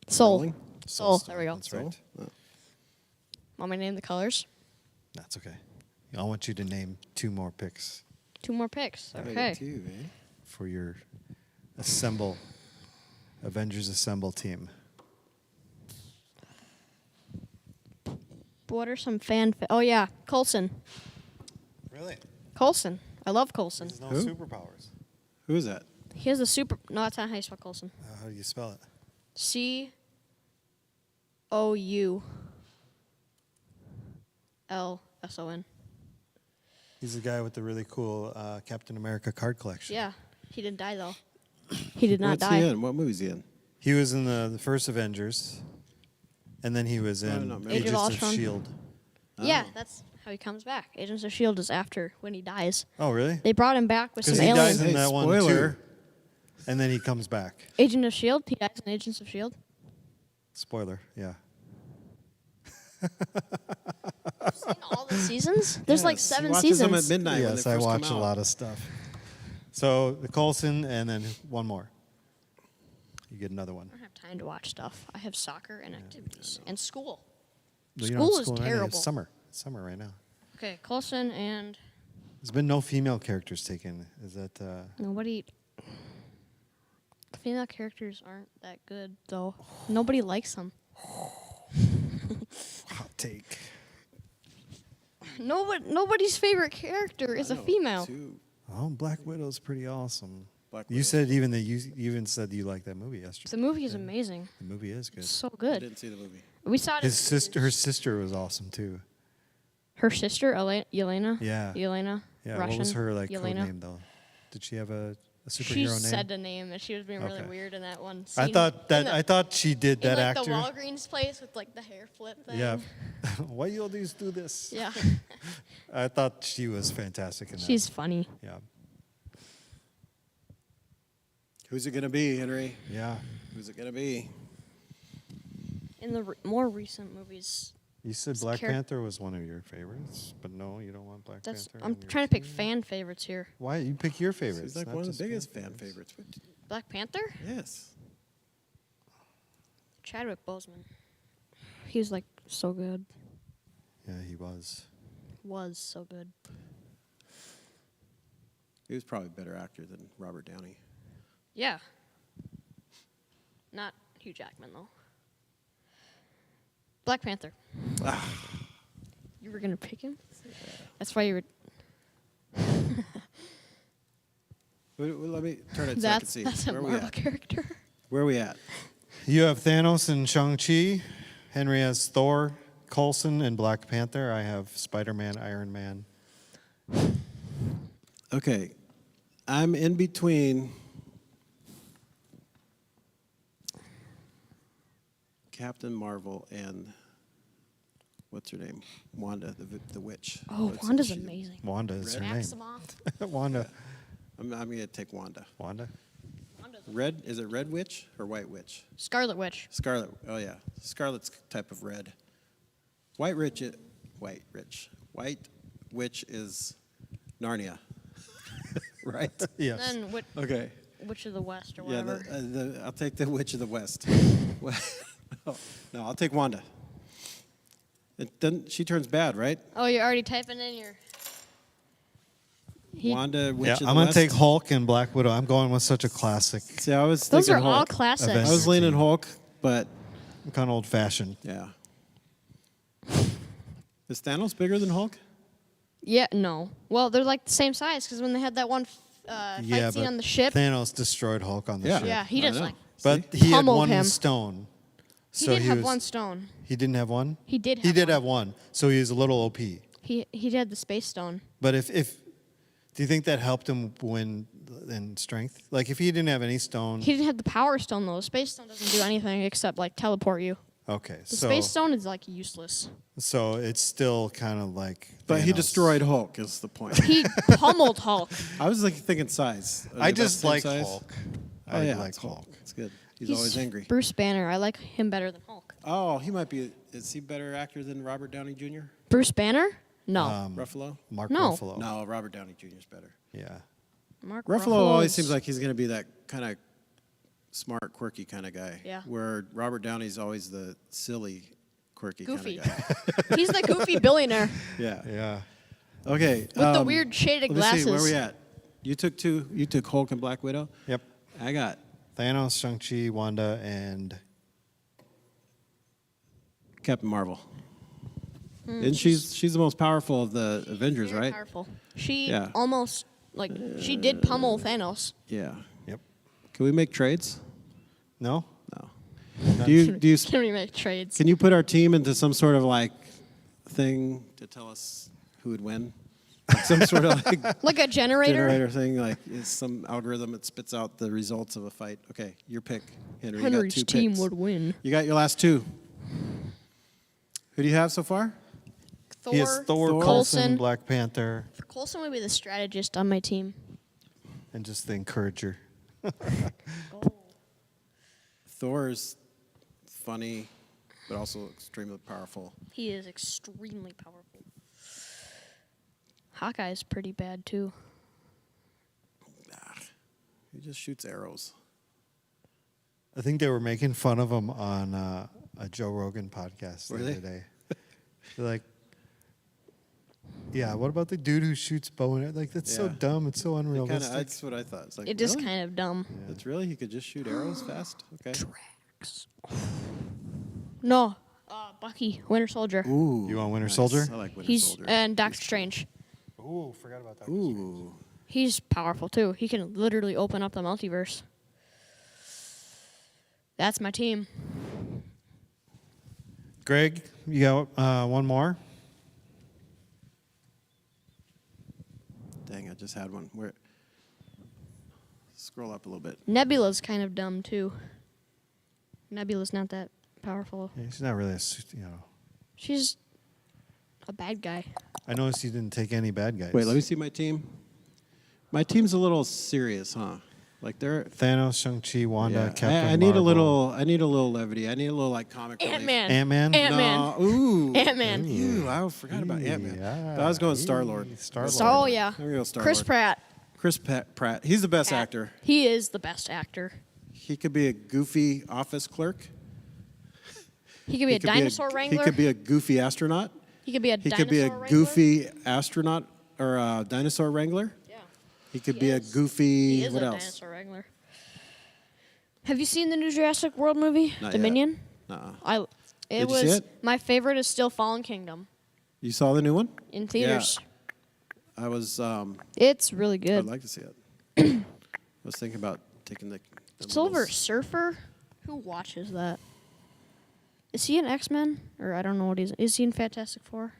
Speaker 3: soul.
Speaker 2: Rolling?
Speaker 3: Soul. There we go.
Speaker 1: That's right.
Speaker 2: Oh.
Speaker 3: Want me to name the colors?
Speaker 1: That's okay. I want you to name 2 more picks
Speaker 3: 2 more picks.
Speaker 2: I got
Speaker 3: Okay.
Speaker 2: 2, eh?
Speaker 1: for your Avengers Assemble team.
Speaker 3: What are some oh yeah, Coulson.
Speaker 1: Really?
Speaker 3: Coulson. I love Coulson.
Speaker 1: There's no
Speaker 2: Who?
Speaker 1: superpowers.
Speaker 2: Who is that?
Speaker 3: He has a super. No, that's not how you spell Coulson.
Speaker 1: How do you spell it?
Speaker 3: COULSON.
Speaker 1: He's the guy with the really cool Captain America card collection.
Speaker 3: Yeah, he didn't die though. He did not
Speaker 2: What's
Speaker 3: die.
Speaker 2: he in? What movie is he in?
Speaker 1: He was in the first Avengers, and then he was
Speaker 2: I don't
Speaker 1: in
Speaker 2: know, maybe-
Speaker 1: Agents
Speaker 3: Age of
Speaker 1: of
Speaker 3: Ultron.
Speaker 1: S.H.I.E.L.D.
Speaker 3: Yeah,
Speaker 2: Oh.
Speaker 3: that's how he comes back. Agents of S.H.I.E.L.D. is after when he dies.
Speaker 1: Oh, really?
Speaker 3: They brought him back with some
Speaker 1: Because he
Speaker 3: aliens.
Speaker 1: dies in
Speaker 2: Hey,
Speaker 1: that one
Speaker 2: spoiler.
Speaker 1: too. And then he comes back.
Speaker 3: Agent of S.H.I.E.L.D. He dies in Agents of S.H.I.E.L.D.
Speaker 1: Spoiler, yeah.
Speaker 3: Seen all the seasons? There's like
Speaker 2: Yes,
Speaker 3: 7
Speaker 2: he watches them at
Speaker 3: seasons.
Speaker 2: midnight when they
Speaker 1: Yes,
Speaker 2: first
Speaker 1: I
Speaker 2: come
Speaker 1: watch a
Speaker 2: out.
Speaker 1: lot of stuff. So the Coulson and then one more. You get another one.
Speaker 3: I don't have time to watch stuff. I have soccer and activities and school.
Speaker 1: Well, you don't have
Speaker 3: School is
Speaker 1: right now.
Speaker 3: terrible.
Speaker 1: It's summer. It's summer right now.
Speaker 3: Okay, Coulson and
Speaker 1: There's been no female characters taken. Is that
Speaker 3: nobody. Female characters aren't that good though. Nobody likes them.
Speaker 1: hot take?
Speaker 3: Nobody's favorite character is
Speaker 2: I
Speaker 3: a
Speaker 2: know,
Speaker 3: female.
Speaker 2: two.
Speaker 1: Oh, Black Widow's pretty awesome.
Speaker 2: Black
Speaker 1: You
Speaker 2: Widow.
Speaker 1: said even that you even said you liked that movie yesterday.
Speaker 3: The movie is amazing.
Speaker 1: The movie is good.
Speaker 3: It's so
Speaker 2: I
Speaker 3: good.
Speaker 2: didn't see the movie.
Speaker 3: We saw it.
Speaker 1: Her sister was awesome too.
Speaker 3: Her sister, Yelena.
Speaker 1: Yeah.
Speaker 3: Yelena.
Speaker 1: Yeah.
Speaker 3: Russian.
Speaker 1: What was her code
Speaker 3: Yelena.
Speaker 1: name though? Did she have a superhero
Speaker 3: She
Speaker 1: name?
Speaker 3: said the name, and she was being really
Speaker 1: Okay.
Speaker 3: weird in that one
Speaker 1: I
Speaker 3: scene.
Speaker 1: thought she did
Speaker 3: in
Speaker 1: that
Speaker 3: like
Speaker 1: actor.
Speaker 3: the Walgreens place with like the hair flip thing.
Speaker 1: Yeah. Why you always do this?
Speaker 3: Yeah.
Speaker 1: I thought she was fantastic in that.
Speaker 3: She's funny.
Speaker 1: Yeah.
Speaker 2: Who's it gonna be, Henry?
Speaker 1: Yeah.
Speaker 2: Who's it gonna be?
Speaker 3: In the more recent movies,
Speaker 1: You said
Speaker 3: It's
Speaker 1: Black
Speaker 3: char-
Speaker 1: Panther was one of your favorites, but no, you don't want Black
Speaker 3: that's
Speaker 1: Panther.
Speaker 3: I'm
Speaker 1: on your
Speaker 3: trying to pick
Speaker 1: team?
Speaker 3: fan favorites here.
Speaker 1: Why you pick your favorites?
Speaker 2: He's like
Speaker 1: not
Speaker 2: one of
Speaker 1: just
Speaker 2: the biggest fan favorites. What?
Speaker 3: Black Panther?
Speaker 2: Yes.
Speaker 3: Chadwick Boseman. He was like so good.
Speaker 1: Yeah, he was.
Speaker 3: Was so good.
Speaker 2: He was probably a better actor than Robert Downey.
Speaker 3: Yeah. Not Hugh Jackman though. Black Panther. You were gonna pick him? That's why you were.
Speaker 2: Let me turn it so I can see.
Speaker 3: That's a
Speaker 2: Where are we
Speaker 3: Marvel
Speaker 2: at?
Speaker 3: character.
Speaker 2: Where are we at?
Speaker 1: You have Thanos and Shang-Chi. Henry has Thor, Coulson, and Black Panther. I have Spider-Man, Iron Man.
Speaker 2: Okay. I'm in between Captain Marvel and what's her name? Wanda, the witch.
Speaker 3: Oh,
Speaker 2: What's-
Speaker 3: Wanda's
Speaker 2: she-
Speaker 3: amazing.
Speaker 1: Wanda is her name.
Speaker 3: Maximoff.
Speaker 1: Wanda.
Speaker 2: I'm going to take Wanda.
Speaker 1: Wanda.
Speaker 2: Red, is it Red Witch or White Witch?
Speaker 3: Scarlet Witch.
Speaker 2: Scarlet. Oh yeah, Scarlet's type of red. White Witch is Narnia, right?
Speaker 1: Yes.
Speaker 3: Then
Speaker 2: Okay.
Speaker 3: Witch of the West or
Speaker 2: Yeah,
Speaker 3: whatever.
Speaker 2: I'll take the Witch of the West. No, I'll take Wanda. She turns bad, right?
Speaker 3: Oh, you're already typing in your.
Speaker 2: Wanda, Witch
Speaker 1: Yeah,
Speaker 2: of the
Speaker 1: I'm gonna
Speaker 2: West.
Speaker 1: take Hulk and Black Widow. I'm going with such a classic.
Speaker 2: See, I was
Speaker 3: Those
Speaker 2: thinking
Speaker 3: are all
Speaker 2: Hulk.
Speaker 3: classics.
Speaker 1: Avengers.
Speaker 2: I was leaning Hulk, but
Speaker 1: I'm kind of old-fashioned.
Speaker 2: yeah. Is Thanos bigger than Hulk?
Speaker 3: Yeah, no. Well, they're like the same size because when they had that one fight
Speaker 1: Yeah,
Speaker 3: scene
Speaker 1: but
Speaker 3: on the ship.
Speaker 1: Thanos destroyed Hulk on the
Speaker 2: Yeah.
Speaker 1: ship.
Speaker 3: Yeah, he
Speaker 2: I
Speaker 3: just
Speaker 2: know.
Speaker 3: like.
Speaker 1: But
Speaker 2: See?
Speaker 1: he had
Speaker 3: Pummeled
Speaker 1: one
Speaker 3: him.
Speaker 1: stone.
Speaker 3: He
Speaker 1: So
Speaker 3: did have
Speaker 1: was-
Speaker 3: one stone.
Speaker 1: He didn't have one?
Speaker 3: He did
Speaker 1: He
Speaker 3: have
Speaker 1: did
Speaker 3: one.
Speaker 1: have one. So he was a little OP.
Speaker 3: He had the space stone.
Speaker 1: But if do you think that helped him win in strength? Like if he didn't have any stone.
Speaker 3: He didn't have the power stone though. The space stone doesn't do anything except like teleport you.
Speaker 1: Okay.
Speaker 3: The
Speaker 1: So
Speaker 3: space stone is like useless.
Speaker 1: so it's still kind of like
Speaker 2: But he
Speaker 1: Thanos.
Speaker 2: destroyed Hulk. Is the point?
Speaker 3: He pummeled Hulk.
Speaker 2: I was like thinking size. Are
Speaker 1: I
Speaker 2: they about
Speaker 1: just
Speaker 2: the same
Speaker 1: like
Speaker 2: size?
Speaker 1: Hulk.
Speaker 2: Oh
Speaker 1: I
Speaker 2: yeah,
Speaker 1: like
Speaker 2: it's
Speaker 1: Hulk.
Speaker 2: It's good. He's always angry.
Speaker 3: Bruce Banner. I like him better than Hulk.
Speaker 2: Oh, he might be. Is he a better actor than Robert Downey Jr.?
Speaker 3: Bruce Banner? No.
Speaker 2: Ruffalo?
Speaker 1: Mark
Speaker 3: No.
Speaker 1: Ruffalo.
Speaker 2: No, Robert Downey Jr. is better.
Speaker 1: Yeah.
Speaker 3: Mark
Speaker 2: Ruffalo always
Speaker 3: is-
Speaker 2: seems like he's going to be that kind of smart, quirky kind of guy.
Speaker 3: Yeah.
Speaker 2: Where Robert Downey's always the silly, quirky
Speaker 3: Goofy.
Speaker 2: kind of guy.
Speaker 3: He's the goofy billionaire
Speaker 2: Yeah.
Speaker 1: Yeah.
Speaker 2: Okay.
Speaker 3: with the weird shaded
Speaker 2: let me
Speaker 3: glasses.
Speaker 2: see, where we at? You took two. You took Hulk and Black Widow.
Speaker 1: Yep.
Speaker 2: I got
Speaker 1: Thanos, Shang-Chi, Wanda, and
Speaker 2: Captain Marvel. And she's the most powerful of the Avengers,
Speaker 3: Very
Speaker 2: right?
Speaker 3: powerful. She
Speaker 2: Yeah.
Speaker 3: almost she did pummel Thanos.
Speaker 2: Yeah.
Speaker 1: yep.
Speaker 2: Can we make trades?
Speaker 1: No?
Speaker 2: No. Do you
Speaker 3: Can we make trades?
Speaker 2: can you put our team into some sort of like thing to tell us who would win? Like some sort of like
Speaker 3: Like a generator?
Speaker 2: thing, like is some algorithm that spits out the results of a fight. Okay, your pick, Henry. You got
Speaker 3: Henry's
Speaker 2: two
Speaker 3: team
Speaker 2: picks.
Speaker 3: would win.
Speaker 2: You got your last two. Who do you have so far?
Speaker 1: He has Thor, Coulson,
Speaker 3: Coulson.
Speaker 1: Black Panther,
Speaker 3: Coulson would be the strategist on my team.
Speaker 1: and just the encourager.
Speaker 2: Thor's funny, but also extremely powerful.
Speaker 3: He is extremely powerful. Hawkeye's pretty bad too.
Speaker 2: He just shoots arrows.
Speaker 1: I think they were making fun of him on a Joe Rogan podcast
Speaker 2: Were
Speaker 1: the
Speaker 2: they?
Speaker 1: other day. They're like, yeah, what about the dude who shoots bow and arrow? Like, that's so
Speaker 2: Yeah.
Speaker 1: dumb. It's so
Speaker 2: Kinda,
Speaker 1: unrealistic.
Speaker 2: that's what I thought. It's like,
Speaker 3: It is
Speaker 2: really?
Speaker 3: kind of dumb.
Speaker 2: It's really? He could just shoot arrows fast? Okay.
Speaker 3: Tracks. No, Bucky, Winter Soldier.
Speaker 2: Ooh.
Speaker 1: You want Winter
Speaker 2: nice.
Speaker 1: Soldier?
Speaker 2: I like Winter
Speaker 3: He's
Speaker 2: Soldier.
Speaker 3: and Doctor Strange.
Speaker 1: Ooh, forgot about that.
Speaker 2: Ooh.
Speaker 3: He's powerful too. He can literally open up the multiverse. That's my team.
Speaker 1: Greg, you got one more?
Speaker 2: Dang, I just had one. Where? Scroll up a little bit.
Speaker 3: Nebula's kind of dumb too. Nebula's not that powerful.
Speaker 1: Yeah, she's not really
Speaker 3: She's a bad guy.
Speaker 1: I noticed you didn't take any bad guys.
Speaker 2: Wait, let me see my team. My team's a little serious, huh? Like they're
Speaker 1: Thanos, Shang-Chi, Wanda,
Speaker 2: yeah.
Speaker 1: Captain
Speaker 2: I need
Speaker 1: Marvel.
Speaker 2: I need a little levity. I need a little like comic relief.
Speaker 3: Ant-Man.
Speaker 1: Ant-Man?
Speaker 3: Ant-Man.
Speaker 2: No, ooh.
Speaker 3: Ant-Man.
Speaker 2: Ooh, I forgot about Ant-Man.
Speaker 1: Yeah.
Speaker 2: But I was going Star-Lord.
Speaker 1: Star-Lord.
Speaker 3: Oh yeah.
Speaker 2: I'm gonna go Star-Lord.
Speaker 3: Chris Pratt.
Speaker 2: Chris Pratt. He's the best actor.
Speaker 3: He is the best actor.
Speaker 2: He could be a goofy office clerk.
Speaker 3: He could be a dinosaur wrangler.
Speaker 2: He could be a goofy astronaut.
Speaker 3: He could be a
Speaker 2: He
Speaker 3: dinosaur
Speaker 2: could be a
Speaker 3: wrangler.
Speaker 2: goofy astronaut or a dinosaur wrangler.
Speaker 3: Yeah.
Speaker 2: He could
Speaker 3: He
Speaker 2: be
Speaker 3: is.
Speaker 2: a goofy.
Speaker 3: He is
Speaker 2: What
Speaker 3: a
Speaker 2: else?
Speaker 3: dinosaur wrangler. Have you seen the new Jurassic World movie,
Speaker 2: Not yet.
Speaker 3: Dominion?
Speaker 2: Nuh-uh.
Speaker 3: It
Speaker 2: Did you
Speaker 3: was
Speaker 2: see it?
Speaker 3: my favorite is still Fallen Kingdom
Speaker 2: You saw the new one?
Speaker 3: in theaters.
Speaker 2: I was.
Speaker 3: It's really
Speaker 2: I'd
Speaker 3: good.
Speaker 2: like to see it. I was thinking about taking the
Speaker 3: Silver
Speaker 2: little
Speaker 3: Surfer? Who watches that? Is he in X-Men? Or I don't know what he's... Is he in Fantastic Four?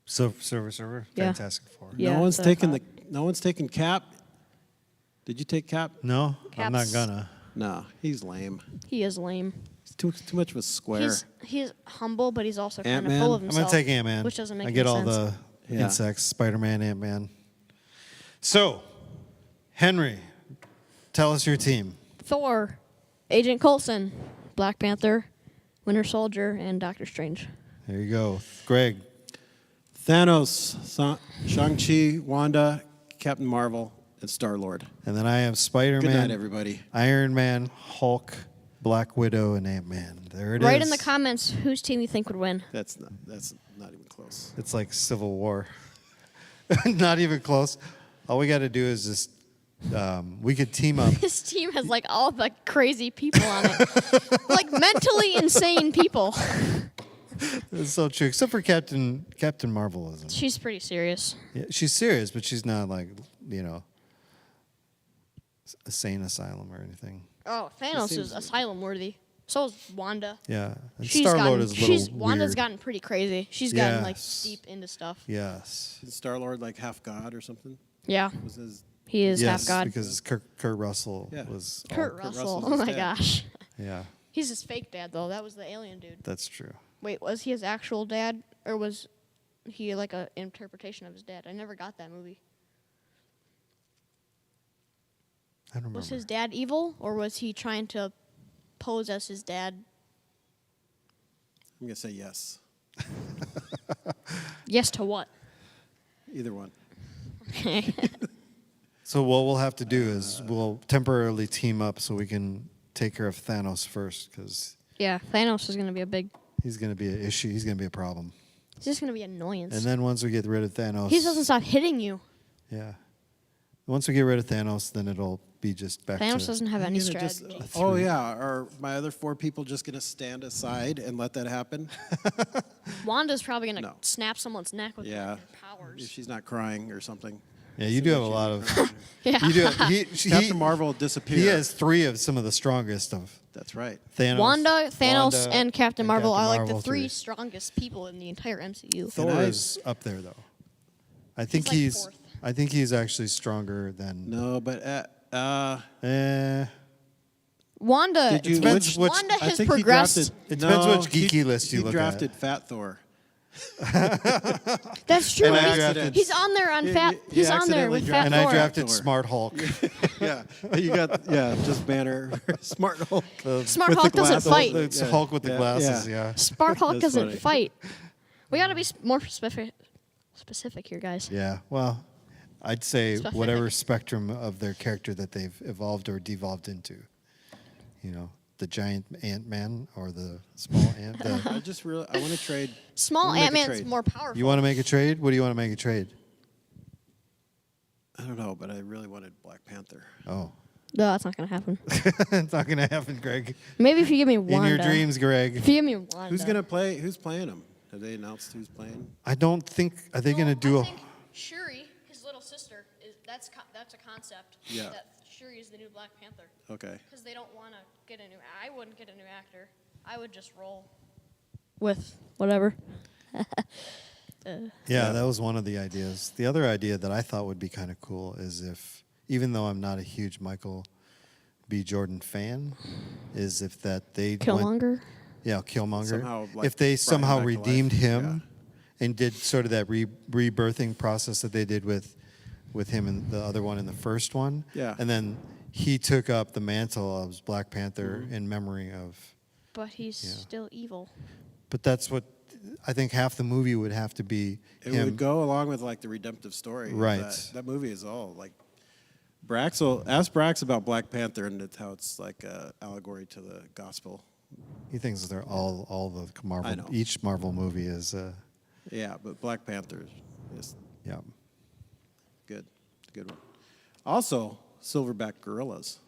Speaker 1: Silver,
Speaker 3: Yeah.
Speaker 1: Fantastic Four.
Speaker 3: Yeah,
Speaker 2: no one's
Speaker 3: that's what I
Speaker 2: taking
Speaker 3: thought.
Speaker 2: no one's taking Cap. Did you take Cap?
Speaker 1: No, I'm not
Speaker 3: Cap's-
Speaker 1: gonna.
Speaker 2: No, he's lame.
Speaker 3: He is lame.
Speaker 2: He's too much of a square.
Speaker 3: He's humble, but he's also kind of
Speaker 2: Ant-Man?
Speaker 3: full of
Speaker 1: I'm
Speaker 3: himself.
Speaker 1: gonna take Ant-Man.
Speaker 3: Which doesn't make
Speaker 1: I get
Speaker 3: any
Speaker 1: all
Speaker 3: sense.
Speaker 1: the
Speaker 2: Yeah.
Speaker 1: insects, Spider-Man, Ant-Man. So, Henry, tell us your team.
Speaker 3: Thor, Agent Coulson, Black Panther, Winter Soldier, and Doctor Strange.
Speaker 1: There you go. Greg,
Speaker 2: Thanos, Shang-Chi, Wanda, Captain Marvel, and Star-Lord.
Speaker 1: and then I have
Speaker 2: Good
Speaker 1: Spider-Man,
Speaker 2: night, everybody.
Speaker 1: Iron Man, Hulk, Black Widow, and Ant-Man. There it is.
Speaker 3: Write in the comments whose team you think would win.
Speaker 2: That's not even close.
Speaker 1: It's like Civil War. Not even close. All we got to do is just we could team up.
Speaker 3: This team has like all the crazy people on it, like mentally insane people.
Speaker 1: It's so true, except for Captain Marvelism.
Speaker 3: She's pretty serious.
Speaker 1: Yeah, she's serious, but she's not like a sane asylum or anything.
Speaker 3: Oh, Thanos
Speaker 2: seems-
Speaker 3: is asylum worthy. So is Wanda.
Speaker 1: Yeah, and
Speaker 3: She's
Speaker 1: Star Lord
Speaker 3: gotten,
Speaker 1: is a little
Speaker 3: Wanda's
Speaker 1: weird.
Speaker 3: gotten pretty crazy. She's gotten like
Speaker 1: Yes.
Speaker 3: deep into stuff.
Speaker 1: Yes.
Speaker 2: Is Star-Lord like half god or something?
Speaker 3: Yeah,
Speaker 2: Was his
Speaker 3: he is
Speaker 1: yes,
Speaker 3: half god.
Speaker 1: because Kurt Russell
Speaker 2: Yeah.
Speaker 1: was.
Speaker 3: Kurt
Speaker 2: Kurt
Speaker 3: Russell.
Speaker 2: Russell's
Speaker 3: Oh
Speaker 2: his
Speaker 3: my
Speaker 2: dad.
Speaker 3: gosh.
Speaker 1: Yeah,
Speaker 3: He's his fake dad though. That was the alien dude.
Speaker 1: that's true.
Speaker 3: Wait, was he his actual dad, or was he like a interpretation of his dad? I never got that movie.
Speaker 1: I don't remember.
Speaker 3: Was his dad evil, or was he trying to pose as his dad?
Speaker 2: I'm gonna say yes.
Speaker 3: Yes to what?
Speaker 2: Either one.
Speaker 3: Okay.
Speaker 1: So what we'll have to do is we'll temporarily team up so we can take care of Thanos first, because
Speaker 3: Yeah, Thanos is gonna be a big.
Speaker 1: he's going to be an issue. He's going to be a problem.
Speaker 3: He's just gonna be an annoyance.
Speaker 1: And then once we get rid of Thanos,
Speaker 3: He doesn't stop hitting you.
Speaker 1: yeah. Once we get rid of Thanos, then it'll be just back
Speaker 3: Thanos
Speaker 1: to.
Speaker 3: doesn't have any
Speaker 2: Gonna just-
Speaker 3: strategy.
Speaker 2: oh yeah, are my other 4 people just gonna stand aside and let that happen?
Speaker 3: Wanda's probably gonna
Speaker 2: No.
Speaker 3: snap someone's neck with
Speaker 2: Yeah.
Speaker 3: her powers.
Speaker 2: If she's not crying or something.
Speaker 1: Yeah, you do have a lot of.
Speaker 3: Yeah.
Speaker 1: You do.
Speaker 2: Captain Marvel will disappear.
Speaker 1: He has 3 of some of the strongest of
Speaker 2: That's right.
Speaker 1: Thanos.
Speaker 3: Wanda, Thanos,
Speaker 1: Wanda,
Speaker 3: and Captain Marvel are like the
Speaker 1: Marvel,
Speaker 3: 3 strongest people in the entire MCU.
Speaker 1: Thor
Speaker 2: And I-
Speaker 1: is up there though. I think
Speaker 3: like
Speaker 1: he's.
Speaker 3: 4th.
Speaker 1: I think he's actually stronger than.
Speaker 2: No, but
Speaker 3: Wanda,
Speaker 2: did you?
Speaker 1: Depends which-
Speaker 3: Wanda
Speaker 2: I
Speaker 3: has
Speaker 2: think he
Speaker 3: progressed.
Speaker 2: drafted-
Speaker 1: It depends
Speaker 2: no,
Speaker 1: which geeky list you
Speaker 2: he
Speaker 1: look
Speaker 2: drafted
Speaker 1: at.
Speaker 2: Fat Thor.
Speaker 3: That's true.
Speaker 1: And I
Speaker 3: He's,
Speaker 1: drafted-
Speaker 3: he's on there on fat.
Speaker 2: he
Speaker 3: He's on there
Speaker 2: accidentally
Speaker 3: with Fat
Speaker 1: And
Speaker 3: Thor.
Speaker 1: I drafted
Speaker 2: Thor.
Speaker 1: Smart Hulk.
Speaker 2: Yeah, you got just Banner, Smart Hulk.
Speaker 3: Smart
Speaker 2: with
Speaker 3: Hulk
Speaker 2: the
Speaker 3: doesn't
Speaker 2: glasses.
Speaker 3: fight.
Speaker 1: It's
Speaker 2: Yeah.
Speaker 1: Hulk with the
Speaker 2: Yeah,
Speaker 1: glasses,
Speaker 2: yeah.
Speaker 1: yeah.
Speaker 3: Smart Hulk
Speaker 2: That's
Speaker 3: doesn't
Speaker 2: funny.
Speaker 3: fight. We got to be more specific here, guys.
Speaker 1: Yeah, well, I'd say
Speaker 3: Specific.
Speaker 1: whatever spectrum of their character that they've evolved or devolved into. You know, the giant Ant-Man or the small ant.
Speaker 2: I want to trade.
Speaker 3: Small
Speaker 2: We'll make a
Speaker 3: Ant-Man's
Speaker 2: trade.
Speaker 3: more powerful.
Speaker 1: You want to make a trade? What do you want to make a trade?
Speaker 2: I don't know, but I really wanted Black Panther.
Speaker 1: Oh.
Speaker 3: No, that's not going to happen.
Speaker 1: It's not going to happen, Greg.
Speaker 3: Maybe if you give me
Speaker 1: In
Speaker 3: Wanda.
Speaker 1: your dreams, Greg.
Speaker 3: If you give me Wanda.
Speaker 2: Who's gonna play? Who's playing him? Have they announced who's playing?
Speaker 1: I don't think, are they going to do
Speaker 3: I
Speaker 1: a...
Speaker 3: think Shuri, his little sister, that's a concept.
Speaker 2: Yeah.
Speaker 3: That Shuri is the new Black Panther.
Speaker 2: Okay.
Speaker 3: Because they don't want to get a new. I wouldn't get a new actor. I would just roll with whatever.
Speaker 1: Yeah, that was one of the ideas. The other idea that I thought would be kind of cool is if, even though I'm not a huge Michael B. Jordan fan, is if that they went,
Speaker 3: Killmonger.
Speaker 1: yeah, Killmonger.
Speaker 2: Somehow, like,
Speaker 1: If they
Speaker 2: brought him
Speaker 1: somehow
Speaker 2: back to
Speaker 1: redeemed
Speaker 2: life.
Speaker 1: him and did sort of that rebirthing process that they did with him and the other one in the first one.
Speaker 2: Yeah.
Speaker 1: And then he took up the mantle of Black Panther in memory of.
Speaker 3: But he's
Speaker 1: Yeah.
Speaker 3: still evil.
Speaker 1: But that's what I think half the movie would have to be
Speaker 2: It
Speaker 1: him.
Speaker 2: would go along with like the redemptive story.
Speaker 1: Right.
Speaker 2: That movie is all like. Ask Brax about Black Panther and how it's like a allegory to the gospel.
Speaker 1: He thinks they're all the Marvel.
Speaker 2: I know.
Speaker 1: Each Marvel movie is.
Speaker 2: Yeah, but Black Panther is
Speaker 1: Yeah.
Speaker 2: good. Good one. Also, silverback gorillas.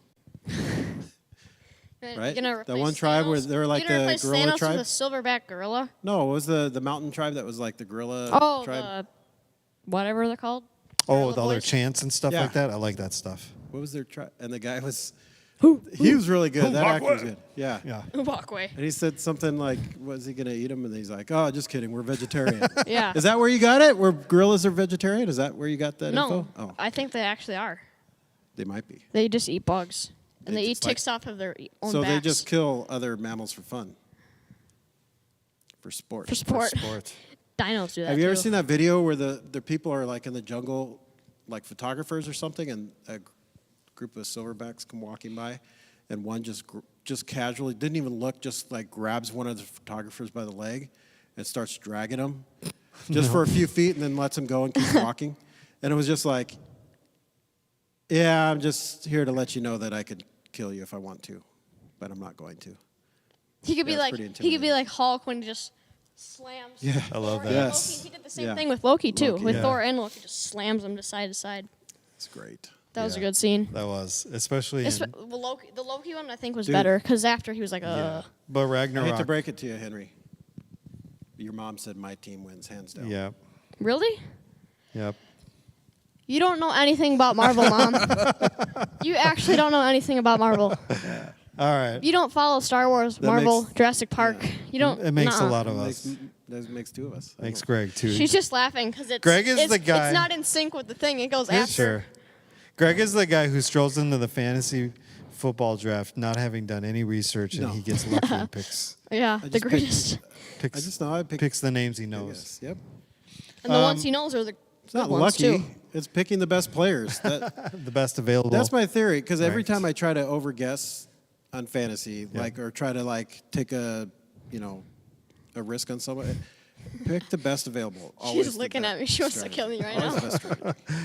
Speaker 2: Right?
Speaker 3: You're gonna
Speaker 2: That
Speaker 3: replace
Speaker 2: one tribe where
Speaker 3: Thanos-
Speaker 2: they were like
Speaker 3: you're gonna
Speaker 2: the
Speaker 3: replace
Speaker 2: gorilla
Speaker 3: Thanos
Speaker 2: tribe?
Speaker 3: with a silverback gorilla.
Speaker 2: No, it was the mountain tribe that was like the gorilla
Speaker 3: Oh,
Speaker 2: tribe.
Speaker 3: the whatever they're called.
Speaker 1: Oh,
Speaker 3: Gorilla
Speaker 1: with all their
Speaker 3: boys.
Speaker 1: chants and stuff
Speaker 2: Yeah.
Speaker 1: like that. I like that stuff.
Speaker 2: What was their tribe? And the guy was. He was really good. That actor was good. Yeah.
Speaker 1: Yeah.
Speaker 3: Walk away.
Speaker 2: And he said something like, "Was he gonna eat him?" And he's like, "Oh, just kidding. We're vegetarian."
Speaker 3: Yeah.
Speaker 2: Is that where you got it? Where gorillas are vegetarian? Is that where you got that
Speaker 3: No,
Speaker 2: info? Oh,
Speaker 3: I think they actually are.
Speaker 2: they might be.
Speaker 3: They just eat bugs. And
Speaker 2: They
Speaker 3: they eat
Speaker 2: just like-
Speaker 3: ticks off of their own
Speaker 2: So
Speaker 3: backs.
Speaker 2: they just kill other mammals for fun. For sport.
Speaker 3: For sport.
Speaker 1: Sport.
Speaker 3: Dinos do that
Speaker 2: Have you ever
Speaker 3: too.
Speaker 2: seen that video where the people are like in the jungle, like photographers or something, and a group of silverbacks come walking by, and one just casually didn't even look, just like grabs one of the photographers by the leg, and starts dragging him, just for a few feet, and then lets him go and keeps walking, and it was just like, yeah, I'm just here to let you know that I could kill you if I want to, but I'm not going to.
Speaker 3: He could be
Speaker 2: Yeah, it's
Speaker 3: like
Speaker 2: pretty
Speaker 3: he could
Speaker 2: intimidating.
Speaker 3: be like Hulk when he just slams.
Speaker 2: Yeah.
Speaker 1: I love
Speaker 3: Thor
Speaker 1: that.
Speaker 3: and
Speaker 2: Yes.
Speaker 3: Loki. He did the same
Speaker 2: Yeah.
Speaker 3: thing with Loki too.
Speaker 2: Loki,
Speaker 3: with
Speaker 1: yeah.
Speaker 3: Thor and Loki, just slams them to side.
Speaker 2: It's great.
Speaker 3: That was a
Speaker 1: Yeah.
Speaker 3: good scene.
Speaker 1: That was especially.
Speaker 3: The Loki one I think was
Speaker 2: Dude.
Speaker 3: better because after he was like,
Speaker 1: But
Speaker 2: I
Speaker 1: Ragnarok.
Speaker 2: hate to break it to you, Henry. Your mom said my team wins hands down.
Speaker 1: Yep.
Speaker 3: really?
Speaker 1: Yep.
Speaker 3: You don't know anything about Marvel, Mom. You actually don't know anything about Marvel.
Speaker 1: All right.
Speaker 3: You don't follow Star Wars,
Speaker 2: That
Speaker 3: Marvel,
Speaker 2: makes-
Speaker 3: Jurassic Park. You don't.
Speaker 1: It makes
Speaker 3: nuh-uh.
Speaker 1: a lot of
Speaker 2: Makes,
Speaker 1: us.
Speaker 2: that makes two of us. I
Speaker 1: Makes
Speaker 2: don't-
Speaker 1: Greg too.
Speaker 3: She's just laughing because it's
Speaker 1: Greg is
Speaker 3: it's,
Speaker 1: the guy-
Speaker 3: It's not in sync with the thing. It goes after.
Speaker 1: Sure. Greg is the guy who strolls into the fantasy football draft not having done any research, and
Speaker 2: No.
Speaker 1: he gets lucky and picks
Speaker 3: Yeah,
Speaker 2: I
Speaker 3: the
Speaker 2: just
Speaker 3: greatest.
Speaker 1: picks
Speaker 2: I just know I pick.
Speaker 1: picks the names he
Speaker 2: I
Speaker 1: knows.
Speaker 2: guess. Yep.
Speaker 3: And the ones he knows are the
Speaker 2: It's not
Speaker 3: good ones
Speaker 2: lucky.
Speaker 3: too.
Speaker 2: It's picking the best players.
Speaker 1: The best available.
Speaker 2: That's my theory. Because every
Speaker 1: Right.
Speaker 2: time I try to overguess on fantasy, like or try to like take a risk on somebody, pick the best available. Always
Speaker 3: She's
Speaker 2: the
Speaker 3: looking
Speaker 2: best
Speaker 3: at me. She wants to
Speaker 2: strategy.
Speaker 3: kill me right
Speaker 2: Always
Speaker 3: now.
Speaker 2: the best strategy.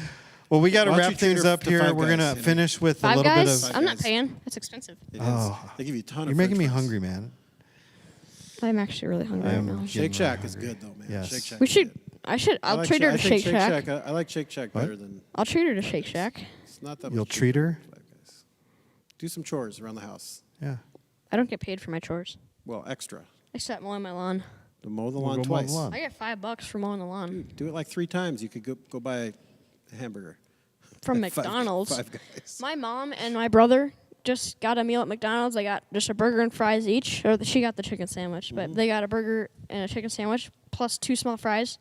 Speaker 1: Well, we got to
Speaker 2: Why don't you
Speaker 1: wrap
Speaker 2: treat
Speaker 1: things
Speaker 2: her
Speaker 1: up
Speaker 2: to
Speaker 1: here.
Speaker 2: Five
Speaker 1: We're
Speaker 2: Guys,
Speaker 1: gonna
Speaker 2: Henry?
Speaker 1: finish with a
Speaker 3: Five
Speaker 1: little bit
Speaker 3: Guys?
Speaker 1: of.
Speaker 3: I'm not
Speaker 2: Guys.
Speaker 3: paying. It's expensive.
Speaker 2: It is.
Speaker 1: Oh.
Speaker 2: They give you a ton of.
Speaker 1: You're making
Speaker 2: French
Speaker 1: me
Speaker 2: fries.
Speaker 1: hungry, man.
Speaker 3: I'm actually really hungry
Speaker 1: I
Speaker 3: right
Speaker 1: am
Speaker 3: now.
Speaker 1: getting
Speaker 2: Shake
Speaker 1: really
Speaker 2: Shack is
Speaker 1: hungry.
Speaker 2: good though, man.
Speaker 1: Yes.
Speaker 2: Shake Shack
Speaker 3: We
Speaker 2: is
Speaker 3: should.
Speaker 2: good.
Speaker 3: I'll
Speaker 2: like
Speaker 3: treat her
Speaker 2: I
Speaker 3: to
Speaker 2: think
Speaker 3: Shake Shack.
Speaker 2: I like Shake Shack
Speaker 1: What?
Speaker 2: better than.
Speaker 3: I'll treat her to Shake Shack.
Speaker 2: It's not that
Speaker 1: You'll
Speaker 2: much
Speaker 1: treat
Speaker 2: cheaper
Speaker 1: her?
Speaker 2: than Five Guys. Do some chores around the house.
Speaker 1: Yeah.
Speaker 3: I don't get paid for my chores,
Speaker 2: Well, extra.
Speaker 3: except mowing my lawn.
Speaker 2: To mow the
Speaker 1: We'll
Speaker 2: lawn
Speaker 1: go mow the
Speaker 2: twice.
Speaker 1: lawn.
Speaker 3: I get $5 for mowing the lawn
Speaker 2: Dude, do it like 3 times. You could go buy a hamburger.
Speaker 3: from
Speaker 2: Five-
Speaker 3: McDonald's.
Speaker 2: Five Guys.
Speaker 3: My mom and my brother just got a meal at McDonald's. They got just a burger and fries each, or she got the chicken sandwich,
Speaker 2: Mm-hmm.
Speaker 3: but they got a burger and a chicken sandwich plus 2 small fries,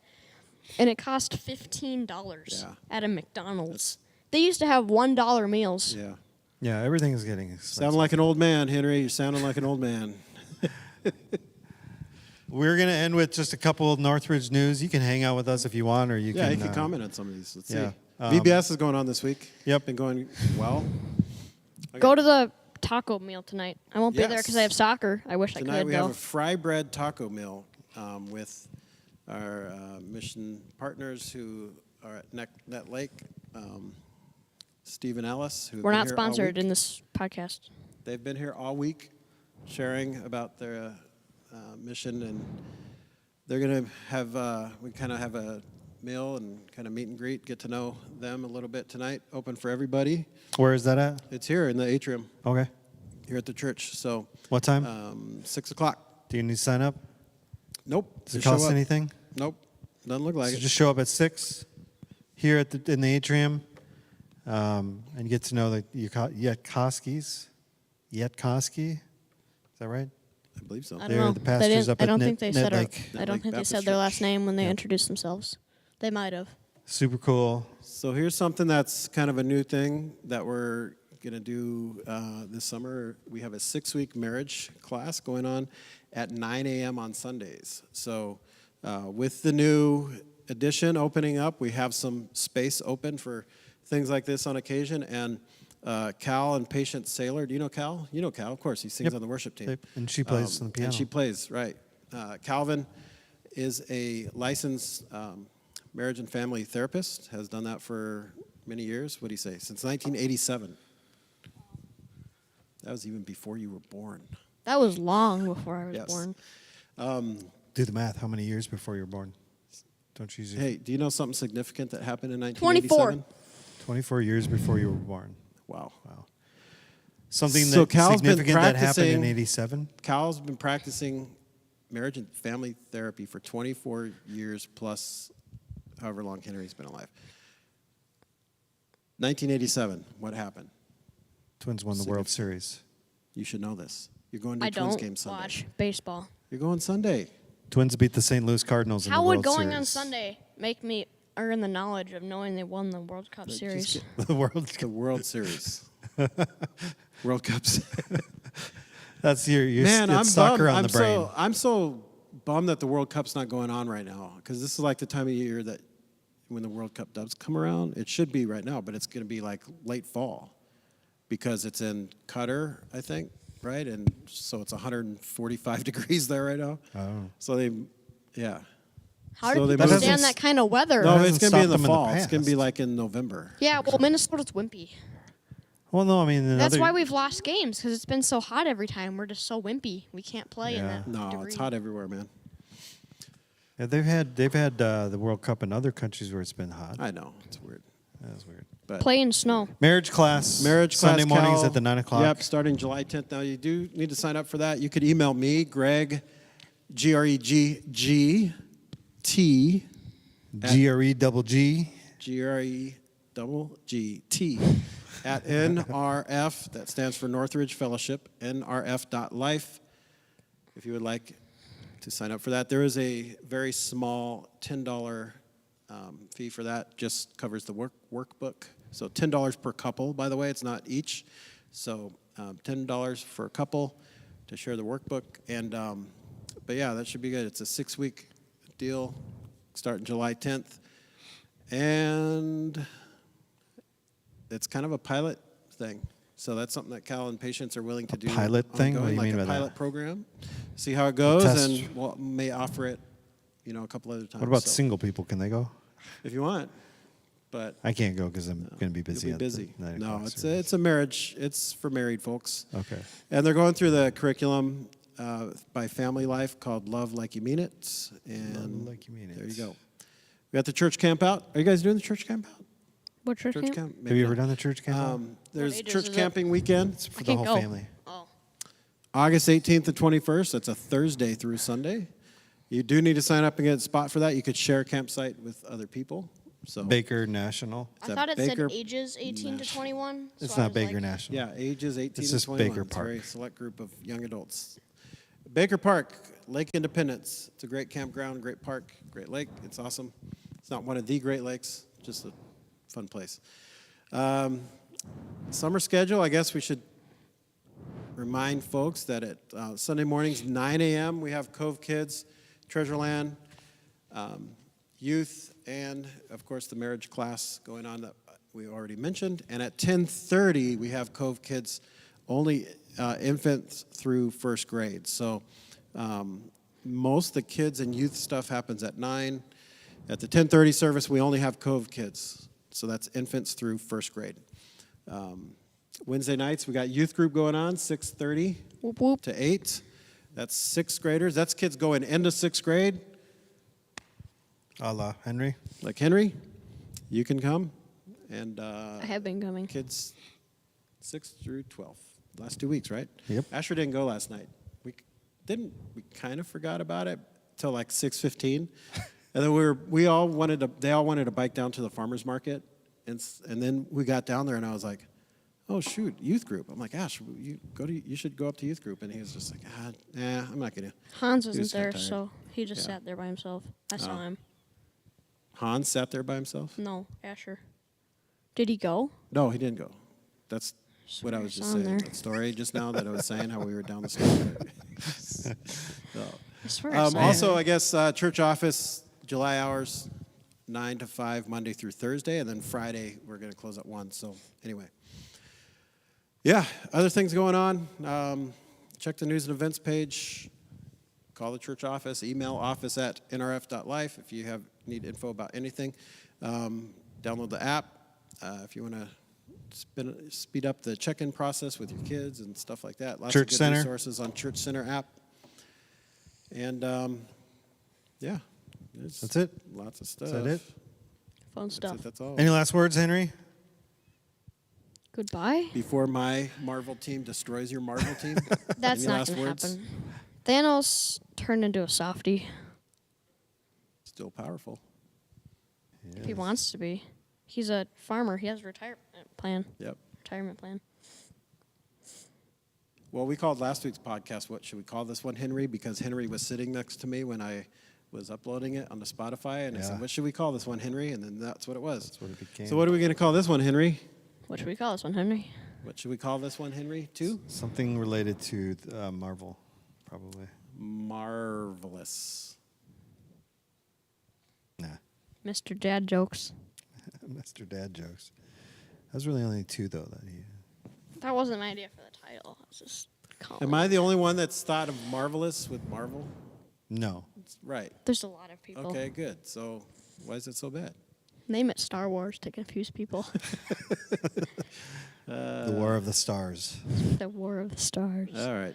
Speaker 3: and it cost $15
Speaker 2: Yeah.
Speaker 3: at a McDonald's. They used to have $1 meals.
Speaker 2: Yeah.
Speaker 1: Yeah. Everything is getting expensive.
Speaker 2: Sounding like an old man, Henry. You're sounding like an old man.
Speaker 1: We're going to end with just a couple of Northridge news. You can hang out with us if you want, or you
Speaker 2: Yeah,
Speaker 1: can...
Speaker 2: you can comment on some of these. Let's
Speaker 1: yeah.
Speaker 2: see. VBS is going on this week.
Speaker 1: Yep.
Speaker 2: Been going well.
Speaker 3: Go to the taco meal tonight. I won't be there because I
Speaker 2: Yes.
Speaker 3: have soccer. I wish
Speaker 2: Tonight
Speaker 3: I could,
Speaker 2: we
Speaker 3: though.
Speaker 2: have a fry bread taco meal with our mission partners who are at Net Lake. Steve and Ellis, who have
Speaker 3: We're
Speaker 2: been
Speaker 3: not
Speaker 2: here all
Speaker 3: sponsored
Speaker 2: week.
Speaker 3: in this podcast.
Speaker 2: They've been here all week sharing about their mission, and they're going to have, we kind of have a meal and kind of meet and greet, get to know them a little bit tonight, open for everybody.
Speaker 1: Where is that at?
Speaker 2: It's here in the atrium,
Speaker 1: Okay.
Speaker 2: here at the church. So
Speaker 1: What time?
Speaker 2: 6 o'clock.
Speaker 1: Do you need to sign up?
Speaker 2: Nope.
Speaker 1: Does it
Speaker 2: Just show
Speaker 1: cost
Speaker 2: up.
Speaker 1: anything?
Speaker 2: Nope. Doesn't look like
Speaker 1: So
Speaker 2: it.
Speaker 1: just show up at 6 here in the atrium and get to know the Yetkoskis. Yetkoski? Is that right?
Speaker 2: I believe so.
Speaker 3: I
Speaker 1: They're
Speaker 3: don't know.
Speaker 1: the pastors up
Speaker 3: I
Speaker 1: at
Speaker 3: don't
Speaker 1: Net-
Speaker 3: think they
Speaker 1: Net
Speaker 3: said
Speaker 1: Lake.
Speaker 3: I
Speaker 2: Net
Speaker 3: don't
Speaker 2: Lake
Speaker 3: think they
Speaker 2: Baptist
Speaker 3: said their last
Speaker 2: Church.
Speaker 3: name when they
Speaker 1: Yeah.
Speaker 3: introduced themselves. They might have.
Speaker 1: Super cool.
Speaker 2: So here's something that's kind of a new thing that we're going to do this summer. We have a 6-week marriage class going on at 9 a.m. on Sundays. So with the new addition opening up, we have some space open for things like this on occasion. And Cal and Patient Sailor, do you know Cal? You know Cal, of course. He sings
Speaker 1: Yep.
Speaker 2: on the worship team.
Speaker 1: Yep. And she plays on the piano.
Speaker 2: And she plays, right. Calvin is a licensed marriage and family therapist, has done that for many years. What do you say? Since 1987. That was even before you were born.
Speaker 3: That was long before I was
Speaker 2: Yes.
Speaker 3: born.
Speaker 1: Do the math. How many years before you were born? Don't you usually...
Speaker 2: Hey, do you know something significant that happened in
Speaker 3: 24.
Speaker 2: 1987?
Speaker 1: 24 years before you were born.
Speaker 2: Wow.
Speaker 1: Wow. Something
Speaker 2: So
Speaker 1: that
Speaker 2: Cal's been
Speaker 1: significant that happened in
Speaker 2: practicing-
Speaker 1: 87?
Speaker 2: Cal's been practicing marriage and family therapy for 24 years plus however long Henry's been alive. 1987, what happened?
Speaker 1: Twins won the World Series.
Speaker 2: You should know this. You're going to
Speaker 3: I
Speaker 2: a Twins
Speaker 3: don't
Speaker 2: game Sunday.
Speaker 3: watch baseball.
Speaker 2: You're going Sunday.
Speaker 1: Twins beat the St. Louis Cardinals in
Speaker 3: How
Speaker 1: the
Speaker 3: would
Speaker 1: World
Speaker 3: going
Speaker 1: Series.
Speaker 3: on Sunday make me earn the knowledge of knowing they won the World Cup
Speaker 2: Just
Speaker 3: Series?
Speaker 2: get
Speaker 1: The World
Speaker 2: the World Series. World Cups.
Speaker 1: That's your
Speaker 2: Man,
Speaker 1: it's
Speaker 2: I'm
Speaker 1: soccer
Speaker 2: bummed.
Speaker 1: on the brain.
Speaker 2: I'm so bummed that the World Cup's not going on right now, because this is like the time of year that when the World Cup does come around, it should be right now, but it's going to be like late fall because it's in Qatar, I think, right? And so it's 145 degrees there right now.
Speaker 1: Oh.
Speaker 2: So yeah.
Speaker 3: How
Speaker 2: So
Speaker 3: do
Speaker 2: they
Speaker 3: people
Speaker 2: moved-
Speaker 3: stand that kind of weather?
Speaker 2: No,
Speaker 1: hasn't
Speaker 2: it's going to be in
Speaker 1: stopped
Speaker 2: the
Speaker 1: them in the
Speaker 2: fall. It's going to be
Speaker 1: past.
Speaker 2: like in November.
Speaker 3: Yeah, well, Minnesota's wimpy.
Speaker 1: Well, no, I mean...
Speaker 3: That's
Speaker 1: another-
Speaker 3: why we've lost games, because it's been so hot every time. We're just so wimpy. We can't play in
Speaker 1: Yeah.
Speaker 3: that
Speaker 2: No,
Speaker 3: degree.
Speaker 2: it's hot everywhere, man.
Speaker 1: Yeah, they've had the World Cup in other countries where it's been hot.
Speaker 2: I know. It's weird.
Speaker 1: That's weird.
Speaker 2: But
Speaker 3: Play in snow.
Speaker 1: Marriage class.
Speaker 2: Marriage
Speaker 1: Sunday
Speaker 2: class,
Speaker 1: mornings
Speaker 2: Cal.
Speaker 1: at the 9 o'clock.
Speaker 2: Yep, starting July 10th. Now, you do need to sign up for that. You could email me, Greg, G-R-E-G-G-T,
Speaker 1: GREGG.
Speaker 2: G-R-E-G-T, at NRF, that stands for Northridge Fellowship, nrf.life. If you would like to sign up for that. There is a very small $10 fee for that, just covers the workbook. So $10 per couple, by the way, it's not each. So $10 for a couple to share the workbook. And but yeah, that should be good. It's a 6-week deal, starting July 10th. And it's kind of a pilot thing. So that's something that Cal and Patients are willing to do.
Speaker 1: pilot thing? What do
Speaker 2: ongoing,
Speaker 1: you
Speaker 2: like
Speaker 1: mean
Speaker 2: a
Speaker 1: by that?
Speaker 2: pilot program. See how it goes,
Speaker 1: test.
Speaker 2: and we'll may offer it, a couple other times.
Speaker 1: What about
Speaker 2: So,
Speaker 1: single people? Can they go?
Speaker 2: if you want? But
Speaker 1: I can't go because I'm going to be busy.
Speaker 2: you'll be
Speaker 1: at the
Speaker 2: busy.
Speaker 1: 9
Speaker 2: No,
Speaker 1: o'clock
Speaker 2: it's
Speaker 1: service.
Speaker 2: it's a marriage. It's for married folks.
Speaker 1: Okay.
Speaker 2: And they're going through the curriculum by Family Life called Love Like You Mean It. And
Speaker 1: Like You Mean It.
Speaker 2: there you go. We got the church camp out. Are you guys doing the church camp out?
Speaker 3: What church camp?
Speaker 2: camp?
Speaker 1: Have
Speaker 2: Maybe
Speaker 1: you ever
Speaker 2: not.
Speaker 1: done the church camp?
Speaker 2: There's
Speaker 3: ages
Speaker 2: church
Speaker 3: is it?
Speaker 2: camping weekend.
Speaker 1: It's
Speaker 3: I
Speaker 1: for the
Speaker 3: can't
Speaker 1: whole
Speaker 3: go.
Speaker 1: family.
Speaker 3: Oh.
Speaker 2: August 18th and 21st. That's a Thursday through Sunday. You do need to sign up and get a spot for that. You could share a campsite with other people. So
Speaker 1: Baker National.
Speaker 3: I
Speaker 2: It's
Speaker 3: thought
Speaker 2: at
Speaker 3: it
Speaker 2: Baker
Speaker 3: said ages 18 to 21.
Speaker 1: It's
Speaker 3: so I
Speaker 1: not
Speaker 3: was
Speaker 1: Baker
Speaker 3: like,
Speaker 1: National.
Speaker 2: yeah, ages 18
Speaker 1: It's
Speaker 2: to
Speaker 1: just
Speaker 2: 21.
Speaker 1: Baker
Speaker 2: It's a
Speaker 1: Park.
Speaker 2: very select group of young adults. Baker Park, Lake Independence. It's a great campground, great park, great lake. It's awesome. It's not one of the Great Lakes, just a fun place. Summer schedule, I guess we should remind folks that at Sunday mornings, 9 a.m., we have Cove Kids Treasureland, youth, and of course the marriage class going on that we already mentioned. And at 10:30 we have Cove Kids, only infants through first grade. So most of the kids and youth stuff happens at 9. At the 10:30 service we only have Cove Kids. So that's infants through first grade. Wednesday nights we got youth group going on, 6:30
Speaker 3: Whoop, whoop.
Speaker 2: to 8. That's sixth graders. That's kids going into sixth grade.
Speaker 1: A la Henry.
Speaker 2: Like Henry, you can come. And
Speaker 3: I have been coming.
Speaker 2: kids 6th through 12th. Last 2 weeks, right?
Speaker 1: Yep.
Speaker 2: Asher didn't go last night. We kind of forgot about it till like 6:15. And then they all wanted to bike down to the farmer's market. And then we got down there and I was like, oh shoot, youth group. I'm like, Ash, you should go up to youth group. And he was just like, I'm not gonna.
Speaker 3: Hans
Speaker 2: He was
Speaker 3: wasn't
Speaker 2: kinda
Speaker 3: there,
Speaker 2: tired.
Speaker 3: so he just
Speaker 2: Yeah.
Speaker 3: sat there by himself. I saw him.
Speaker 2: Hans sat there by himself?
Speaker 3: No, Asher. Did he go?
Speaker 2: No, he didn't go. That's what I
Speaker 3: Swear
Speaker 2: was
Speaker 3: I
Speaker 2: just
Speaker 3: saw him
Speaker 2: saying.
Speaker 3: there.
Speaker 2: That story just now that I was saying how we were down the street. So.
Speaker 3: I swear I saw
Speaker 2: Also,
Speaker 3: him.
Speaker 2: I guess church office, July hours, 9 to 5, Monday through Thursday, and then Friday we're going to close at 1. So anyway. Yeah, other things going on. Check the news and events page. Call the church office. Email office@nrf.life if you need info about anything. Download the app if you want to speed up the check-in process with your kids and stuff like that. Lots
Speaker 1: Church
Speaker 2: of good
Speaker 1: Center.
Speaker 2: resources on Church Center app. And yeah,
Speaker 1: That's it?
Speaker 2: Lots of stuff.
Speaker 1: Is that it?
Speaker 3: Fun stuff.
Speaker 2: That's all.
Speaker 1: Any last words, Henry?
Speaker 3: Goodbye.
Speaker 2: Before my Marvel team destroys your Marvel team.
Speaker 3: That's
Speaker 2: Any
Speaker 3: not
Speaker 2: last
Speaker 3: going to
Speaker 2: words?
Speaker 3: happen. Thanos turned into a softie.
Speaker 2: Still powerful.
Speaker 3: If he wants to be. He's a farmer. He has a retirement plan.
Speaker 2: Yep.
Speaker 3: Retirement plan.
Speaker 2: Well, we called last week's podcast, what should we call this one, Henry? Because Henry was sitting next to me when I was uploading it onto Spotify, and I
Speaker 1: Yeah.
Speaker 2: said, what should we call this one, Henry? And then that's what it was.
Speaker 1: That's what it became.
Speaker 2: So what are we going to call this one, Henry?
Speaker 3: What should we call this one, Henry?
Speaker 2: What should we call this one, Henry, too?
Speaker 1: Something related to Marvel, probably.
Speaker 2: Marvelous.
Speaker 1: Nah.
Speaker 3: Mr. Dad Jokes.
Speaker 1: Mr. Dad Jokes. That was really only 2, though.
Speaker 3: That wasn't my idea for the title. I was just calling.
Speaker 2: Am I the only one that's thought of marvelous with Marvel?
Speaker 1: No.
Speaker 2: Right.
Speaker 3: There's a lot of people.
Speaker 2: Okay, good. So why is it so bad?
Speaker 3: Name it Star Wars to confuse people.
Speaker 1: The War of the Stars.
Speaker 3: The War of the Stars.
Speaker 2: All right.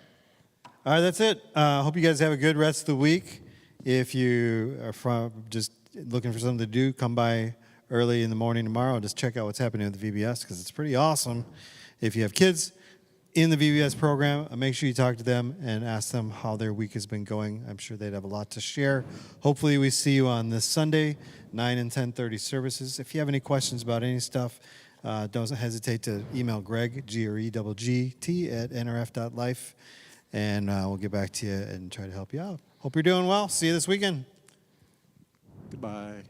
Speaker 1: All right, that's it. Hope you guys have a good rest of the week. If you are just looking for something to do, come by early in the morning tomorrow. Just check out what's happening with the VBS because it's pretty awesome. If you have kids in the VBS program, make sure you talk to them and ask them how their week has been going. I'm sure they'd have a lot to share. Hopefully we see you on this Sunday, 9 and 10:30 services. If you have any questions about any stuff, don't hesitate to email Greg, GREGGT, at nrf.life, and we'll get back to you and try to help you out. Hope you're doing well. See you this weekend.
Speaker 2: Goodbye.